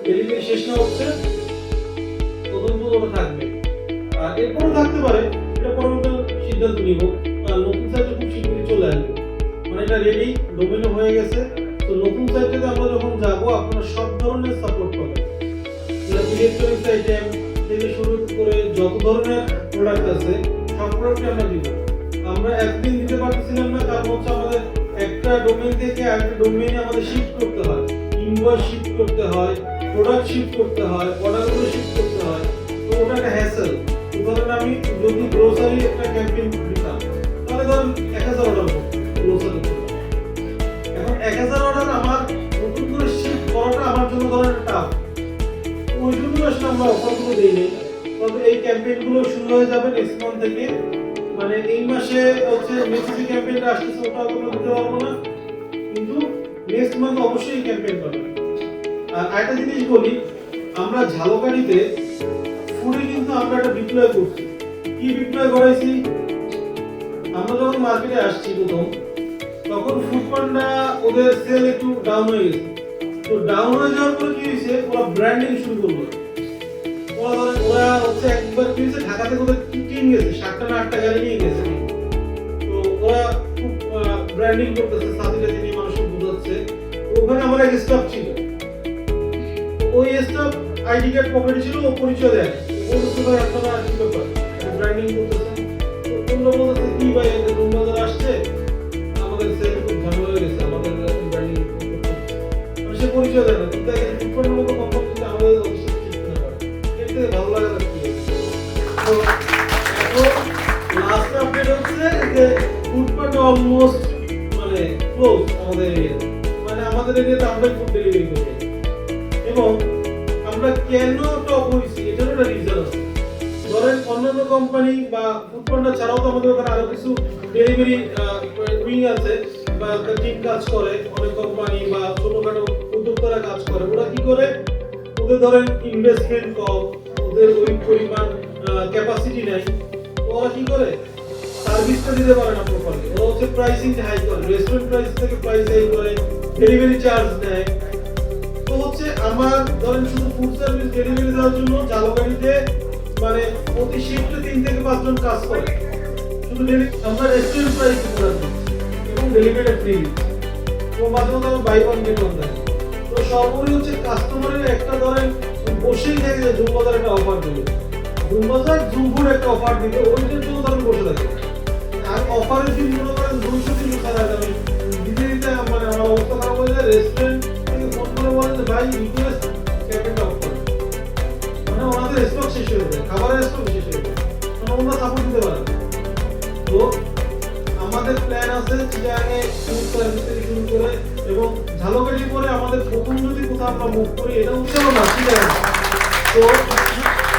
ডেলিভারি শেষ না হচ্ছে ততদিন পর্যন্ত ওটা থাকবে। আর এরপরও থাকতে পারে, এটা পরবর্তী সিদ্ধান্ত নিব। আর নতুন সাইটে খুব শীঘ্রই চলে আসবে, মানে এটা রেডি, ডোমেনও হয়ে গেছে, তো নতুন সাইটে আমরা যখন যাব আপনারা সব ধরনের সাপোর্ট পাবেন, ইলেকট্রনিক্স আইটেম থেকে শুরু করে যত ধরনের প্রোডাক্ট আছে সব প্রোডাক্ট আমরা দিব। আমরা একদিন দিতে পারতেছিলাম না, কারণ হচ্ছে আমাদের একটা ডোমেইন থেকে আরেকটা ডোমেইনে আমাদের শিফট করতে হয়, ইনভয়েস শিফট করতে হয়, প্রোডাক্ট শিফট করতে হয়, অর্ডারগুলো শিফট করতে হয়। তো ওটা একটা হ্যাসেল। ধরেন আমি যদি গ্রোসারি একটা ক্যাম্পেইন দিতাম তাহলে ধরেন 1000 অর্ডার করবো গ্রোসারি। এখন 1000 অর্ডার আমার নতুন করে শিফট করাটা আমার জন্য ধরেন টাফ। ওই জন্য আসলে আমরা অফারগুলো দিই নেই। তবে এই ক্যাম্পেইনগুলো শুরু হয়ে যাবে নেক্সট মান্থ থেকে। মানে এই মাসে হচ্ছে মেসেজি ক্যাম্পেইনটা আসতেছে, ওটা কোনো দিতে পারবো না, কিন্তু নেক্সট মান্থ অবশ্যই এই ক্যাম্পেইন পাবে। আর আরেকটা জিনিস বলি, আমরা ঝালকাঠিতে ফুডে কিন্তু আমরা একটা বিপ্লব করছি। কি বিপ্লব করাইছি? আমরা যখন মার্কেটে আসছি প্রথম, তখন ফুড পান্ডা ওদের সেল একটু ডাউন হয়ে গেছে। তো ডাউন হয়ে যাওয়ার পরে কি হয়েছে, ওরা ব্র্যান্ডিং শুরু করলো। ওরা হচ্ছে একবার কি হয়েছে, ঢাকা থেকে ওদের টিম গেছে 7টা না 8টা গাড়ি নিয়ে গেছে। তো ওরা খুব ব্র্যান্ডিং করতেছে, সাথীরা তিনি মানুষকে বোঝাচ্ছে। তো ওখানে আমার এক স্টাফ ছিল, ওই স্টাফ আইডি কার্ড পকেটে ছিল, ও পরিচয় দেয়। ও বলছে ভাই আপনারা কি ব্যাপার ব্র্যান্ডিং করতেছেন? তো তোমরা বলতেছে কি ভাই রুম বাজার আসছে, আমাদের সেল খুব ঝামেলা হয়ে গেছে, আমাদের ব্র্যান্ডিং করতে সে পরিচয় দেয় না। কিন্তু দেখেন ফুটবলের মতো কোম্পানি যদি আমাদের অবশ্যই ঠিক না করে, এর থেকে ভালো লাগে না কি। তো এখন লাস্ট আপডেট হচ্ছে যে ফুটপাথ অলমোস্ট মানে ক্লোজ আমাদের এরিয়াতে। মানে আমাদের এরিয়াতে আমরা ফুড ডেলিভারি করি। এবং আমরা কেন টপ হয়েছি এটার একটা রিজন আছে। ধরেন অন্যান্য কোম্পানি বা ফুডপান্ডা ছাড়াও তো আমাদের ওখানে আরো কিছু ডেলিভারি উইং আছে বা টিম কাজ করে, অনেক কোম্পানি বা ছোটখাটো উদ্যোক্তারা কাজ করে। ওরা কি করে, ওদের ধরেন ইনভেস্টমেন্ট কম, ওদের ওই পরিমাণ ক্যাপাসিটি নেই। ওরা কি করে, সার্ভিসটা দিতে পারে না প্রপারলি। ওরা হচ্ছে প্রাইসিং হাই করে, রেস্টুরেন্ট প্রাইস থেকে প্রাইস হাই করে, ডেলিভারি চার্জ নেয়। তো হচ্ছে আমার ধরেন শুধু ফুড সার্ভিস ডেলিভারি দেওয়ার জন্য ঝালকাঠিতে মানে প্রতি শিফটে 3 থেকে 5 জন কাজ করে। শুধু আমরা রেস্টুরেন্ট প্রাইস দিচ্ছি এবং ডেলিভারি ফ্রি দিচ্ছি। তো মাঝে মাঝে আমরা বাই ওয়ান গেট ওয়ান দেয়। তো সর্বোপরি হচ্ছে কাস্টমারের একটা ধরেন বসেই থাকে যে জুম বাজার একটা অফার দেবে, জুম বাজার জুমফুড একটা অফার দিবে, ওইটার জন্য ধরেন বসে থাকে। আর অফারের দিন মনে করেন 200-300 ছাড়া যাবে দিতে দিতে মানে আমার অবস্থা খারাপ হয়ে যায়। রেস্টুরেন্ট থেকে ফোন করে বলে যে ভাই রিকোয়েস্ট ক্যাম্পেইনটা অফ করো, মানে ওনাদের স্টক শেষ হয়ে যায়, খাবারের স্টক শেষ হয়ে যায়, মানে ওনারা সাপোর্ট দিতে পারে না। তো আমাদের প্ল্যান আছে চিটাগাঙে ফুড সার্ভিস থেকে শুরু করে এবং ঝালকাঠি পরে আমাদের প্রথম যদি কোথাও আমরা মুভ করি, এটা হচ্ছে না চিটাগাং। তো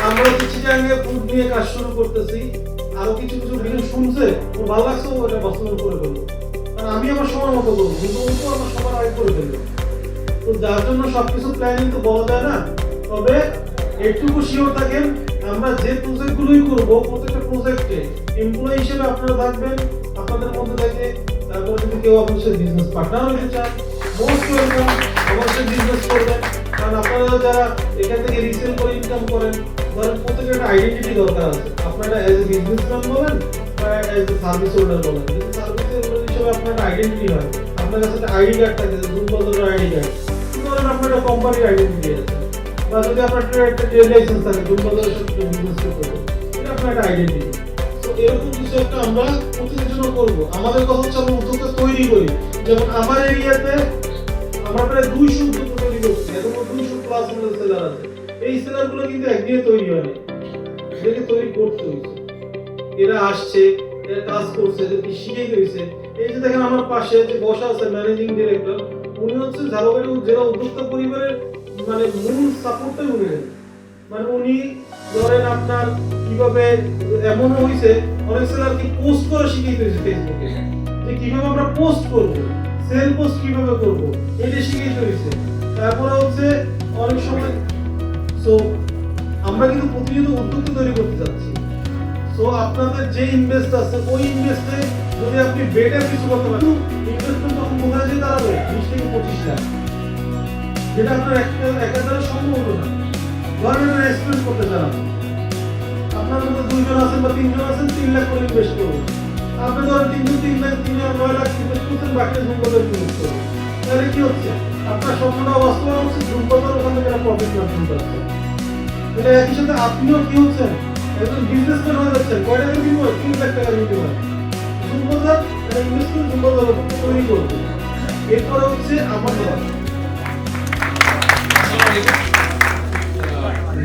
আমরা চিটাগাঙে ফুড নিয়ে কাজ শুরু করতেছি। আরো কিছু কিছু ভিডিও শুনছে, ওর ভালো লাগছে, ও এটা বাস্তবায়ন করে ফেললো। কারণ আমি আমার সময় মতো করবো, কিন্তু ও তো আমার সময় আগে করে ফেললো। তো যার জন্য সবকিছু প্ল্যানিং তো বলা যায় না। তবে একটুকু শিওর থাকেন, আমরা যে প্রজেক্টগুলোই করবো প্রত্যেকটা প্রজেক্টে এমপ্লয়ি হিসেবে আপনারা থাকবেন আপনাদের মধ্যে থেকে। তারপরে যদি কেউ আপনার সাথে বিজনেস পার্টনার হতে চান, মোস্ট ওয়েলকাম, আমার সাথে বিজনেস করবেন। কারণ আপনারা যারা এখান থেকে রিসেল করে ইনকাম করেন, ধরেন প্রত্যেকের একটা আইডেন্টিটি দরকার আছে। আপনারা অ্যাজ এ বিজনেসম্যান বলেন বা অ্যাজ এ সার্ভিস হোল্ডার বলেন, যদি সার্ভিস হোল্ডার হিসেবে আপনার একটা আইডেন্টিটি হয়, আপনার কাছে একটা আইডি কার্ড থাকে, জুম বাজারের আইডি কার্ড, ধরেন আপনার একটা কোম্পানির আইডেন্টিটি আছে, বা যদি আপনার একটা ট্রেড লাইসেন্স থাকে জুম বাজারের সাথে বিজনেস করতে, এটা আপনার একটা আইডেন্টিটি। তো এরকম কিছু একটা আমরা প্রতিনিধিত্ব করবো। আমাদের কথা হচ্ছে আমরা উদ্যোক্তা তৈরি করি। যেমন আমার এরিয়াতে আমরা প্রায় 200 উদ্যোক্তা তৈরি করছি, এখন 200 প্লাস আমাদের সেলার আছে। এই সেলারগুলো কিন্তু একদিনে তৈরি হয়নি, এদেরকে তৈরি করতে হয়েছে। এরা আসছে, এরা কাজ করছে, এদেরকে শিখিয়ে দিয়েছে। এই যে দেখেন আমার পাশে যে বসা আছে ম্যানেজিং ডিরেক্টর, উনি হচ্ছে ঝালকাঠি জেলা উদ্যোক্তা পরিবারের মানে মূল সাপোর্টটাই উনি দেন। মানে উনি ধরেন আপনার কিভাবে এমন হয়েছে, অনেক সেলারকে পোস্ট করে শিখিয়ে দিয়েছে ফেসবুকে, যে কিভাবে আমরা পোস্ট করবো, সেল পোস্ট কিভাবে করবো, এটা শিখিয়ে দিয়েছে। তারপরে হচ্ছে অনেক সময় সো আমরা কিন্তু প্রতিনিয়ত উদ্যোক্তা তৈরি করতে যাচ্ছি। সো আপনাদের যে ইনভেস্ট আছে ওই ইনভেস্টে যদি আপনি বেটার কিছু করতে পারেন, ইনভেস্টমেন্ট তখন কোথায় যেয়ে দাঁড়াবে 20 থেকে 25 লাখ, যেটা আপনার একা দ্বারা সম্ভব হলো না। ধরেন রেস্টুরেন্ট করতে চান, আপনার মধ্যে 2 জন আছেন বা 3 জন আছেন, 3 লাখ করে ইনভেস্ট করবেন। আপনি ধরেন 3 লাখ 9 লাখ ইনভেস্ট করছেন, বাকি জুম করে ইনভেস্ট করবেন। তাহলে কি হচ্ছে, আপনার স্বপ্নটা বাস্তবায়ন হচ্ছে, জুমবাজার ওখান থেকে একটা প্রফিট মার্জিন পাচ্ছে। এটা একই সাথে আপনিও কি হচ্ছেন, একজন বিজনেসম্যান হয়ে যাচ্ছেন। কয় টাকা দিব? 3 লাখ টাকা দিতে হয়। জুমবাজার একটা ইনভেস্টমেন্ট জুমবাজার তৈরি করবে। এরপরে হচ্ছে আমাদের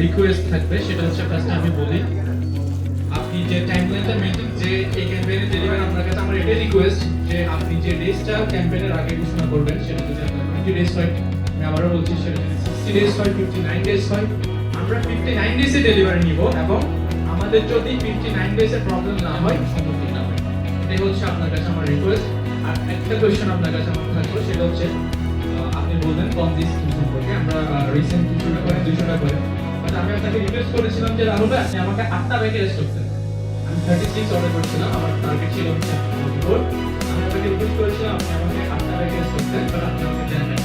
রিকোয়েস্ট থাকবে, সেটা হচ্ছে ফার্স্টে আমি বলি, আপনি যে টাইমলাইনটা মেইনটেইন, যে এই ক্যাম্পেইনে ডেলিভারি আপনার কাছে আমার এটাই রিকোয়েস্ট যে আপনি যে ডেজটা ক্যাম্পেইনের আগে ঘোষণা করবেন সেটা যদি আপনার 20 ডেজ হয়, আমি আবারও বলছি সেটা যদি 60 ডেজ হয়, 59 ডেজ হয়, আমরা 59 ডেজে ডেলিভারি নিব এবং আমাদের যদি 59 ডেজে প্রবলেম না হয়, সম্মুখীন না হয়। এটাই হচ্ছে আপনার কাছে আমার রিকোয়েস্ট। আর একটা কোয়েশ্চেন আপনার কাছে আমার থাকলো, সেটা হচ্ছে আপনি বলবেন পঞ্জি স্কিম সম্পর্কে, আমরা রিসেন্ট 200 টাকা করে 200 টাকা করে, বাট আমি আপনাকে রিকোয়েস্ট করেছিলাম যে রাহুল ভাই আপনি আমাকে 8টা প্যাকেজ করতেন। আমি 36 অর্ডার করেছিলাম, আমার টার্গেট ছিল 44। আমি আপনাকে রিকোয়েস্ট করেছিলাম আপনি আমাকে 8টা প্যাকেজ করতেন, বাট আপনি আমাকে দেন না।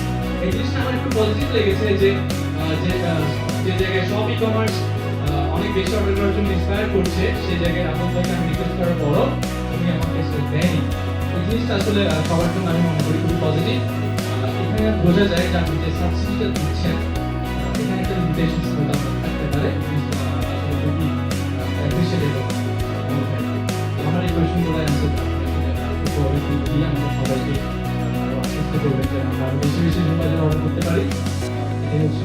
এই জিনিসটা আমার একটু পজিটিভ লেগেছে যে যে জায়গায় সব ই-কমার্স অনেক বেশি অর্ডার করার জন্য ইন্সপায়ার করছে, সেই জায়গায় রাহুল ভাইকে আমি রিকোয়েস্ট করার পরও উনি আমাকে সেটা দেয়নি। এই জিনিসটা আসলে সবার জন্য আমি মনে করি খুবই পজিটিভ। এখানে বোঝা যায় যে আপনি যে সাবসিডিটা দিচ্ছেন, এখানে একটা লিমিটেশন থাকতে পারে, খুবই অ্যাপ্রিশিয়েটেবল। আমার এই কোয়েশ্চেনগুলো অ্যান্সার দিয়ে আমরা সবাইকে আরও আশ্বস্ত করবেন যে আমরা আরও বেশি বেশি জুমবাজার অর্ডার করতে পারি। এই হচ্ছে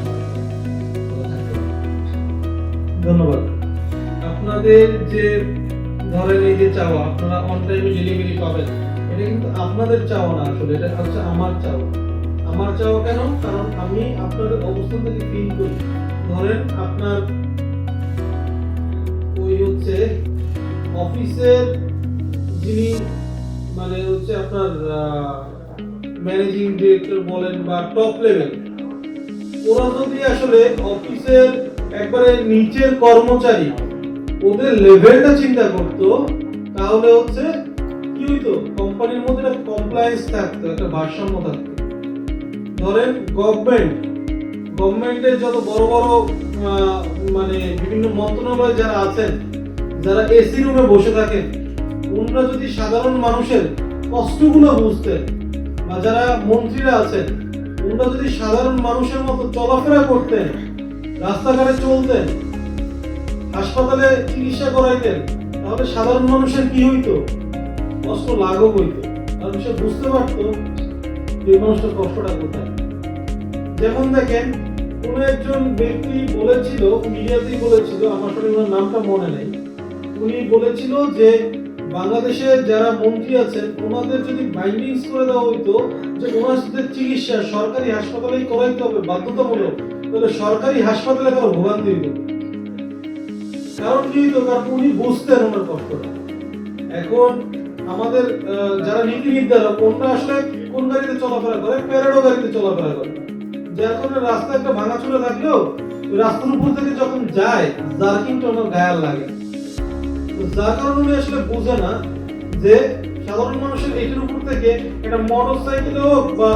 ধন্যবাদ। আপনাদের যে ধরেন এই যে চাওয়া, আপনারা অন টাইমে ডেলিভারি পাবেন, এটা কিন্তু আপনাদের চাওয়া না, আসলে এটা হচ্ছে আমার চাওয়া। আমার চাওয়া কেন? কারণ আমি আপনাদের অবস্থান থেকে ফিল করি। ধরেন আপনার ওই হচ্ছে অফিসের যিনি মানে হচ্ছে আপনার ম্যানেজিং ডিরেক্টর বলেন বা টপ লেভেল, ওরা যদি আসলে অফিসের একবারে নিচের কর্মচারী ওদের লেভেলটা চিন্তা করতো, তাহলে হচ্ছে কি হইতো, কোম্পানির মধ্যে একটা কমপ্লায়েন্স থাকতো, একটা ভারসাম্য থাকতো। ধরেন গভর্নমেন্টের যত বড় বড় মানে বিভিন্ন মন্ত্রণালয়ে যারা আছেন, যারা এসি রুমে বসে থাকেন, ওনারা যদি সাধারণ মানুষের কষ্টগুলো বুঝতেন, বা যারা মন্ত্রীরা আছেন ওনারা যদি সাধারণ মানুষের মতো চলাফেরা করতেন, রাস্তাঘাটে চলতেন, হাসপাতালে চিকিৎসা করাইতেন, তাহলে সাধারণ মানুষের কি হইতো, কষ্ট লাঘব হইতো, কারণ সে বুঝতে পারতো যে মানুষটার কষ্টটা কোথায়। যেমন দেখেন, কোন একজন ব্যক্তি বলেছিল, মিডিয়াতেই বলেছিল, আমার আসলে ওনার নামটা মনে নেই, উনি বলেছিল যে বাংলাদেশের যারা মন্ত্রী আছেন ওনাদের যদি বাইন্ডিংস করে দেওয়া হইতো যে ওনাদের চিকিৎসা সরকারি হাসপাতালেই করাইতে হবে বাধ্যতামূলক, তাহলে সরকারি হাসপাতালে কারো ভোগান্তি হইতো। কারণ কি হইতো, কারণ উনি বুঝতেন ওনার কষ্টটা। এখন আমাদের যারা নীতি নির্ধারক, ওনারা আসলে কোন গাড়িতে চলাফেরা করে, প্যারেডো গাড়িতে চলাফেরা করে, যার কারণে রাস্তা একটা ভাঙাচোরা থাকলেও রাস্তার উপর থেকে যখন যায় জার্কিংটা ওনার গায়ে লাগে। যার কারণে উনি আসলে বুঝে না যে সাধারণ মানুষের এটার উপর থেকে একটা মোটর সাইকেলে হোক বা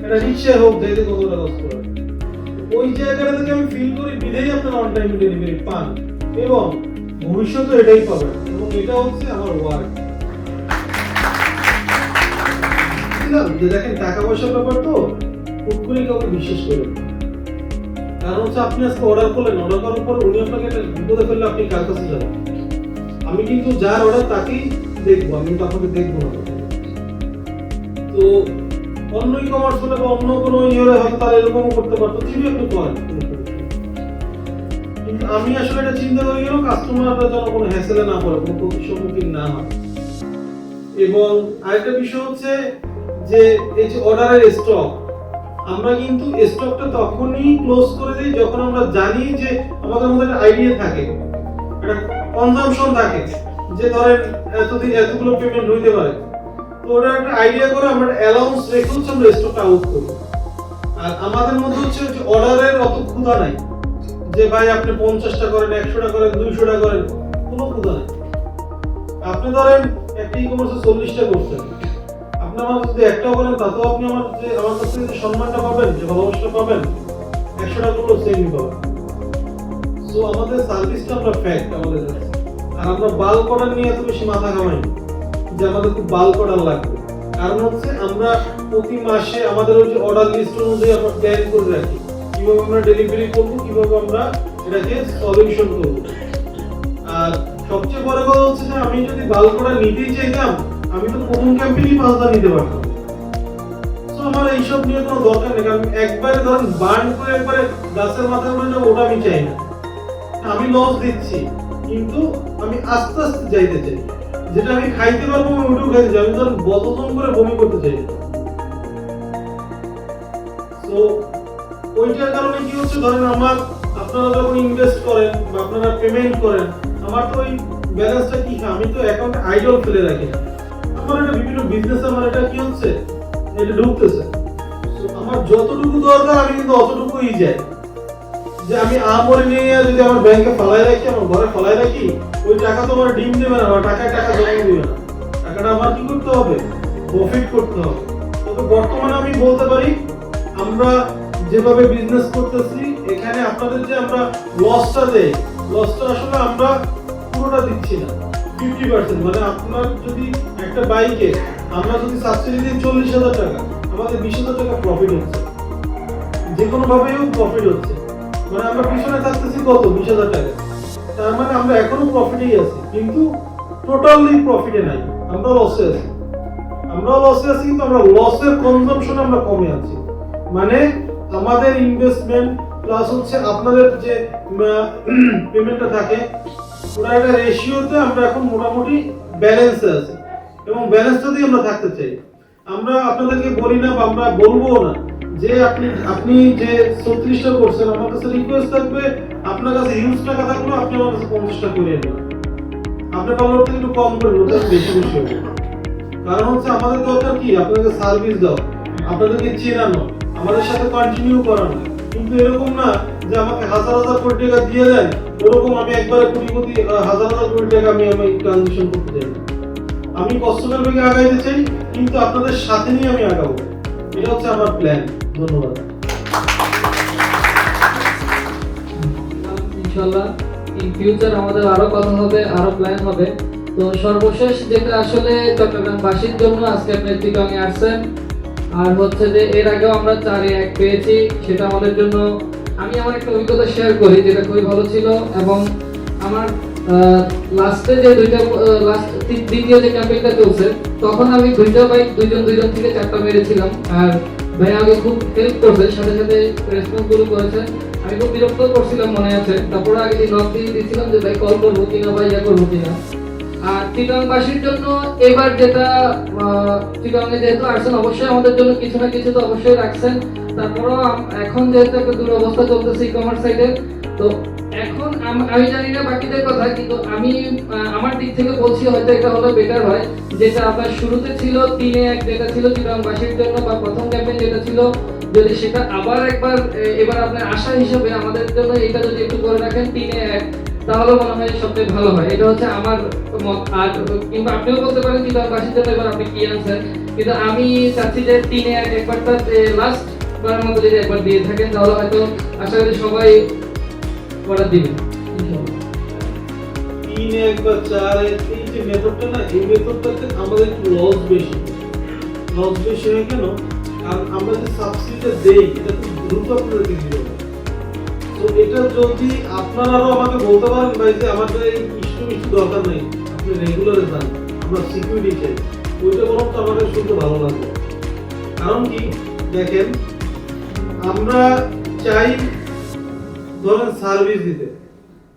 একটা রিক্সায় হোক যাইতে কতটা কষ্ট হয়। ওই জায়গাটা থেকে আমি ফিল করি, বিধেই আপনারা অন টাইম ডেলিভারি পান এবং ভবিষ্যতে এটাই পাবেন, এবং এটা হচ্ছে আমার ওয়ার্ক। যে দেখেন, টাকা পয়সার ব্যাপার তো হুট করে কাউকে বিশ্বাস করেন, কারণ হচ্ছে আপনি আজকে অর্ডার করলেন, অর্ডার করার পর উনি আপনাকে একটা বিপদে ফেললে আপনি কার কাছে যাবেন? আমি কিন্তু যার অর্ডার তাকেই দেখবো, আমি কিন্তু আপনাকে দেখবো না। তো অন্য ই-কমার্স হলে বা অন্য কোনো ইয়ে হয়তো তারা এরকমও করতে পারতো, তিনি একটু করেন, কিন্তু আমি আসলে এটা চিন্তা করি গেল কাস্টমাররা যেন কোনো হ্যাসেলে না পড়ে, কোনো ক্ষতির সম্মুখীন না হয়। এবং আরেকটা বিষয় হচ্ছে যে এই যে অর্ডারের স্টক, আমরা কিন্তু স্টকটা তখনই ক্লোজ করে দিই যখন আমরা জানি যে আমাদের মধ্যে একটা আইডিয়া থাকে, একটা কনজাম্পশন থাকে, যে ধরেন এতদিন এতগুলো পেমেন্ট হইতে পারে, তো ওটা একটা আইডিয়া করে আমরা অ্যালাউন্স রেখে হচ্ছে আমরা স্টকটা আউট করি। আর আমাদের মধ্যে হচ্ছে যে অর্ডারের অত ক্ষুধা নাই যে ভাই আপনি 50টা করেন, 100টা করেন, 200টা করেন, কোনো ক্ষুধা নাই। আপনি ধরেন একটা ই-কমার্সে 40টা করছেন, আপনি আমার যদি একটাও করেন তাতেও আপনি আমার কাছ থেকে যে সম্মানটা পাবেন, যে ভালোবাসাটা পাবেন, 100টা করলেও সেমই পাবেন। সো আমাদের সার্ভিসটা আমরা ফ্যাক্ট আমাদের কাছে, আর আমরা বাল্ক অর্ডার নিয়ে এত বেশি মাথা ঘামাই যে আমাদের খুব বাল্ক অর্ডার লাগবে। কারণ হচ্ছে আমরা প্রতি মাসে আমাদের ওই যে অর্ডার লিস্ট অনুযায়ী আমরা প্ল্যান করে রাখি কিভাবে আমরা ডেলিভারি করব, কিভাবে আমরা এটাকে সলিউশন করব। আর সবচেয়ে বড় কথা হচ্ছে যে আমি যদি বাল্কটা নিতেই চাইতাম আমি তো প্রথম ক্যাম্পেইনই 5টা নিতে পারতাম। তো আমার এইসব নিয়ে কোনো দরকার নেই, কারণ একবারে ধরুন বার্ন করে একবারে গাছের মাথায় উঠে যাবো ওটা আমি চাই না। আমি লস দিচ্ছি কিন্তু আমি আস্তে আস্তে যাইতে চাই, যেটা আমি খাইতে পারবো আমি ওটাও খাইতে চাই। আমি ধরুন বদতম করে বমি করতে চাই। তো ওইটার কারণে কি হচ্ছে, ধরেন আমার আপনারা যখন ইনভেস্ট করেন বা আপনারা পেমেন্ট করেন, আমার তো ওই ব্যালেন্সটা কি আমি তো অ্যাকাউন্টে আইডল ফেলে রাখি না। আমার এটা বিভিন্ন বিজনেস আমার এটা কি হচ্ছে এটা ঢুকতেছে। আমার যতটুকু দরকার আমি কিন্তু অতটুকুই যাই। যে আমি আমরে নিয়ে যদি আমার ব্যাংকে ফলাই রাখি, আমার ঘরে ফলাই রাখি, ওই টাকা তো আমার ডিম দেবে না, আমার টাকা জমা দিবে না। টাকাটা আমার কি করতে হবে, প্রফিট করতে হবে। তবে বর্তমানে আমি বলতে পারি আমরা যেভাবে বিজনেস করতেছি এখানে আপনাদের যে আমরা লসটা দেই, লসটা আসলে আমরা পুরোটা দিচ্ছি না, 50%। মানে আপনার যদি একটা বাইকে আমরা যদি সাবসিডি দিই 40,000 টাকা, আমাদের 20,000 টাকা প্রফিট হচ্ছে, যে কোনো ভাবেই প্রফিট হচ্ছে। মানে আমরা পিছনে থাকতেছি কত, 20,000 টাকা। তার মানে আমরা এখনো প্রফিটেই আছি, কিন্তু টোটালি প্রফিটে নাই, আমরা লসে আছি। কিন্তু আমরা লসের কনজাম্পশন আমরা কমে আছি। মানে আমাদের ইনভেস্টমেন্ট প্লাস হচ্ছে আপনাদের যে পেমেন্টটা থাকে ওটা একটা রেশিওতে আমরা এখন মোটামুটি ব্যালেন্সে আছি, এবং ব্যালেন্সটা দিয়ে আমরা থাকতে চাই। আমরা আপনাদেরকে বলি না বা আমরা বলবো না যে আপনি যে 36টা করছেন, আমার কাছে রিকোয়েস্ট থাকবে আপনার কাছে হিউজ টাকা থাকলে আপনি আমার কাছে 50টা করে নেবেন। আপনি পাওয়ার থেকে একটু কম করে ওটা বেশি হবে। কারণ হচ্ছে আমাদের দরকার কি আপনাদেরকে সার্ভিস দাও, আপনাদেরকে চেনানো, আমাদের সাথে কন্টিনিউ করানো। কিন্তু এরকম না যে আমাকে হাজার কোটি টাকা দিয়ে দেন, ওরকম আমি একবারে কোটি হাজার কোটি টাকা আমি ট্রানজিশন করতে চাই। আমি কষ্টকের বেগে আগাইতে চাই, কিন্তু আপনাদের সাথে নিয়ে আমি আগাবো। এটা হচ্ছে আমার প্ল্যান। ধন্যবাদ। ইনশাআল্লাহ ইন ফিউচার আমাদের আরো কথা হবে, আরো প্ল্যান হবে। তো সর্বশেষ যেটা আসলে চট্টগ্রামবাসীর জন্য আজকে আপনি চিটংয়ে আসছেন, আর হচ্ছে যে এর আগেও আমরা 4-1 পেয়েছি, সেটা আমাদের জন্য আমি আমার একটা অভিজ্ঞতা শেয়ার করি যেটা খুবই ভালো ছিল। এবং আমার লাস্টে যে দ্বিতীয় যে ক্যাম্পেইনটা চলছে তখন আমি 2টা বাইক দুইজন থেকে 4টা মেরেছিলাম, আর ভাই আগে খুব হেল্প করছে, সাথে সাথে রেসপন্স গুলো করেছে। আমি খুব বিরক্ত করছিলাম মনে আছে, তারপরে আগে যে নক দিয়ে দিয়েছিলাম যে ভাই কল করবো কিনা বা ইয়া করবো কিনা। আর চিটংবাসীর জন্য এবার যেটা চিটংয়ে যেহেতু আসছেন অবশ্যই আমাদের জন্য কিছু না কিছু তো অবশ্যই রাখছেন। তারপরেও এখন যেহেতু একটা দুরবস্থা চলতেছে ই কমার্স সাইডে, তো এখন আমি জানি না বাকিদের কথা, কিন্তু আমি আমার দিক থেকে বলছি হয়তো এটা হলো বেটার হয়, যেটা আপনার শুরুতে ছিল 3-1 যেটা ছিল চিটংবাসীর জন্য, বা প্রথম ক্যাম্পেইন যেটা ছিল, যদি সেটা আবার একবার এবার আপনার আশা হিসেবে আমাদের জন্য এটা যদি একটু করে রাখেন 3-1, তাহলে মনে হয় সবচেয়ে ভালো হয়। এটা হচ্ছে আমার মত। আর কিংবা আপনিও বলতে পারেন চিটংবাসীর জন্য এবার আপনি কি আনছেন, কিন্তু আমি চাচ্ছি যে 3-1 একবারটা লাস্ট বারের মতো যদি একবার দিয়ে থাকেন তাহলে হয়তো আশা করি সবাই অর্ডার দিবেন। 3-1 বা 4-1 এই যে মেথডটা না, এই মেথডটাতে আমাদের একটু লস বেশি হয়। কেন? কারণ আমরা যে সাবসিডিটা দেই এটা খুব দ্রুত আপনাদেরকে দিতে হবে। তো এটা যদি আপনারাও আমাকে বলতে পারেন ভাই যে আমাদের এই কিছু দরকার নেই, আপনি রেগুলারে যান, আমরা সিকিউরিটি চাই, ওইটা বরং তো আমাদের শুনতে ভালো লাগবে। কারণ কি দেখেন, আমরা চাই ধরেন সার্ভিস দিতে।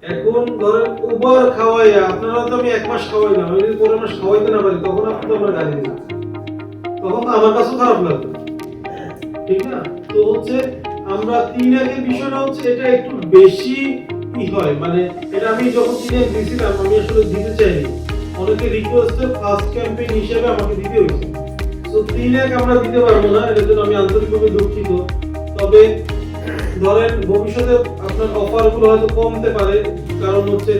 এখন ধরেন উবার খাওয়াইয়া আপনারা তো আমি 1 মাস খাওয়াই না, আমি যদি 4 মাস খাওয়াইতে না পারি তখন আপনি তো আমার গালি দিবেন, তখন তো আমার কাছেও খারাপ লাগবে, ঠিক না? তো হচ্ছে আমরা 3-1 এর বিষয়টা হচ্ছে এটা একটু বেশি কি হয়, মানে এটা আমি যখন 3-1 দিয়েছিলাম আমি আসলে দিতে চাইনি, অনেকে রিকোয়েস্টে ফার্স্ট ক্যাম্পেইন হিসেবে আমাকে দিতে হয়েছে। তো 3-1 আমরা দিতে পারবো না, এর জন্য আমি আন্তরিকভাবে দুঃখিত। তবে ধরেন ভবিষ্যতে আপনার অফারগুলো হয়তো কমতে পারে, কারণ হচ্ছে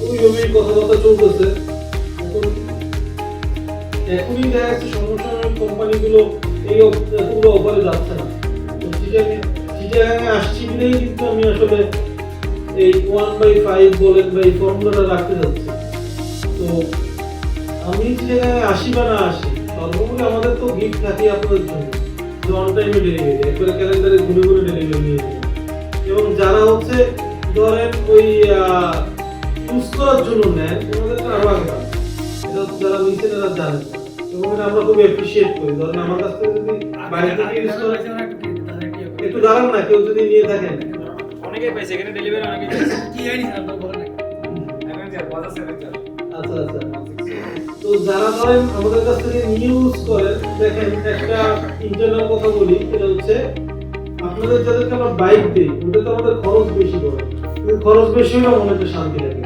ওইভাবেই কথাবার্তা চলতেছে। এখনই দেখা যাচ্ছে সমস্যা কোম্পানিগুলো এই এতগুলো অফারে যাচ্ছে না। তো চিটাগাঙে আসছি বলেই কিন্তু আমি আসলে এই 1/5 বলেন বা এই ফর্মুলাটা রাখতে যাচ্ছি। তো আমি চিটাগাঙে আসি বা না আসি সর্বোপরি আমাদের তো গিফট থাকে আপনাদের জন্য, যে অন টাইমে ডেলিভারি, একবারে ক্যালেন্ডারে ঘুরে ঘুরে ডেলিভারি নিয়ে যাবে। এবং যারা হচ্ছে ধরেন ওই ইউজ করার জন্য নেন, ওনাদের তো আরো আগে পাবে। এটা যারা নিচ্ছেন এরা জানেন, এবং এটা আমরা খুব অ্যাপ্রিসিয়েট করি। ধরেন আমার কাছ থেকে যদি বাইরে থেকে ইউজ করেন, একটু দাঁড়ান না, কেউ যদি নিয়ে থাকেন। অনেকেই পাইছে এখানে ডেলিভারি, অনেকেই আচ্ছা আচ্ছা, তো যারা ধরেন আমাদের কাছ থেকে ইউজ করেন, দেখেন একটা ইন্টারনাল কথা বলি, এটা হচ্ছে আপনাদের যাদেরকে আমরা বাইক দিই, ওটা তো আমাদের খরচ বেশি পড়ে, কিন্তু খরচ বেশি হলে মনে একটা শান্তি লাগে।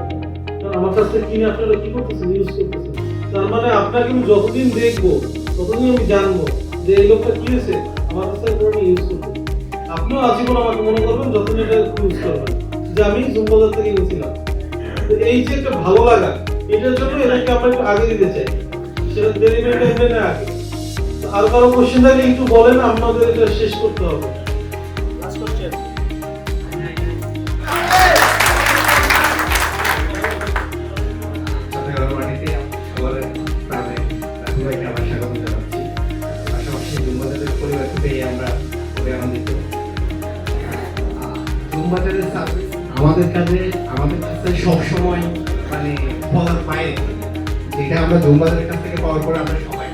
কারণ আমার কাছ থেকে কিনে আপনারা কি করতেছেন, ইউজ করতেছেন, তার মানে আপনাকে আমি যতদিন দেখবো ততদিন আমি জানবো যে এই লোকটা কি হয়েছে, আমার কাছ থেকে পুরো ইউজ করতে। আপনিও আজীবন আমাকে মনে করবেন যতদিন এটা ইউজ করবেন যে আমি জুমবাজার থেকে নিয়েছিলাম। তো এই যে একটা ভালো লাগা, এটার জন্য এদেরকে আমরা একটু আগে দিতে চাই, সেটা ডেলিভারি টাইমে না আগে। আর কারো কোশ্চেন থাকলে একটু বলেন, আমাদের এটা শেষ করতে হবে। চট্টগ্রাম মাটিতে আমাদের প্রাণে রাহুল ভাইকে আমার স্বাগত জানাচ্ছি। পাশাপাশি জুমবাজারের পরিবারকে পেয়ে আমরা খুবই আনন্দিত। জুমবাজারের সার্ভিস আমাদের কাছে সবসময় মানে বলার বাইরে, যেটা আমরা জুমবাজারের কাছ থেকে পাওয়ার পরে আমরা সবাই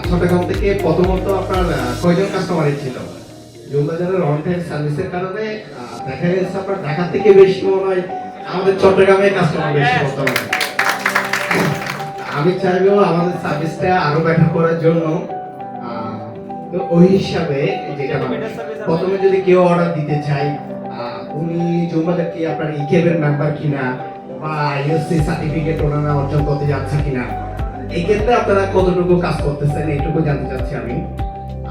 চট্টগ্রাম থেকে প্রথমত আপনার কয়জন কাস্টমারই ছিল। জুমবাজারের অন টাইম সার্ভিসের কারণে দেখা গেছে আপনার ঢাকা থেকে বেশি মনে হয় আমাদের চট্টগ্রামে কাস্টমার বেশি বর্তমানে। আমি চাইবো আমাদের সার্ভিসটা আরো বেটার করার জন্য। তো ওই হিসাবে যেটা প্রথমে যদি কেউ অর্ডার দিতে চাই, উনি জুমবাজার কি আপনার ইকেবের মেম্বার কিনা বা আইএসসি সার্টিফিকেট ওনারা অর্জন করতে যাচ্ছে কিনা, এই ক্ষেত্রে আপনারা কতটুকু কাজ করতেছেন এইটুকু জানতে চাচ্ছি আমি।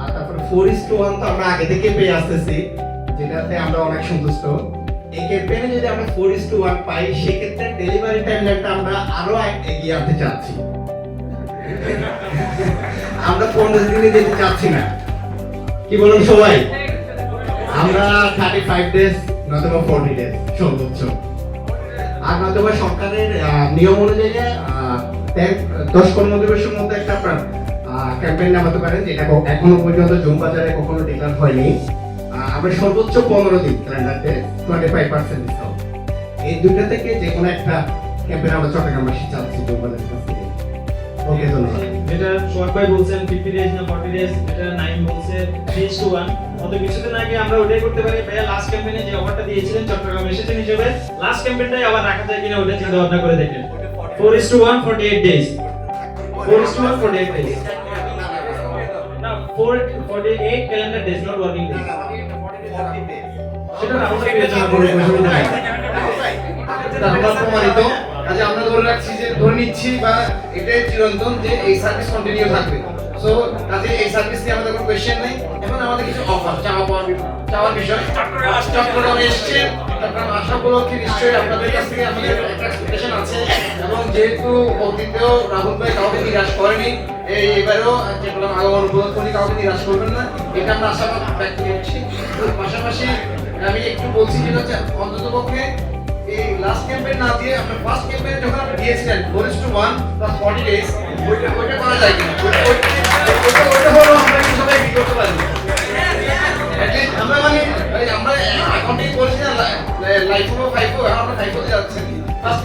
আর তারপরে 4:1 তো আমরা আগে থেকে পেয়ে আসতেছি, যেটাতে আমরা অনেক সন্তুষ্ট। এই ক্যাম্পেইনে যদি আমরা 4:1 পাই, সেক্ষেত্রে ডেলিভারি টাইমটা আমরা আরো এগিয়ে আনতে চাচ্ছি। আমরা 15 দিনে যেতে চাচ্ছি না, কি বলুন সবাই? আমরা 35 ডেজ নয়তো 40 ডেজ সর্বোচ্চ। আর নয়তো সরকারের নিয়ম অনুযায়ী 10 কর্মদিবসের মধ্যে একটা আপনার ক্যাম্পেইন নামাতে পারেন, যেটা এখনো পর্যন্ত জুমবাজারে কখনো ডিক্লার হয়নি। আমরা সর্বোচ্চ 15 দিন ক্যালেন্ডারে 25% ডিসকাউন্ট। এই দুটো থেকে যে কোনো একটা ক্যাম্পেইন আমরা চট্টগ্রামবাসী চাচ্ছি জুমবাজারের কাছ থেকে। ওকে, ধন্যবাদ। যেটা সোহাগ ভাই বলছেন 50 ডেজ না 40 ডেজ, এটা 9 বলছে 3:1। অত কিছুদিন আগে আমরা ওটাই করতে পারি। ভাইয়া লাস্ট ক্যাম্পেইনে যে অফারটা দিয়েছিলেন চট্টগ্রামে এসেছেন হিসেবে, লাস্ট ক্যাম্পেইনটাই আবার রাখা যায় কিনা ওটা চিন্তা ভাবনা করে দেখেন। 4:1 48 ডেজ, 4:1 48 ডেজ না 48 calendar days, not working days. সেটা আমরা বিবেচনা করব, অসুবিধা নাই। আমরা প্রমাণিত কাজে আমরা ধরে রাখছি যে ধরে নিচ্ছি বা এটাই চিরন্তন যে এই সার্ভিস কন্টিনিউ থাকবে। সো কাজে এই সার্ভিস নিয়ে আমাদের কোনো কোয়েশ্চেন নেই। এখন আমাদের কিছু অফার চাওয়ার বিষয়, চট্টগ্রামে এসছে, চট্টগ্রাম আসা উপলক্ষে নিশ্চয়ই আপনাদের কাছ থেকে আমাদের একটা এক্সপেকটেশন আছে। এবং যেহেতু অতীতেও রাহুল ভাই কাউকে নিরাশ করেনি, এবারেও চট্টগ্রাম আগমন উপলক্ষে উনি কাউকে নিরাশ করবেন না, এটা আমরা আশা ব্যক্ত করছি। পাশাপাশি আমি একটু বলছি যেটা হচ্ছে অন্তত পক্ষে এই লাস্ট ক্যাম্পেইন না দিয়ে আপনার ফার্স্ট ক্যাম্পেইন যখন আপনি দিয়েছিলেন 4:1 + 40 ডেজ, ওইটা করা যায় কিনা, ওইটা হলো আমরা কি সবাই কি করতে পারি। আমরা মানে আমরা অ্যাকাউন্টিং করেছি না, লাইফও 5 আমরা 5 যাচ্ছি, ফার্স্ট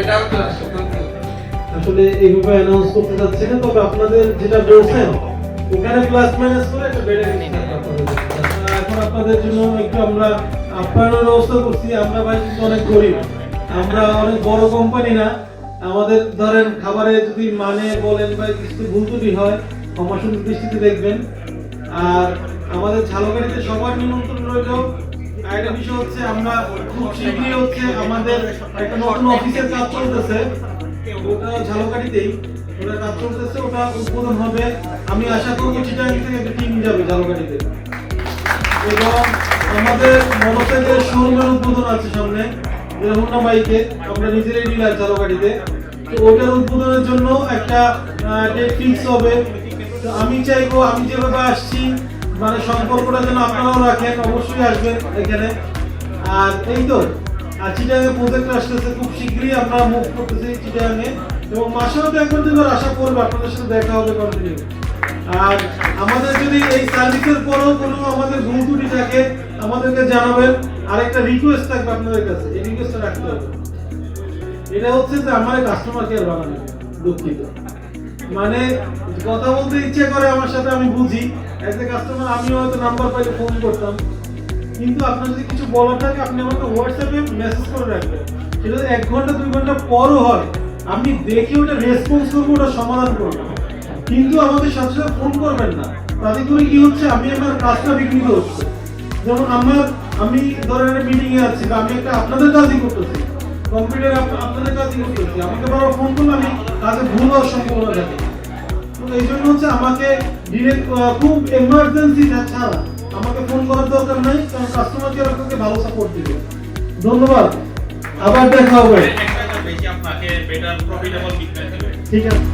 এটা আসলে এইভাবে অ্যানাউন্স করতে যাচ্ছি না, তবে আপনাদের যেটা বলছেন ওখানে প্লাস মাইনাস করে একটা বেড়ে গেছে। এখন আপনাদের জন্য একটু আমরা আপ্যায়নের ব্যবস্থা করছি। আমরা ভাই কিন্তু অনেক গরিব, আমরা অনেক বড় কোম্পানি না। আমাদের ধরেন খাবারে যদি মানে বলেন বা কিছু ভুল ত্রুটি হয়, ক্ষমাসুন্দর দৃষ্টিতে দেখবেন। আর আমাদের ঝালকাঠিতে সবার নিমন্ত্রণ রইল। আরেকটা বিষয় হচ্ছে আমরা খুব শীঘ্রই হচ্ছে আমাদের একটা নতুন অফিসের কাজ চলতেছে, ওটা ঝালকাঠিতেই, ওটা কাজ চলতেছে, ওটা উদ্বোধন হবে। আমি আশা করবো চিটাগাং থেকে একটা টিম যাবে ঝালকাঠিতে। এবং আমাদের মোটরসাইকেলের শোরুমের উদ্বোধন আছে সামনে, হোন্ডা বাইকে, আমরা নিজেরাই ডিলার ঝালকাঠিতে। তো ওইটার উদ্বোধনের জন্য একটা ডেট ফিক্স হবে। তো আমি চাইবো আমি যেভাবে আসছি মানে সম্পর্কটা যেন আপনারাও রাখেন, অবশ্যই আসবেন এখানে। আর এই তো, আর চিটাগাংয়ে প্রজেক্ট আসতেছে, খুব শীঘ্রই আমরা মুভ করতেছি চিটাগাংয়ে। এবং মাসেও তো একবার দুবার আশা করবো আপনাদের সাথে দেখা হবে কন্টিনিউ। আর আমাদের যদি এই সার্ভিসের পরেও কোনো আমাদের ভুল ত্রুটি থাকে আমাদেরকে জানাবেন। আর একটা রিকোয়েস্ট থাকবে আপনাদের কাছে, এই রিকোয়েস্টটা রাখতে হবে। এটা হচ্ছে যে আমার কাস্টমার কেয়ার বানানো, দুঃখিত, মানে কথা বলতে ইচ্ছে করে আমার সাথে, আমি বুঝি এজ এ কাস্টমার আমিও হয়তো নাম্বার পাইলে ফোন করতাম, কিন্তু আপনার যদি কিছু বলার থাকে আপনি আমাকে হোয়াটসঅ্যাপে মেসেজ করে রাখবেন। সেটা যদি 1 ঘন্টা 2 ঘন্টা পরও হয়, আমি দেখে ওটা রেসপন্স করবো, ওটা সমাধান করবো, কিন্তু আমাদের সাথে সাথে ফোন করবেন না। তাতে করে কি হচ্ছে, আমি আমার কাজটা বিঘ্নিত হচ্ছে। যেমন আমি ধরেন একটা মিটিংয়ে আছি, বা আমি একটা আপনাদের কাজই করতেছি, কম্পিউটার আপনাদের কাজই করতেছি, আমাকে বারবার ফোন করলে আমি কাজে ভুল হওয়ার সম্ভাবনা থাকে। তো এই জন্য হচ্ছে আমাকে ডিরেক্ট খুব এমার্জেন্সি ছাড়া আমাকে ফোন করার দরকার নাই, কারণ কাস্টমার কেয়ার আপনাকে ভালো সাপোর্ট দিবে। ধন্যবাদ, আবার দেখা হবে। বেশি আপনাকে বেটার প্রফিটেবল বিজনেস দিবে। ঠিক আছে।